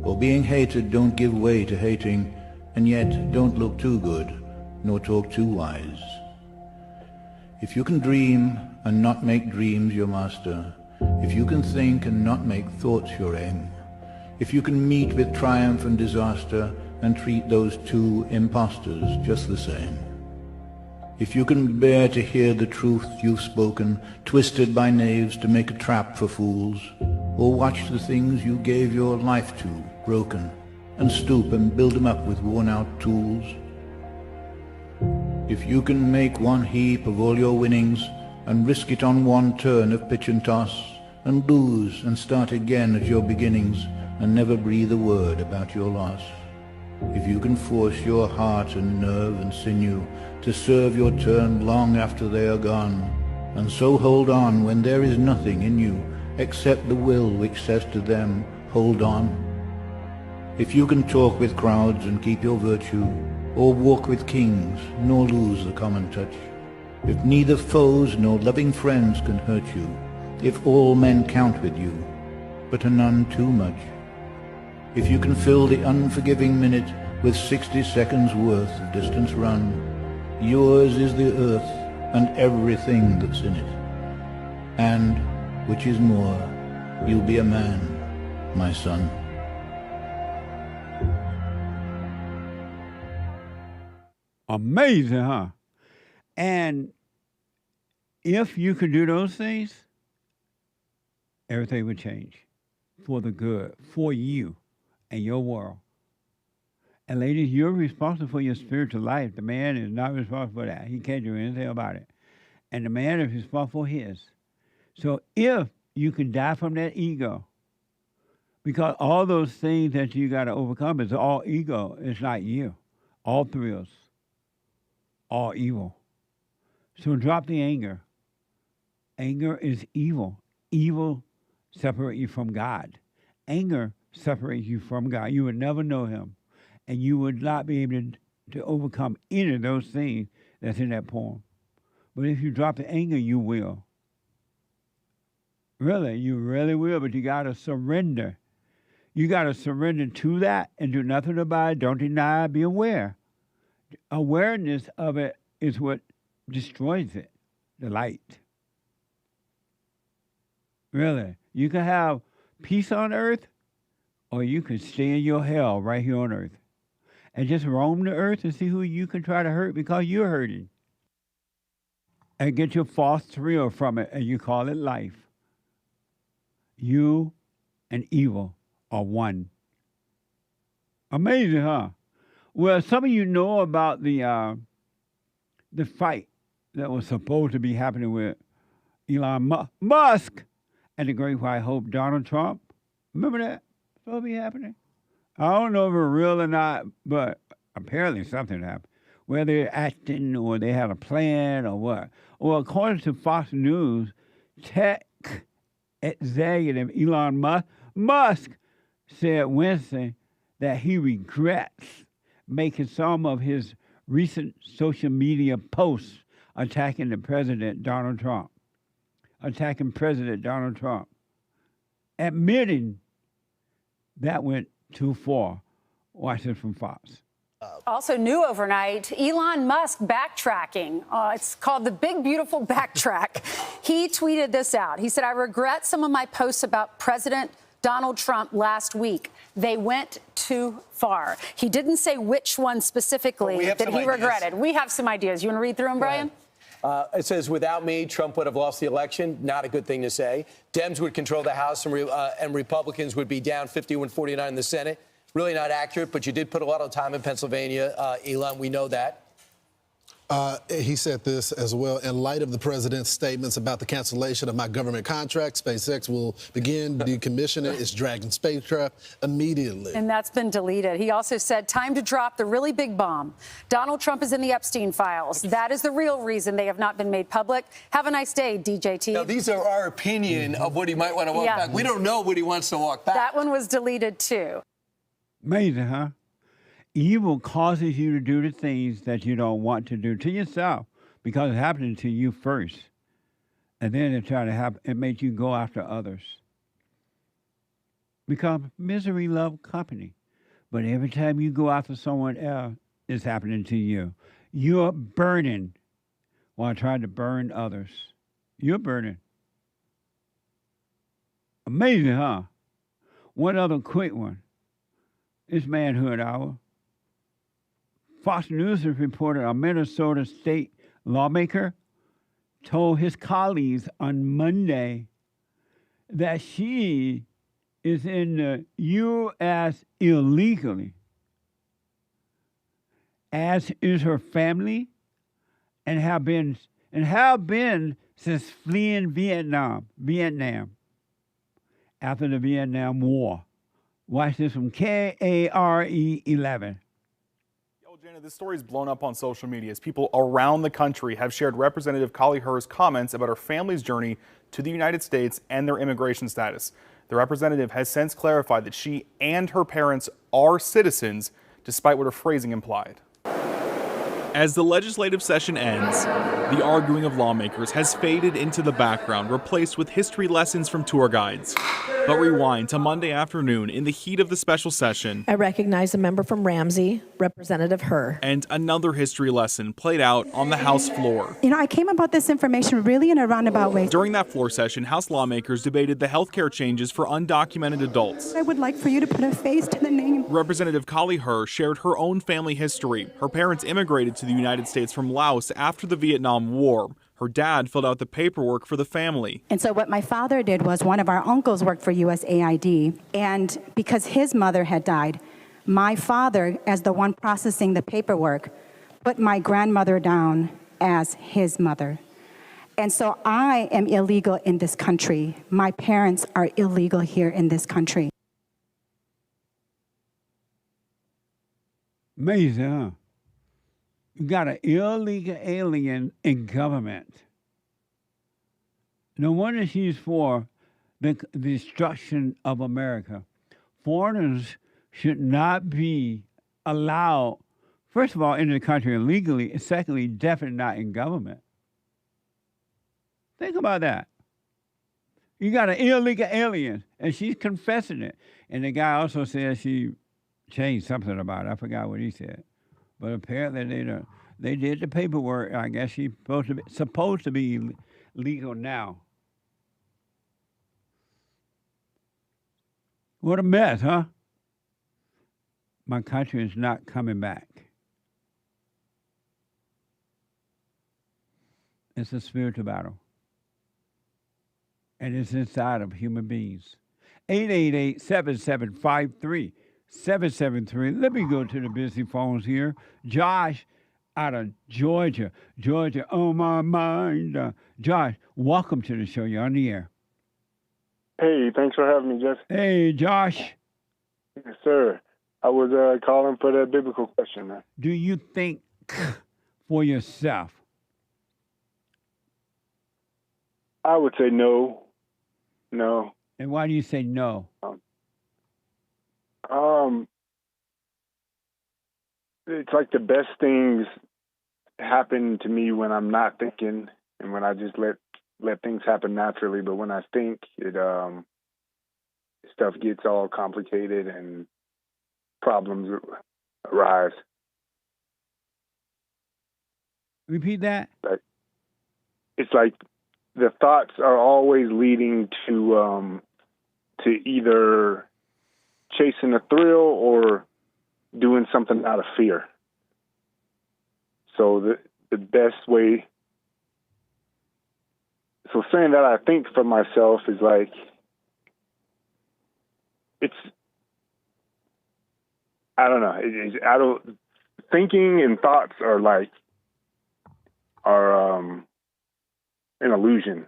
S25: or being hated, don't give way to hating, and yet don't look too good, nor talk too wise. If you can dream and not make dreams your master, if you can think and not make thoughts your aim, if you can meet with triumph and disaster and treat those two impostors just the same, if you can bear to hear the truth you've spoken, twisted by knaves to make a trap for fools, or watch the things you gave your life to broken, and stoop and build them up with worn-out tools, if you can make one heap of all your winnings and risk it on one turn of pitch and toss, and lose and start again at your beginnings and never breathe a word about your loss, if you can force your heart and nerve and sinew to serve your turn long after they are gone, and so hold on when there is nothing in you except the will which says to them, hold on. If you can talk with crowds and keep your virtue, or walk with kings, nor lose the common touch, if neither foes nor loving friends can hurt you, if all men count with you, but are none too much, if you can fill the unforgiving minute with 60 seconds worth of distance run, yours is the earth and everything that's in it. And, which is more, you'll be a man, my son.
S2: Amazing, huh? And if you could do those things, everything would change for the good, for you and your world. And ladies, you're responsible for your spiritual life. The man is not responsible for that. He can't do anything about it. And the man is responsible for his. So if you can die from that ego, because all those things that you got to overcome is all ego. It's not you. All thrills. All evil. So drop the anger. Anger is evil. Evil separates you from God. Anger separates you from God. You would never know him. And you would not be able to overcome any of those things that's in that poem. But if you drop the anger, you will. Really, you really will, but you got to surrender. You got to surrender to that and do nothing about it. Don't deny it. Be aware. Awareness of it is what destroys it, the light. Really. You can have peace on earth, or you can stay in your hell right here on earth and just roam the earth and see who you can try to hurt because you're hurting. And get your false thrill from it, and you call it life. You and evil are one. Amazing, huh? Well, some of you know about the fight that was supposed to be happening with Elon Musk and the Great White Hope, Donald Trump. Remember that? Supposed to be happening? I don't know if it's real or not, but apparently something happened. Whether they're acting or they had a plan or what. Well, according to Fox News, tech executive Elon Musk said Wednesday that he regrets making some of his recent social media posts attacking President Donald Trump, admitting that went too far. Watch this from Fox.
S12: Also new overnight, Elon Musk backtracking. It's called the Big Beautiful Backtrack. He tweeted this out. He said, I regret some of my posts about President Donald Trump last week. They went too far. He didn't say which one specifically that he regretted. We have some ideas. You want to read through them, Brian?
S16: It says, without me, Trump would have lost the election. Not a good thing to say. Dems would control the House and Republicans would be down 51-49 in the Senate. Really not accurate, but you did put a lot of time in Pennsylvania, Elon. We know that.
S17: He said this as well. In light of the president's statements about the cancellation of my government contract, SpaceX will begin decommissioning its Dragon spacecraft immediately.
S12: And that's been deleted. He also said, time to drop the really big bomb. Donald Trump is in the Epstein files. That is the real reason they have not been made public. Have a nice day, DJT.
S16: Now, these are our opinion of what he might want to walk back. We don't know what he wants to walk back.
S12: That one was deleted, too.
S2: Amazing, huh? Evil causes you to do the things that you don't want to do to yourself because it's happening to you first. And then it try to happen, it makes you go after others. Because misery loves company. But every time you go after someone else, it's happening to you. You're burning while trying to burn others. You're burning. Amazing, huh? One other quick one. It's Manhood Hour. Fox News has reported a Minnesota state lawmaker told his colleagues on Monday that she is in the U.S. illegally, as is her family, and have been since fleeing Vietnam after the Vietnam War. Watch this from KARE 11.
S18: Jana, this story's blown up on social media as people around the country have shared Representative Kali Herr's comments about her family's journey to the United States and their immigration status. The representative has since clarified that she and her parents are citizens, despite what her phrasing implied. As the legislative session ends, the arguing of lawmakers has faded into the background, replaced with history lessons from tour guides. But rewind to Monday afternoon in the heat of the special session.
S19: I recognize a member from Ramsey, Representative Herr.
S18: And another history lesson played out on the House floor.
S26: You know, I came about this information really in a roundabout way.
S18: During that floor session, House lawmakers debated the health care changes for undocumented adults.
S26: I would like for you to put a face to the name.
S18: Representative Kali Herr shared her own family history. Her parents immigrated to the United States from Laos after the Vietnam War. Her dad filled out the paperwork for the family.
S26: And so what my father did was one of our uncles worked for USAID, and because his mother had died, my father, as the one processing the paperwork, put my grandmother down as his mother. And so I am illegal in this country. My parents are illegal here in this country.
S2: Amazing, huh? You got an illegal alien in government. No wonder she's for the destruction of America. Foreigners should not be allowed, first of all, in the country illegally, and secondly, definitely not in government. Think about that. You got an illegal alien, and she's confessing it. And the guy also says she changed something about it. I forgot what he said. But apparently they did the paperwork. I guess she's supposed to be legal now. What a mess, huh? My country is not coming back. It's a spiritual battle. And it's inside of human beings. 888-7753-773. Let me go to the busy phones here. Josh out of Georgia. Georgia on my mind. Josh, welcome to the show. You're on the air.
S1: Hey, thanks for having me, Jeff.
S2: Hey, Josh.
S1: Yes, sir. I was calling for that biblical question, man.
S2: Do you think for yourself?
S1: I would say no. No.
S2: And why do you say no?
S1: It's like the best things happen to me when I'm not thinking and when I just let things happen naturally. But when I think, it stuff gets all complicated and problems arise.
S2: Repeat that.
S1: It's like the thoughts are always leading to either chasing a thrill or doing something out of fear. So the best way. So saying that I think for myself is like I don't know. Thinking and thoughts are an illusion.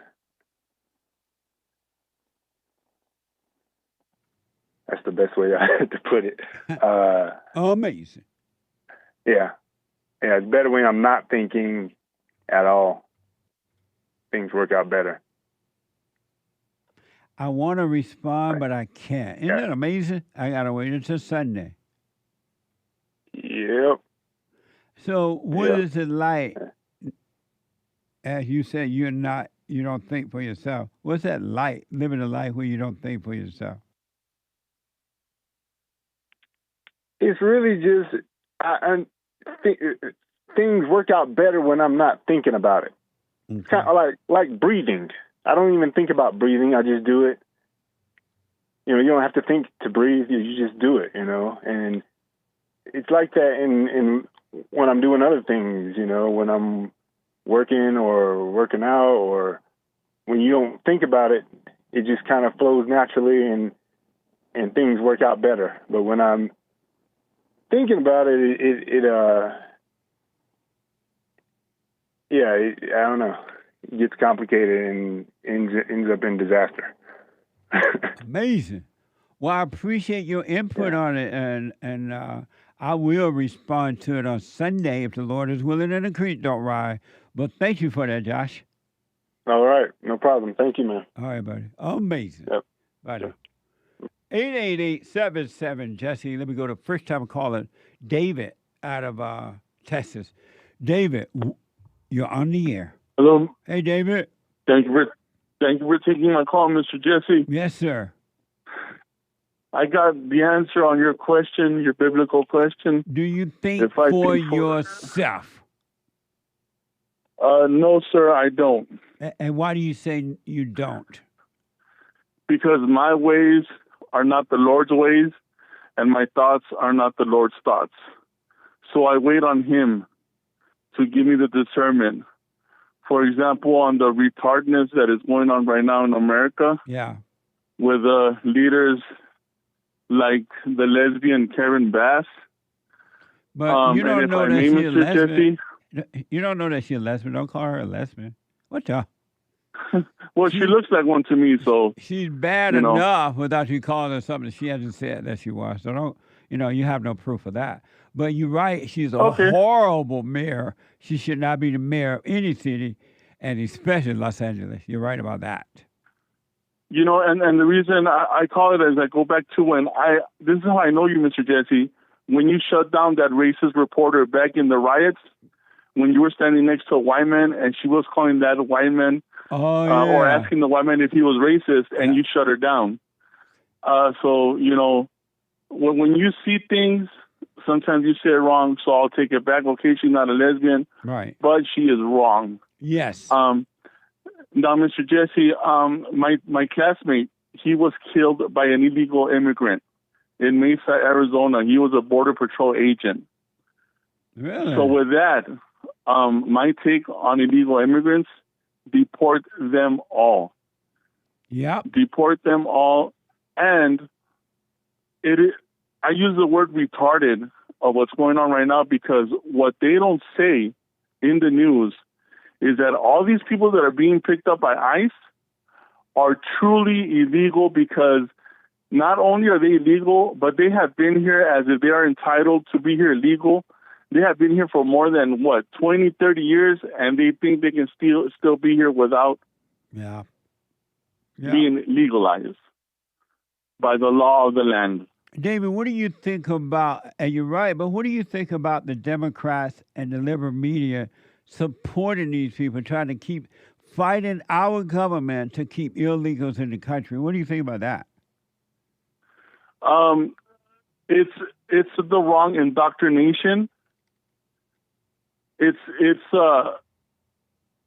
S1: That's the best way I had to put it.
S2: Amazing.
S1: Yeah. Yeah, it's better when I'm not thinking at all. Things work out better.
S2: I want to respond, but I can't. Isn't that amazing? I got to wait until Sunday.
S1: Yep.
S2: So what is it like, as you said, you don't think for yourself. What's that like, living a life where you don't think for yourself?
S1: It's really just things work out better when I'm not thinking about it. It's kind of like breathing. I don't even think about breathing. I just do it. You don't have to think to breathe. You just do it, And it's like that in when I'm doing other things, when I'm working or working out, or when you don't think about it, it just kind of flows naturally and things work out better. But when I'm thinking about it, I don't know. It gets complicated and ends up in disaster.
S2: Amazing. Well, I appreciate your input on it, and I will respond to it on Sunday if the Lord is willing and the creek don't rise. But thank you for that, Josh.
S1: All right. No problem. Thank you, man.
S2: All right, buddy. Amazing.
S1: Yep.
S2: Bye now. 888-77 Jesse. Let me go to first time caller, David out of Texas. David, you're on the air.
S3: Hello.
S2: Hey, David.
S3: Thank you for taking my call, Mr. Jesse.
S2: Yes, sir.
S3: I got the answer on your question, your biblical question.
S2: Do you think for yourself?
S3: No, sir, I don't.
S2: And why do you say you don't?
S3: Because my ways are not the Lord's ways, and my thoughts are not the Lord's thoughts. So I wait on Him to give me the discernment. For example, on the retardedness that is going on right now in America, with leaders like the lesbian Karen Bass.
S2: But you don't know that she's a lesbian. You don't know that she's a lesbian. Don't call her a lesbian. What the?
S3: Well, she looks like one to me, so
S2: she's bad enough without you calling her something she hasn't said that she was. So don't, you have no proof of that. But you're right. She's a horrible mayor. She should not be the mayor of any city, and especially Los Angeles. You're right about that.
S3: And the reason I call it is I go back to this is how I know you, Mr. Jesse, when you shut down that racist reporter back in the riots, when you were standing next to a white man and she was calling that white man or asking the white man if he was racist, and you shut her down. So, when you see things, sometimes you say it wrong, so I'll take it back. Okay, she's not a lesbian,
S2: right?
S3: But she is wrong.
S2: Yes.
S3: Now, Mr. Jesse, my classmate, he was killed by an illegal immigrant in Mesa, Arizona. He was a Border Patrol agent.
S2: Really?
S3: So with that, my take on illegal immigrants, deport them all.
S2: Yep.
S3: Deport them all. And I use the word retarded of what's going on right now because what they don't say in the news is that all these people that are being picked up by ICE are truly illegal because not only are they illegal, but they have been here as if they are entitled to be here legal. They have been here for more than, 20, 30 years, and they think they can still be here without being legalized by the law of the land.
S2: David, what do you think about, and you're right, but what do you think about the Democrats and the liberal media supporting these people, trying to keep fighting our government to keep illegals in the country? What do you think about that?
S3: It's the wrong indoctrination. It's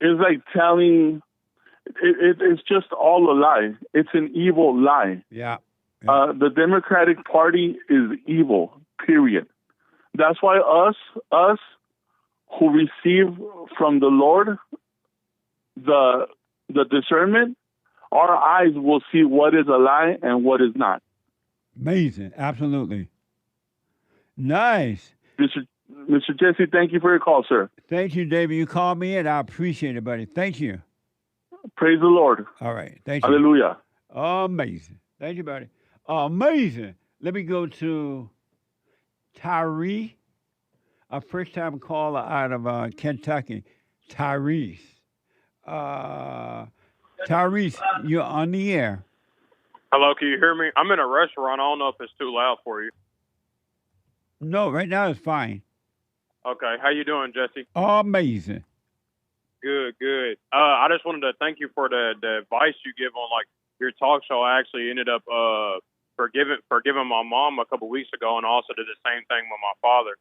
S3: like telling, it's just all a lie. It's an evil lie.
S2: Yeah.
S3: The Democratic Party is evil, period. That's why us who receive from the Lord the discernment, our eyes will see what is a lie and what is not.
S2: Amazing. Absolutely. Nice.
S3: Mr. Jesse, thank you for your call, sir.
S2: Thank you, David. You called me in. I appreciate it, buddy. Thank you.
S3: Praise the Lord.
S2: All right. Thank you.
S3: Hallelujah.
S2: Amazing. Thank you, buddy. Amazing. Let me go to TIRESE, a first-time caller out of Kentucky. TIRESE. TIRESE, you're on the air.
S6: Hello, can you hear me? I'm in a restaurant. I don't know if it's too loud for you.
S2: No, right now it's fine.
S6: Okay, how you doing, Jesse?
S2: Amazing.
S6: Good, good. I just wanted to thank you for the advice you give on like your talk show. I actually ended up forgiving my mom a couple weeks ago, and also did the same thing with my father,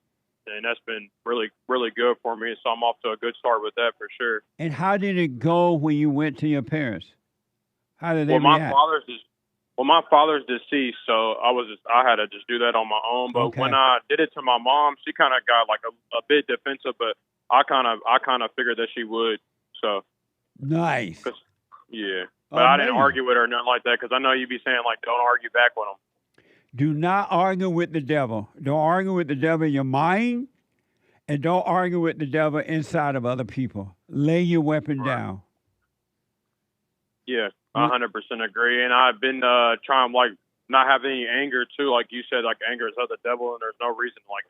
S6: and that's been really, really good for me. So I'm off to a good start with that for sure.
S2: And how did it go when you went to your parents? How did they react?
S6: My father's deceased, so I had to just do that on my own. But when I did it to my mom, she kind of got like a bit defensive, but I kind of figured that she would. So
S2: nice.
S6: Yeah, but I didn't argue with her or nothing like that because I know you be saying like don't argue back with them.
S2: Do not argue with the devil. Don't argue with the devil in your mind, and don't argue with the devil inside of other people. Lay your weapon down.
S6: Yeah, 100% agree. And I've been trying like not have any anger too. Like you said, like anger is of the devil, and there's no reason to like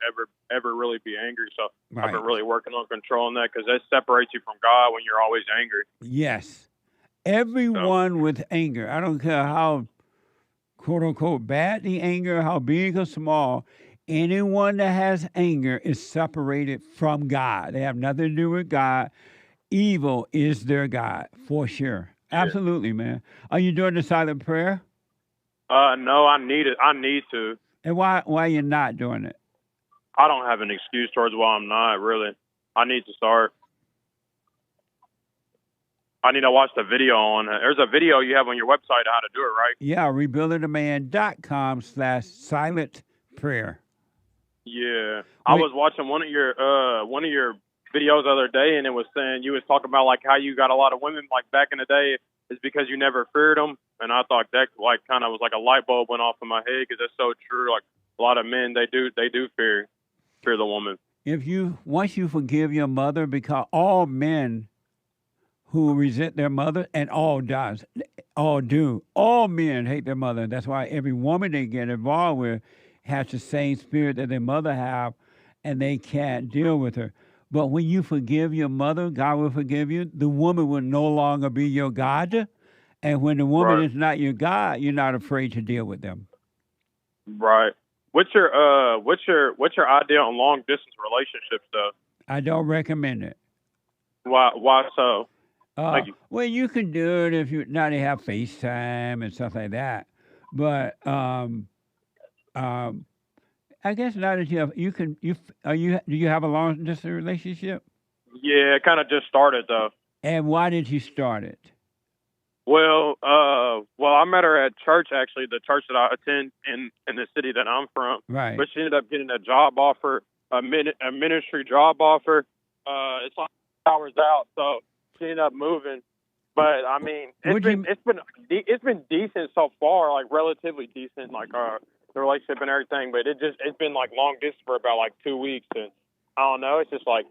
S6: ever really be angry. So I've been really working on controlling that because that separates you from God when you're always angry.
S2: Yes. Everyone with anger, I don't care how quote unquote bad the anger, how big or small, anyone that has anger is separated from God. They have nothing to do with God. Evil is their God, for sure. Absolutely, man. Are you doing the silent prayer?
S6: No, I need it. I need to.
S2: And why are you not doing it?
S6: I don't have an excuse towards why I'm not, really. I need to start. I need to watch the video on it. There's a video you have on your website on how to do it, right?
S2: Yeah, rebuildingaman.com/silent prayer.
S6: Yeah. I was watching one of your videos the other day, and it was saying you was talking about like how you got a lot of women like back in the day is because you never feared them, and I thought that like kind of was like a light bulb went off in my head because that's so true. Like a lot of men they do fear the woman.
S2: Once you forgive your mother, because all men who resent their mother, and all men hate their mother. That's why every woman they get involved with has the same spirit that their mother have, and they can't deal with her. But when you forgive your mother, God will forgive you. The woman will no longer be your God. And when the woman is not your God, you're not afraid to deal with them.
S6: Right. What's your idea on long distance relationships though?
S2: I don't recommend it.
S6: Why so? Thank you.
S2: Well, you can do it if you now they have FaceTime and stuff like that. But I guess now that do you have a long distance relationship?
S6: Yeah, it kind of just started though.
S2: And why did you start it?
S6: Well, I met her at church, actually, the church that I attend in the city that I'm from.
S2: Right.
S6: But she ended up getting a job offer, a ministry job offer. It's like hours out, so she ended up moving. But I mean, it's been decent so far, like relatively decent, like the relationship and everything. But it's been like long distance for about like 2 weeks, and I don't know. It's just like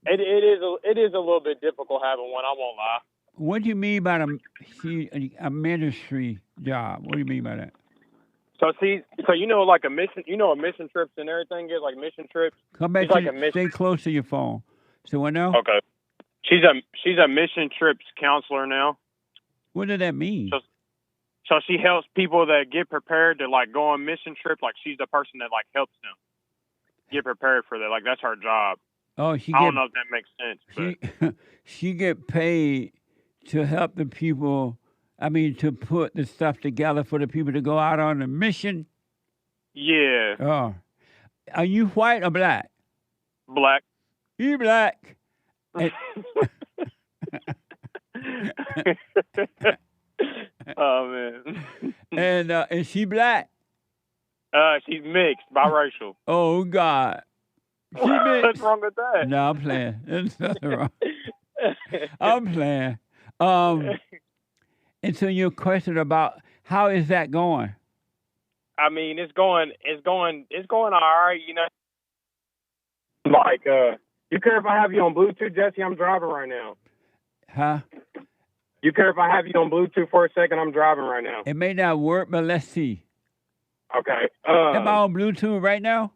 S6: it is a little bit difficult having one. I won't lie.
S2: What do you mean by a ministry job? What do you mean by that?
S6: So you know, like a mission trips and everything is like mission trips.
S2: Come back. Stay close to your phone. So what now?
S6: Okay. She's a mission trips counselor now.
S2: What does that mean?
S6: So she helps people that get prepared to like go on mission trip. Like she's the person that like helps them get prepared for that. Like that's her job.
S2: Oh,
S6: I don't know if that makes sense. But.
S2: She get paid to help the people. I mean, to put the stuff together for the people to go out on a mission.
S6: Yeah.
S2: Oh, are you white or black?
S6: Black.
S2: You black.
S6: Oh man.
S2: And is she black?
S6: She's mixed, biracial.
S2: Oh God. She mixed.
S6: What's wrong with that?
S2: No, I'm playing. There's nothing wrong. I'm playing. And so your question about how is that going?
S6: I mean, it's going all right, you know. Like, you care if I have you on Bluetooth, Jesse? I'm driving right now.
S2: Huh?
S6: You care if I have you on Bluetooth for a second? I'm driving right now.
S2: It may not work, but let's see.
S6: Okay.
S2: Am I on Bluetooth right now?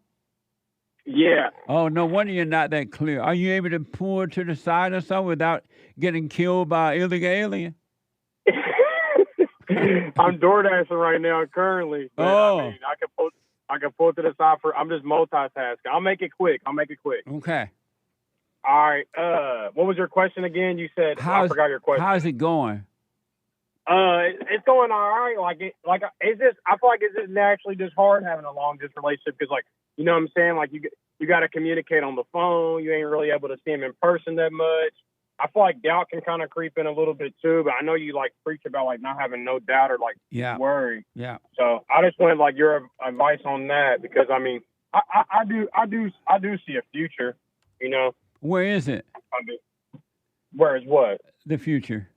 S6: Yeah.
S2: Oh, no wonder you're not that clear. Are you able to pull to the side or something without getting killed by an illegal alien?
S6: I'm DoorDashing right now currently. But,
S2: oh.
S6: I mean, I can pull to the side I'm just multitasking. I'll make it quick.
S2: Okay.
S6: All right. What was your question again? You said I forgot your question.
S2: How's it going?
S6: It's going all right. I feel like it's just naturally just hard having a long distance relationship because, like, you know what I'm saying? Like, you got to communicate on the phone. You ain't really able to see him in person that much. I feel like doubt can kind of creep in a little bit too, but I know you like preach about like not having no doubt or like worry.
S2: Yeah.
S6: So I just wanted like your advice on that because I mean I do see a future, you know.
S2: Where is it?
S6: I mean, where is what?
S2: The future.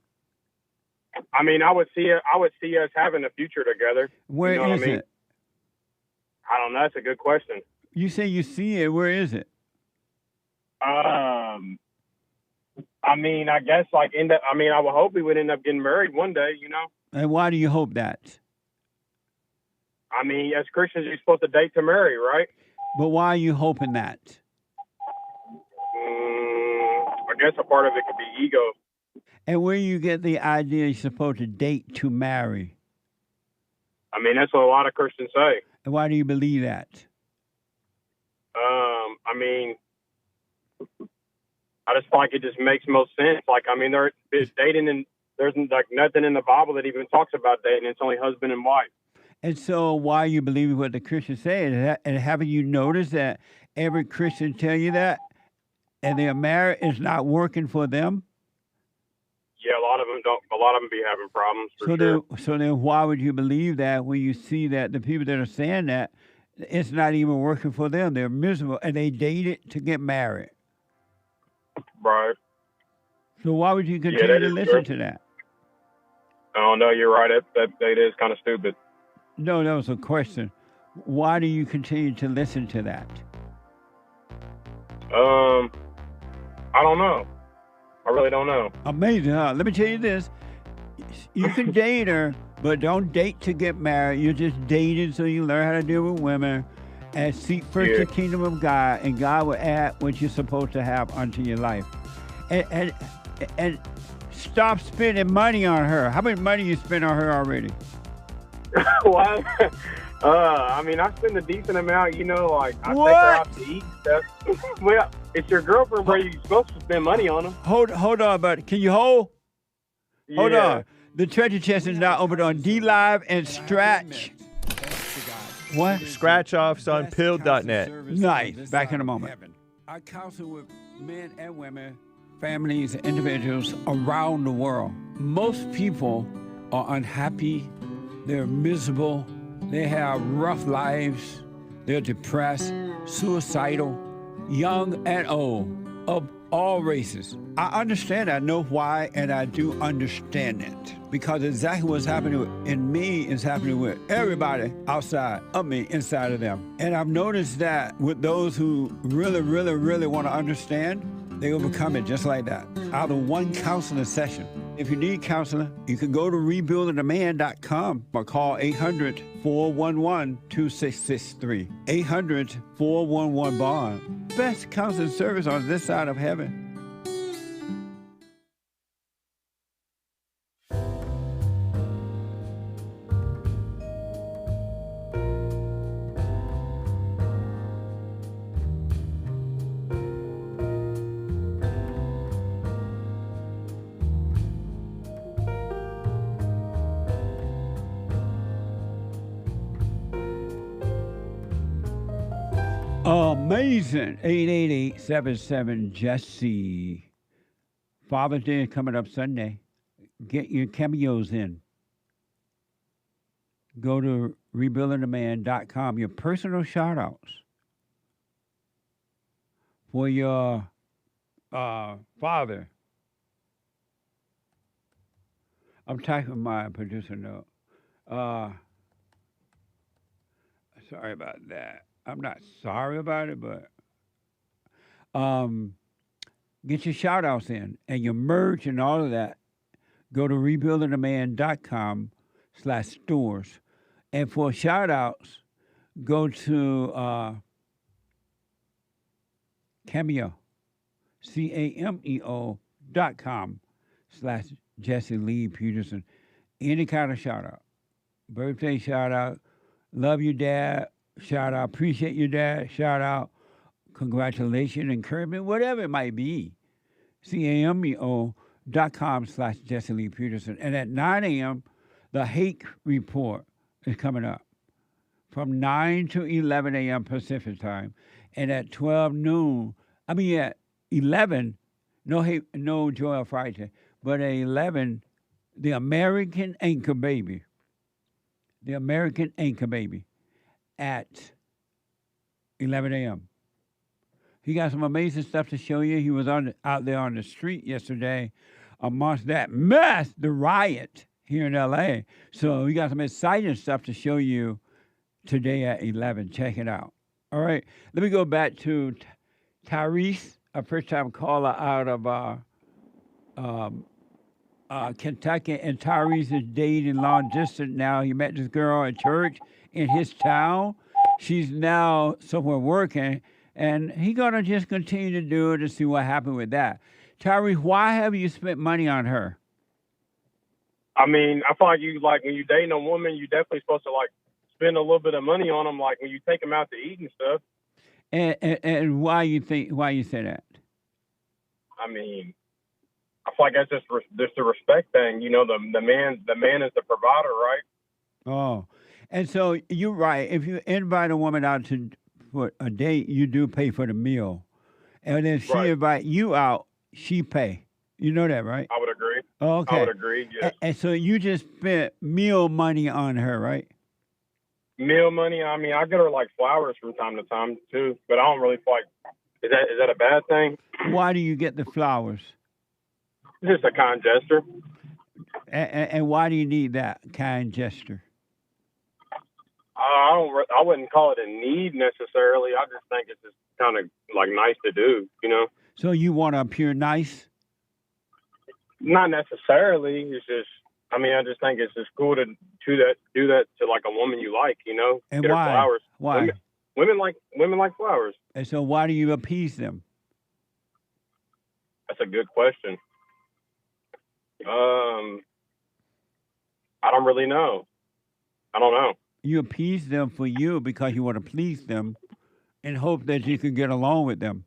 S6: I mean, I would see us having a future together.
S2: Where
S6: you know
S2: is
S6: what I mean?
S2: it?
S6: I don't know. That's a good question.
S2: You say you see it. Where is it?
S6: I mean, I guess like I would hope we would end up getting married one day, you know.
S2: And why do you hope that?
S6: I mean, as Christians, you're supposed to date to marry, right?
S2: But why are you hoping that?
S6: I guess a part of it could be ego.
S2: And where you get the idea you're supposed to date to marry?
S6: I mean, that's what a lot of Christians say.
S2: And why do you believe that?
S6: I mean, I just feel like it just makes most sense. Like, I mean, there's dating and there's like nothing in the Bible that even talks about dating. It's only husband and wife.
S2: And so why you believe what the Christians say? And haven't you noticed that every Christian tell you that? And their marriage is not working for them?
S6: Yeah, a lot of them don't. A lot of them be having problems for sure.
S2: So then why would you believe that when you see that the people that are saying that, it's not even working for them? They're miserable and they dated to get married.
S6: Right.
S2: So why would you continue to listen to that?
S6: I don't know. You're right. That is kind of stupid.
S2: No, that was a question. Why do you continue to listen to that?
S6: I don't know. I really don't know.
S2: Amazing, huh? Let me tell you this. You can date her, but don't date to get married. You're just dating so you learn how to deal with women and seek first the kingdom of God, and God will add what you're supposed to have unto your life. And stop spending money on her. How much money you spend on her already?
S6: What? I mean, I spend a decent amount, you know, like I take her out to eat and stuff. Well, it's your girlfriend, bro. You're supposed to spend money on them.
S2: Hold on, buddy. Can you hold? Yeah. Hold on. The treasure chest is now open on DLive and Stretch. What?
S15: Scratch offs on pill.net.
S2: Nice. Back in a moment. I counsel with men and women, families, individuals around the world. Most people are unhappy, they're miserable, they have rough lives, they're depressed, suicidal, young and old, of all races. I understand, I know why, and I do understand it. Because exactly what's happening in me is happening with everybody outside of me, inside of them. And I've noticed that with those who really, really, really want to understand, they overcome it just like that, out of one counseling session. If you need counseling, you can go to rebuildingtheman.com or call 800-411-2663. 800-411-BOND. Best counseling service on this side of heaven. Amazing. 888-77-JESSE. Father's Day is coming up Sunday. Get your cameos in. Go to rebuildingtheman.com. Your personal shout-outs for your father. I'm typing my producer note. Sorry about that. I'm not sorry about it, but get your shout-outs in and your merch and all of that. Go to rebuildingtheman.com/stores. And for shout-outs, go to Cameo, cameo.com/Jesse Lee Peterson. Any kind of shout-out. Birthday shout-out. Love you, Dad. Shout out, appreciate your dad. Shout out, congratulations, encouragement, whatever it might be. cameo.com/Jesse Lee Peterson. And at 9 a.m., the Hake Report is coming up from 9 to 11 a.m. Pacific time. And at 12 noon, at 11, no Joel Friday, but at 11, the American Anchor Baby. The American Anchor Baby. At 11 a.m. He got some amazing stuff to show you. He was out there on the street yesterday amongst that mess, the riot here in L.A. So we got some exciting stuff to show you today at 11. Check it out. All right. Let me go back to TIRESE, a first-time caller out of Kentucky. And TIRESE is dating long distance now. He met this girl at church in his town. She's now somewhere working, and he's going to just continue to do it to see what happened with that. TIRESE, why have you spent money on her?
S6: I mean, I feel like when you're dating a woman, you're definitely supposed to spend a little bit of money on them, like when you take them out to eat and stuff.
S2: And why you say that?
S6: I mean, I feel like that's just a respect thing. You know, the man is the provider, right?
S2: Oh. And so you're right. If you invite a woman out for a date, you do pay for the meal. And if she invite you out, she pay. You know that, right?
S6: I would agree.
S2: Okay.
S6: I would agree, yes.
S2: And so you just spent meal money on her, right?
S6: Meal money? I mean, I get her flowers from time to time too, but I don't really feel like, is that a bad thing?
S2: Why do you get the flowers?
S6: It's just a kind gesture.
S2: And why do you need that kind gesture?
S6: I wouldn't call it a need necessarily. I just think it's just kind of nice to do, you know.
S2: So you want to appear nice?
S6: Not necessarily. It's just, I just think it's just cool to do that to a woman you like, you know.
S2: And
S6: get
S2: why?
S6: Her flowers.
S2: Why?
S6: Women like flowers.
S2: And so why do you appease them?
S6: That's a good question. I don't really know. I don't know.
S2: You appease them for you because you want to please them and hope that you can get along with them,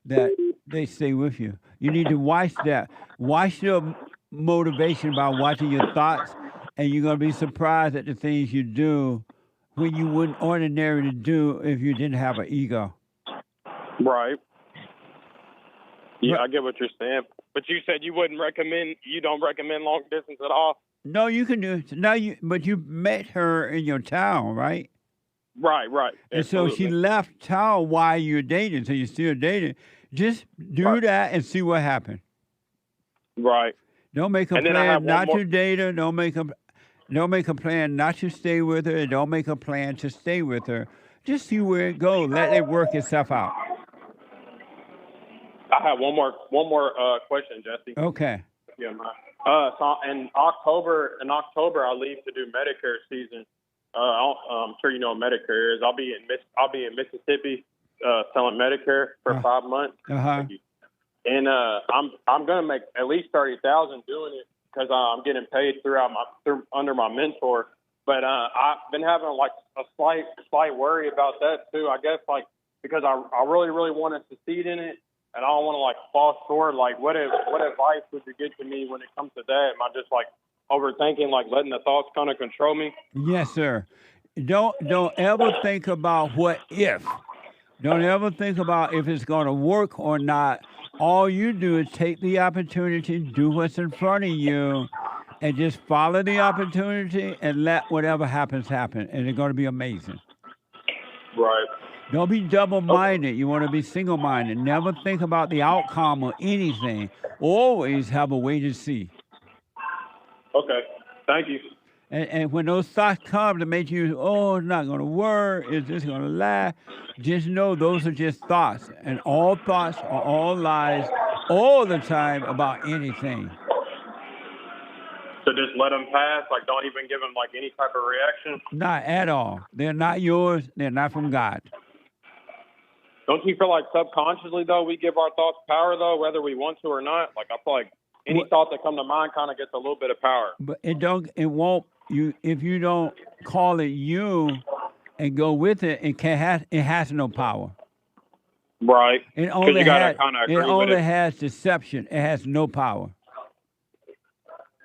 S2: that they stay with you. You need to watch that. Watch your motivation by watching your thoughts, and you're going to be surprised at the things you do when you wouldn't ordinarily do if you didn't have an ego.
S6: Right. Yeah, I get what you're saying. But you said you don't recommend long distance at all?
S2: No, you can do it. But you met her in your town, right?
S6: Right.
S2: And so she left town while you're dating, so you're still dating. Just do that and see what happens.
S6: Right.
S2: Don't make a plan not to date her. Don't make a plan not to stay with her. And don't make a plan to stay with her. Just see where it goes. Let it work itself out.
S6: I have one more question, Jesse.
S2: Okay.
S6: Yeah, so in October, I leave to do Medicare season. I'm sure you know what Medicare is. I'll be in Mississippi selling Medicare for 5 months. And I'm gonna make at least $30,000 doing it because I'm getting paid under my mentor. But I've been having like a slight worry about that too. I guess like because I really want to succeed in it, and I don't want to like fall short. Like what advice would you give to me when it comes to that? Am I just like overthinking, like letting the thoughts kind of control me?
S2: Yes, sir. Don't ever think about what if. Don't ever think about if it's going to work or not. All you do is take the opportunity, do what's in front of you, and just follow the opportunity and let whatever happens happen. And it's going to be amazing.
S6: Right.
S2: Don't be double-minded. You want to be single-minded. Never think about the outcome or anything. Always have a wait and see.
S6: Okay. Thank you.
S2: And when those thoughts come to make you, it's not going to work, it's just going to last, just know those are just thoughts. And all thoughts are all lies all the time about anything.
S6: So just let them pass? Like don't even give them like any type of reaction?
S2: Not at all. They're not yours. They're not from God.
S6: Don't you feel like subconsciously, though, we give our thoughts power, though, whether we want to or not? Like I feel like any thought that come to mind kind of gets a little bit of power.
S2: But it won't. If you don't call it you and go with it, it has no power.
S6: Right.
S2: It only
S6: it.
S2: Has deception. It has no power.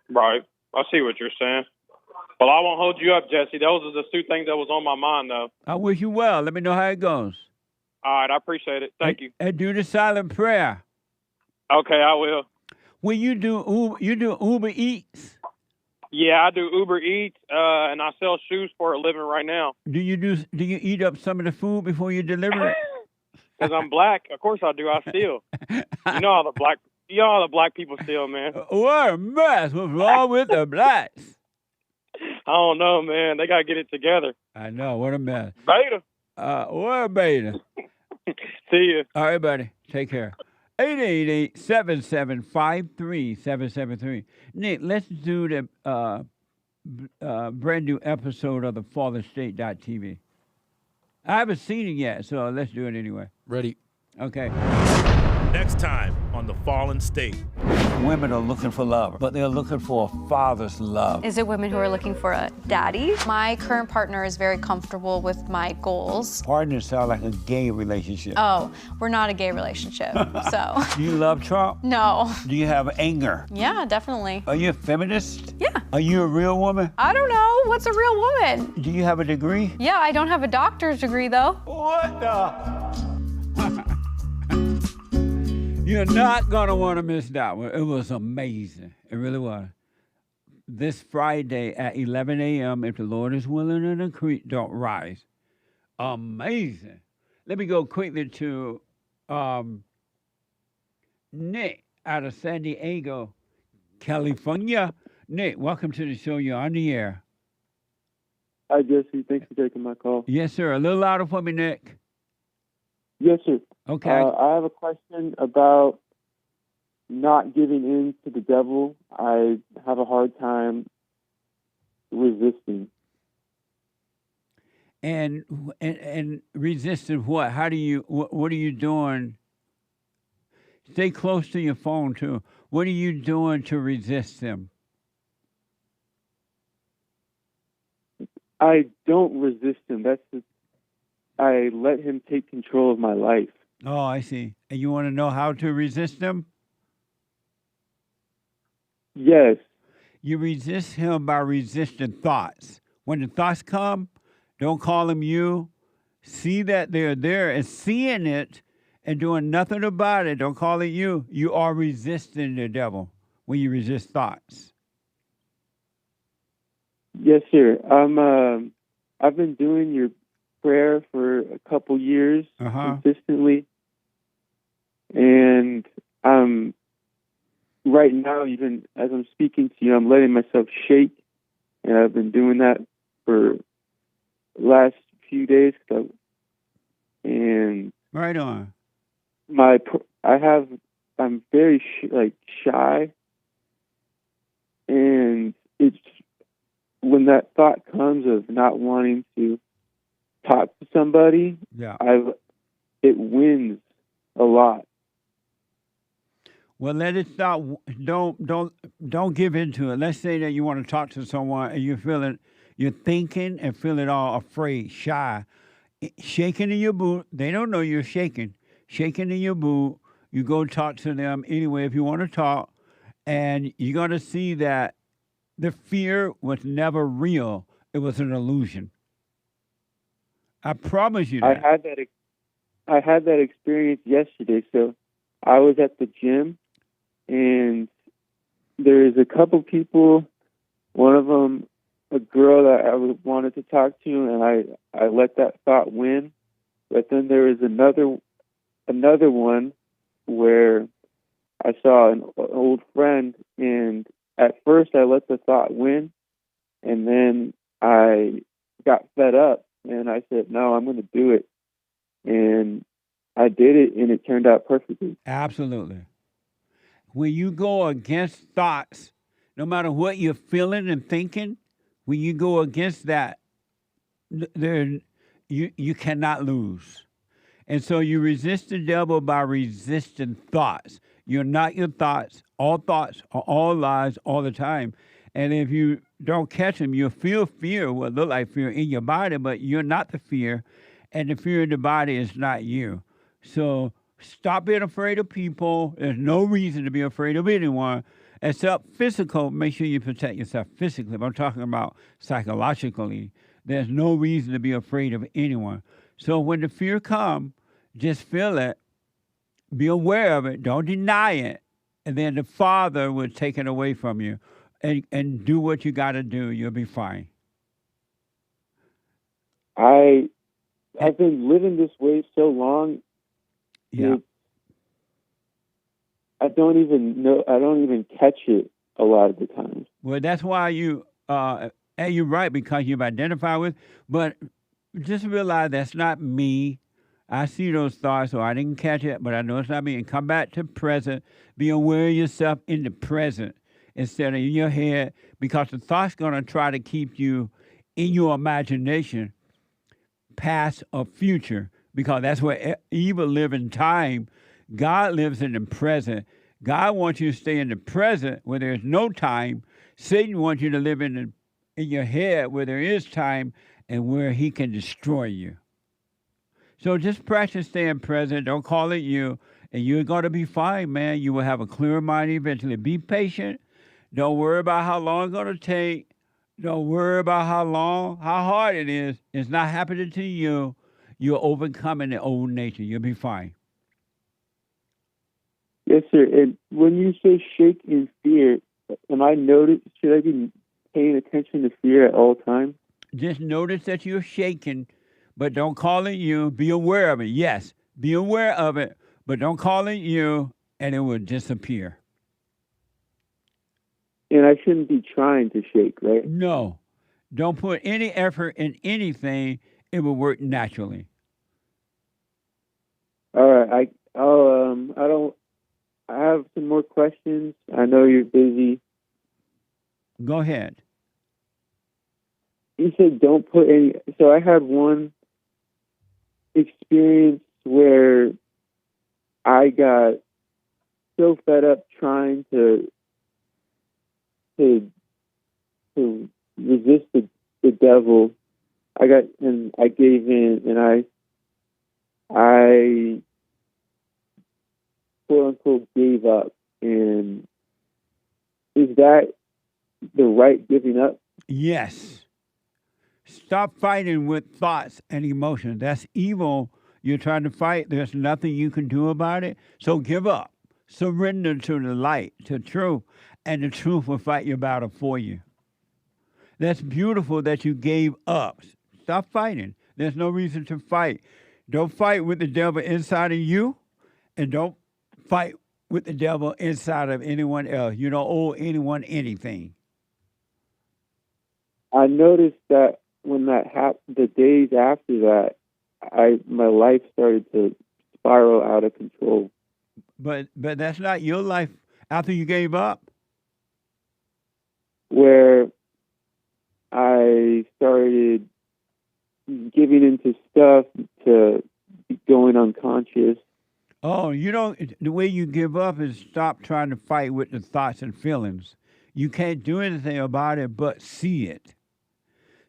S6: Right. I see what you're saying. Well, I won't hold you up, Jesse. Those are the two things that was on my mind, though.
S2: I wish you well. Let me know how it goes.
S6: All right. I appreciate it. Thank you.
S2: And do the silent prayer.
S6: Okay, I will.
S2: When you do Uber Eats.
S6: Yeah, I do Uber Eats, and I sell shoes for a living right now.
S2: Do you eat up some of the food before you deliver it?
S6: Because I'm black. Of course I do. I steal. You know all the black people steal, man.
S2: What a mess. What's wrong with the blacks?
S6: I don't know, man. They got to get it together.
S2: I know. What a mess.
S6: Beta.
S2: What a beta.
S6: See you.
S2: All right, buddy. Take care. 888-7753-773. Nick, let's do the brand new episode of the FallenState.tv. I haven't seen it yet, so let's do it anyway.
S5: Ready.
S2: Okay.
S7: Next time on The Fallen State.
S2: Women are looking for love, but they're looking for a father's love.
S8: Is it women who are looking for a daddy? My current partner is very comfortable with my goals.
S2: Partners sound like a gay relationship.
S8: Oh, we're not a gay relationship, so.
S2: Do you love Trump?
S8: No.
S2: Do you have anger?
S8: Yeah, definitely.
S2: Are you a feminist?
S8: Yeah.
S2: Are you a real woman?
S8: I don't know. What's a real woman?
S2: Do you have a degree?
S8: Yeah, I don't have a doctor's degree, though.
S2: What the? You're not going to want to miss that one. It was amazing. It really was. This Friday at 11 a.m., if the Lord is willing and the creek don't rise. Amazing. Let me go quickly to Nick out of San Diego, California. Nick, welcome to the show. You're on the air.
S9: Hi, Jesse. Thanks for taking my call.
S2: Yes, sir. A little louder for me, Nick.
S9: Yes, sir.
S2: Okay.
S9: I have a question about not giving in to the devil. I have a hard time resisting.
S2: And resisting what? How do you? What are you doing? Stay close to your phone too. What are you doing to resist him?
S9: I don't resist him. I let him take control of my life.
S2: Oh, I see. And you want to know how to resist him?
S9: Yes.
S2: You resist him by resisting thoughts. When the thoughts come, don't call them you. See that they're there and seeing it and doing nothing about it, don't call it you, you are resisting the devil when you resist thoughts.
S9: Yes, sir. I've been doing your prayer for a couple years consistently, and right now, even as I'm speaking to you, I'm letting myself shake, and I've been doing that for the last few days. And
S2: right on.
S9: I'm very shy, and it's when that thought comes of not wanting to talk to somebody, it wins a lot.
S2: Well, let it stop. Don't give into it. Let's say that you want to talk to someone and you're thinking and feeling all afraid, shy, shaking in your boot. They don't know you're shaking in your boot. You go talk to them anyway if you want to talk, and you're going to see that the fear was never real. It was an illusion. I promise you that.
S9: I had that experience yesterday. So I was at the gym, and there's a couple people, one of them, a girl that I wanted to talk to, and I let that thought win. But then there was another one where I saw an old friend, and at first I let the thought win, and then I got fed up, and I said, no, I'm going to do it. And I did it, and it turned out perfectly.
S2: Absolutely. When you go against thoughts, no matter what you're feeling and thinking, when you go against that, you cannot lose. And so you resist the devil by resisting thoughts. You're not your thoughts. All thoughts are all lies all the time. And if you don't catch them, you'll feel fear, what look like fear in your body, but you're not the fear. And the fear in the body is not you. So stop being afraid of people. There's no reason to be afraid of anyone except physical. Make sure you protect yourself physically. But I'm talking about psychologically. There's no reason to be afraid of anyone. So when the fear comes, just feel it. Be aware of it. Don't deny it. And then the Father will take it away from you. And do what you got to do. You'll be fine.
S9: I've been living this way so long.
S2: Yeah.
S9: I don't even catch it a lot of the times.
S2: Well, that's why and you're right, because you've identified with, but just realize that's not me. I see those thoughts, so I didn't catch it, but I know it's not me. And come back to present. Be aware of yourself in the present instead of in your head, because the thought's going to try to keep you in your imagination, past or future, because that's where evil lives in time. God lives in the present. God wants you to stay in the present where there's no time. Satan wants you to live in your head where there is time and where he can destroy you. So just practice staying present. Don't call it you, and you're going to be fine, man. You will have a clear mind eventually. Be patient. Don't worry about how long it's going to take. Don't worry about how hard it is. It's not happening to you. You're overcoming the old nature. You'll be fine.
S9: Yes, sir. And when you say shake in fear, should I be paying attention to fear at all times?
S2: Just notice that you're shaking, but don't call it you. Be aware of it. Yes, be aware of it, but don't call it you, and it will disappear.
S9: And I shouldn't be trying to shake, right?
S2: No. Don't put any effort in anything. It will work naturally.
S9: All right. I have some more questions. I know you're busy.
S2: Go ahead.
S9: You said don't put any. So I had one experience where I got so fed up trying to resist the devil. I gave in, and I quote unquote gave up. And is that the right giving up?
S2: Yes. Stop fighting with thoughts and emotions. That's evil You're trying to fight. There's nothing you can do about it. So give up. Surrender to the light, to truth, and the truth will fight your battle for you. That's beautiful that you gave up. Stop fighting. There's no reason to fight. Don't fight with the devil inside of you, and don't fight with the devil inside of anyone else. You don't owe anyone anything.
S9: I noticed that when that happened, the days after that, my life started to spiral out of control.
S2: But that's not your life after you gave up.
S9: Where I started giving into stuff to going unconscious.
S2: Oh, you don't. The way you give up is stop trying to fight with the thoughts and feelings. You can't do anything about it but see it.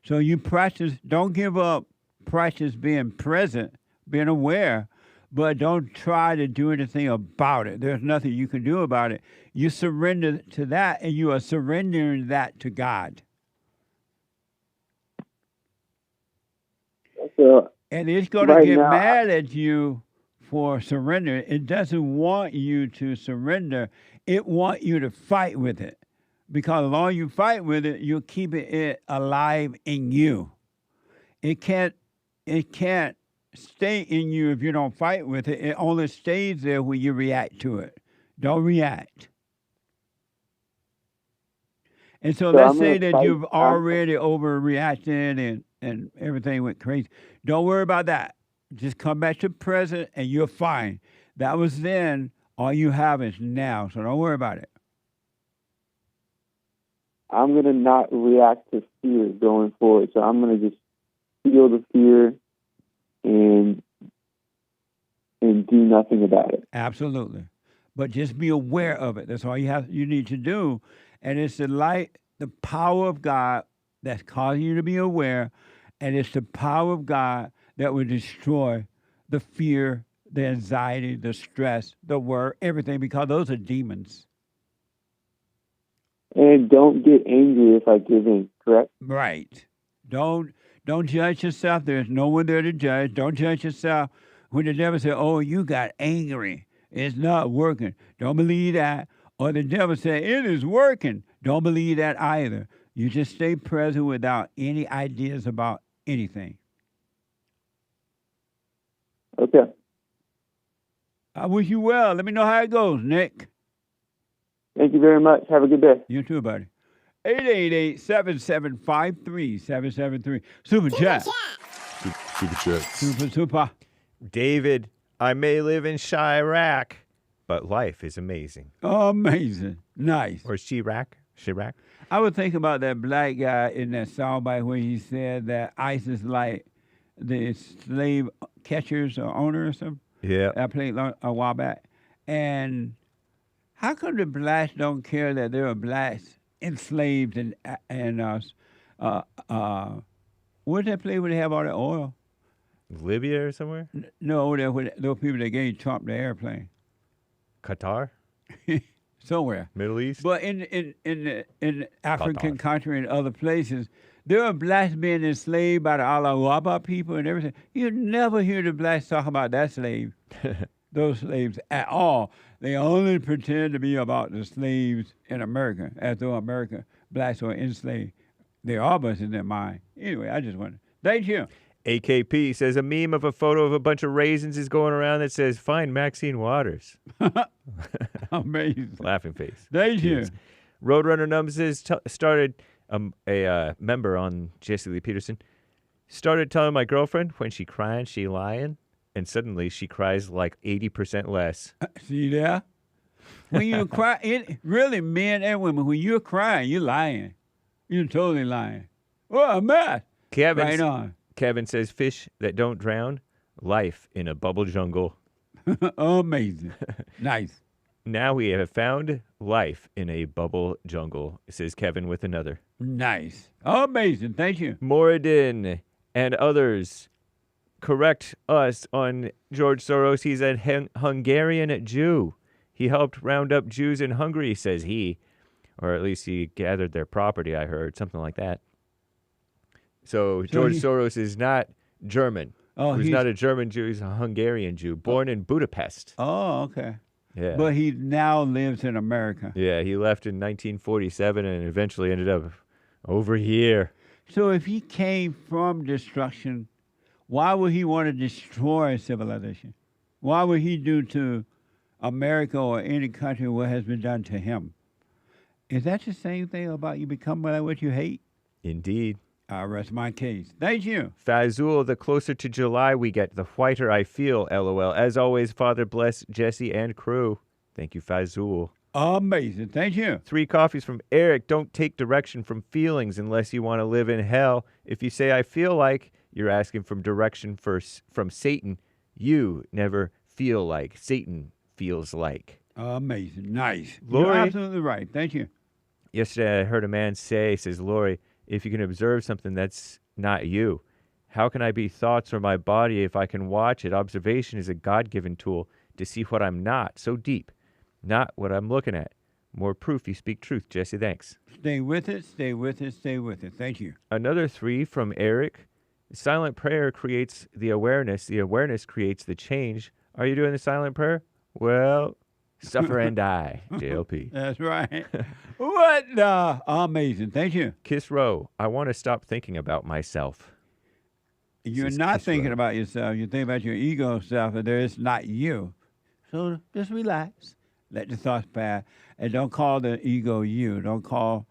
S2: So you practice. Don't give up. Practice being present, being aware, but don't try to do anything about it. There's nothing you can do about it. You surrender to that, and you are surrendering that to God.
S9: So,
S2: and it's going to
S9: right
S2: get
S9: now,
S2: mad at you for surrendering. It doesn't want you to surrender. It wants you to fight with it. Because as long as you fight with it, you're keeping it alive in you. It can't stay in you if you don't fight with it. It only stays there when you react to it. Don't react. And so let's say that you've already overreacted and everything went crazy. Don't worry about that. Just come back to present and you're fine. That was then. All you have is now. So don't worry about it.
S9: I'm going to not react to fear going forward. So I'm going to just feel the fear and do nothing about it.
S2: Absolutely. But just be aware of it. That's all you need to do. And it's the light, the power of God that's causing you to be aware. And it's the power of God that will destroy the fear, the anxiety, the stress, the worry, everything, because those are demons.
S9: And don't get angry if I give in, correct?
S2: Right. Don't judge yourself. There's no one there to judge. Don't judge yourself. When the devil says, oh, you got angry, it's not working. Don't believe that. Or the devil said, it is working. Don't believe that either. You just stay present without any ideas about anything.
S9: Okay.
S2: I wish you well. Let me know how it goes, Nick.
S9: Thank you very much. Have a good day.
S2: You too, buddy. 888-7753-773. Super chat.
S15: Super chat.
S2: Super.
S15: David, I may live in Chirac, but life is amazing.
S2: Amazing. Nice.
S15: Or Chirac.
S2: I would think about that black guy in that soundbite where he said that ICE is like the slave catchers or owners or something.
S15: Yeah.
S2: I played a while back. And how come the blacks don't care that there are blacks enslaved and where's that place where they have all that oil?
S15: Libya or somewhere?
S2: No, those people that gave Trump the airplane.
S15: Qatar?
S2: Somewhere.
S15: Middle East?
S2: But in African country and other places, there are blacks being enslaved by the Alawaba people and everything. You never hear the blacks talk about that slave, those slaves at all. They only pretend to be about the slaves in America, as though blacks were enslaved. They're all but in their mind. Anyway, I just wanted. Thank you.
S15: AKP says a meme of a photo of a bunch of raisins is going around that says, find Maxine Waters.
S2: Amazing.
S15: Laughing face.
S2: Thank you.
S15: Roadrunner Numbs says, started a member on Jesse Lee Peterson, started telling my girlfriend when she crying, she lying, and suddenly she cries like 80% less.
S2: See there? When you cry, really men and women, when you're crying, you're lying. You're totally lying. Oh, man. Right on.
S15: Kevin says, fish that don't drown, life in a bubble jungle.
S2: Amazing. Nice.
S15: Now we have found life in a bubble jungle, says Kevin with another.
S2: Nice. Amazing. Thank you.
S15: Moradin and others correct us on George Soros. He's a Hungarian Jew. He helped round up Jews in Hungary, says he. Or at least he gathered their property, I heard. Something like that. So George Soros is not German.
S2: Oh,
S15: he's not a German Jew. He's a Hungarian Jew, born in Budapest.
S2: Oh, okay.
S15: Yeah.
S2: But he now lives in America.
S15: Yeah, he left in 1947 and eventually ended up over here.
S2: So if he came from destruction, why would he want to destroy civilization? Why would he do to America or any country what has been done to him? Is that the same thing about you become what you hate?
S15: Indeed.
S2: I rest my case. Thank you.
S15: Fazul, the closer to July we get, the whiter I feel, LOL. As always, Father bless Jesse and crew. Thank you, Fazul.
S2: Amazing. Thank you.
S15: 3 coffees from Eric. Don't take direction from feelings unless you want to live in hell. If you say, I feel like, you're asking from direction from Satan. You never feel like. Satan feels like.
S2: Amazing. Nice.
S15: Lori,
S2: you're absolutely right. Thank you.
S15: Yesterday I heard a man say, says Lori, if you can observe something that's not you, how can I be thoughts or my body if I can watch it? Observation is a God-given tool to see what I'm not. So deep. Not what I'm looking at. More proof you speak truth, Jesse. Thanks.
S2: Stay with it, stay with it, stay with it. Thank you.
S15: Another 3 from Eric. Silent prayer creates the awareness. The awareness creates the change. Are you doing the silent prayer? Well, suffer and die, JLP.
S2: That's right. What the? Amazing. Thank you.
S15: Kiss Row. I want to stop thinking about myself.
S2: You're not thinking about yourself. You think about your ego self, and there is not you. So just relax. Let the thoughts pass. And don't call the ego you. Don't call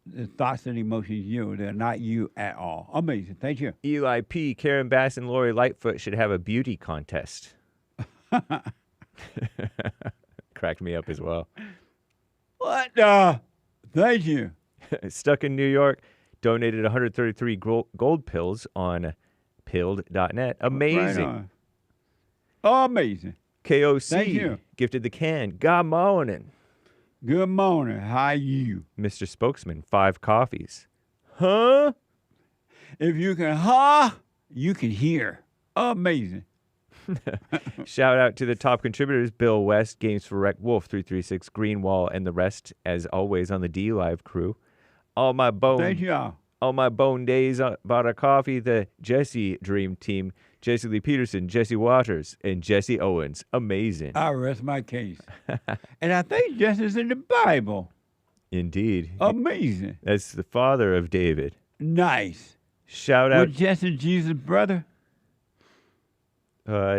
S2: the thoughts and emotions you. They're not you at all. Amazing. Thank you.
S15: Eli P., Karen Bass, and Lori Lightfoot should have a beauty contest. Cracked me up as well.
S2: What the? Thank you.
S15: Stuck in New York, donated 133 gold pills on pilled.net. Amazing.
S2: Right, amazing.
S15: KOC
S2: Thank you.
S15: Gifted the can. Good morning.
S2: Good morning. How you?
S15: Mr. Spokesman, 5 coffees. Huh?
S2: If you can you can hear. Amazing.
S15: Shout out to the top contributors, Bill West, Games for Rec, Wolf 336, Greenwall, and the rest, as always, on the D Live crew. All my
S2: Thank y'all.
S15: All my bone days bought a coffee, the Jesse Dream Team, Jesse Lee Peterson, Jesse Waters, and Jesse Owens. Amazing.
S2: I rest my case. And I think Jesse's in the Bible.
S15: Indeed.
S2: Amazing.
S15: That's the father of David.
S2: Nice.
S15: Shout out.
S2: Was Jesse Jesus' brother?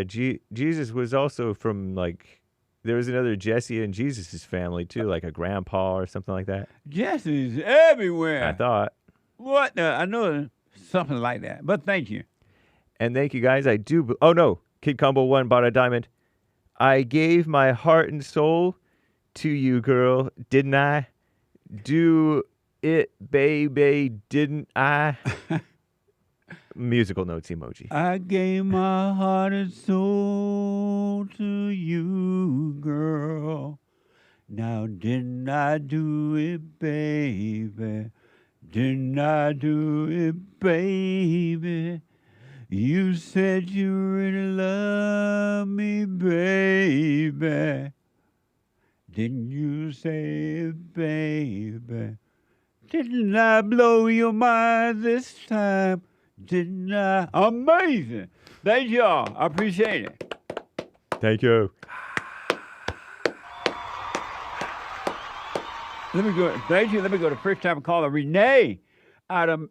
S15: Jesus was also from, there was another Jesse in Jesus' family, too, like a grandpa or something like that.
S2: Jesse's everywhere.
S15: I thought.
S2: What? I know something like that, but thank you.
S15: And thank you, guys. I do. Oh, no. Kid Combo 1 bought a diamond. I gave my heart and soul to you, girl. Didn't I? Do it, baby. Didn't I? Musical notes emoji.
S2: I gave my heart and soul to you, girl. Now didn't I do it, baby? Didn't I do it, baby? You said you really love me, baby. Didn't you say it, baby? Didn't I blow your mind this time? Didn't I? Amazing. Thank y'all. I appreciate it.
S15: Thank you.
S2: Let me go. Thank you. Let me go to first time caller RENEE out of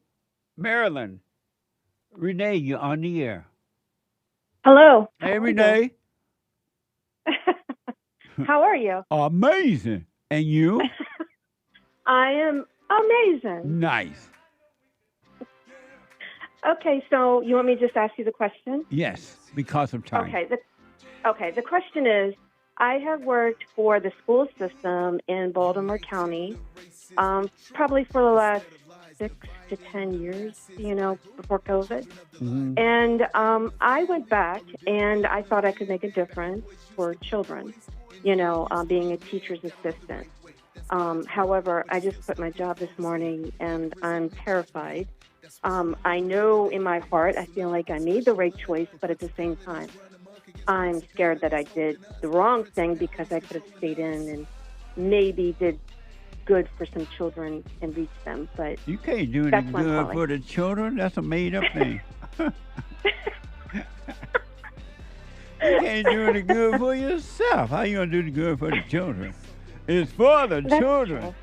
S2: Maryland. RENEE, you're on the air.
S4: Hello.
S2: Hey, RENEE.
S4: How are you?
S2: Amazing. And you?
S4: I am amazing.
S2: Nice.
S4: Okay, so you want me to just ask you the question?
S2: Yes, because of time.
S4: Okay. The question is, I have worked for the school system in Baltimore County, probably for the last 6 to 10 years, before COVID.
S2: Mm-hmm.
S4: And I went back and I thought I could make a difference for children, being a teacher's assistant. However, I just quit my job this morning and I'm terrified. I know in my heart, I feel like I made the right choice, but at the same time, I'm scared that I did the wrong thing because I could have stayed in and maybe did good for some children and reached them. But
S2: you can't do anything good for the children. That's a made-up thing. You can't do the good for yourself. How you gonna do the good for the children? It's for the children.
S4: True.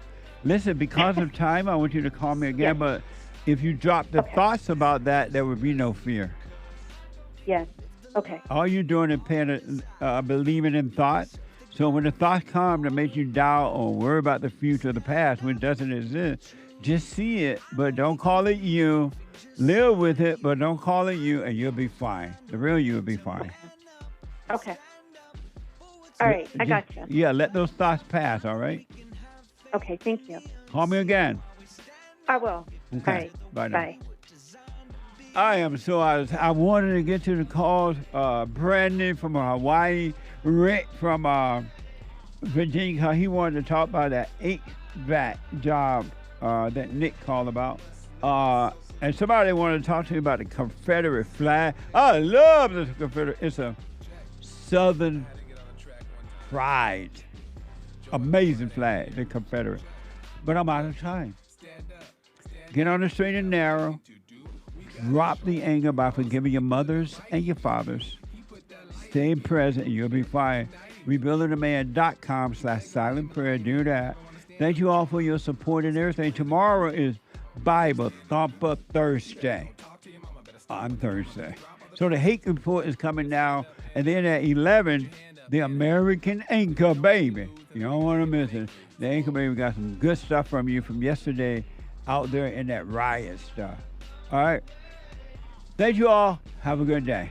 S2: Listen, because of time, I want you to call me again. But if you drop the thoughts about that, there would be no fear.
S4: Yes. Okay.
S2: All you're doing is believing in thoughts. So when the thoughts come to make you doubt or worry about the future or the past, which doesn't exist, just see it, but don't call it you. Live with it, but don't call it you, and you'll be fine. The real you will be fine.
S4: Okay. All right. I got you.
S2: Yeah, let those thoughts pass, all right?
S4: Okay. Thank you.
S2: Call me again.
S4: I will.
S2: Okay.
S4: All right.
S2: Bye now.
S4: Bye.
S2: I wanted to get to the calls. Brandon from Hawaii, Rick from Virginia, he wanted to talk about that HVAC job that Nick called about. And somebody wanted to talk to me about the Confederate flag. I love this Confederate. It's a Southern pride. Amazing flag, the Confederate. But I'm out of time. Get on the straight and narrow. Drop the anger by forgiving your mothers and your fathers. Stay present and you'll be fine. RebuildingTheMan.com/silent prayer. Do that. Thank you all for your support and everything. Tomorrow is Bible Thumper Thursday. On Thursday. So the hate report is coming now. And then at 11, the American Anchor Baby. You don't want to miss it. The Anchor Baby got some good stuff from you from yesterday out there in that riot stuff. All right. Thank you all. Have a good day.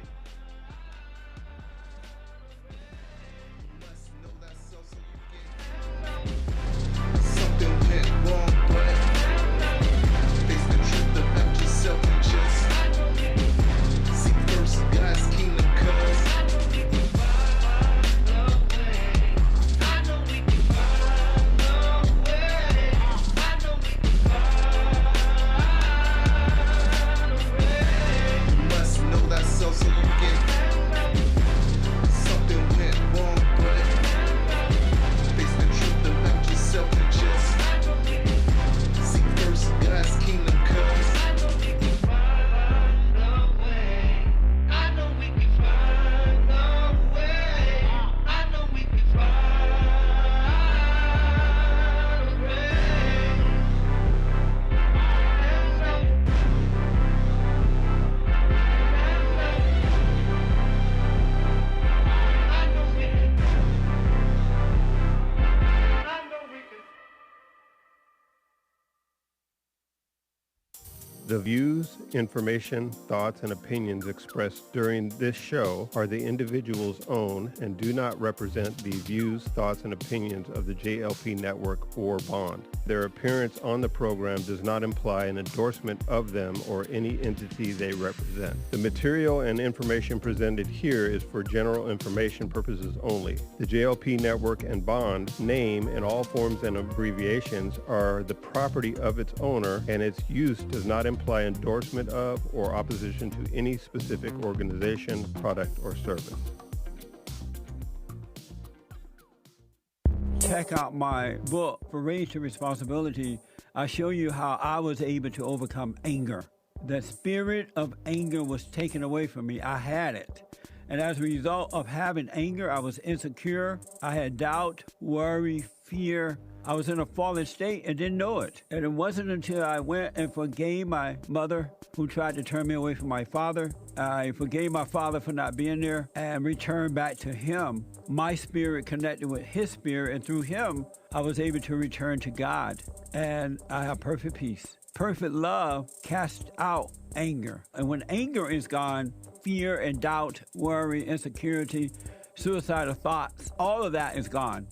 S11: The views, information, thoughts, and opinions expressed during this show are the individual's own and do not represent the views, thoughts, and opinions of the JLP Network or Bond. Their appearance on the program does not imply an endorsement of them or any entity they represent. The material and information presented here is for general information purposes only. The JLP Network and Bond name and all forms and abbreviations are the property of its owner, and its use does not imply endorsement of or opposition to any specific organization, product, or service.
S2: Check out my book, For Race to Responsibility. I show you how I was able to overcome anger. The spirit of anger was taken away from me. I had it. And as a result of having anger, I was insecure. I had doubt, worry, fear. I was in a fallen state and didn't know it. And it wasn't until I went and forgave my mother who tried to turn me away from my father. I forgave my father for not being there and returned back to him. My spirit connected with his spirit, and through him, I was able to return to God. And I have perfect peace. Perfect love casts out anger. And when anger is gone, fear and doubt, worry, insecurity, suicidal thoughts, all of that is gone,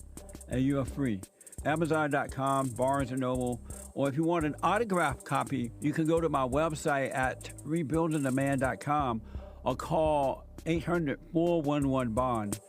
S2: and you are free. Amazon.com, Barnes & Noble, or if you want an autographed copy, you can go to my website at rebuildingtheman.com or call 800-411-BOND.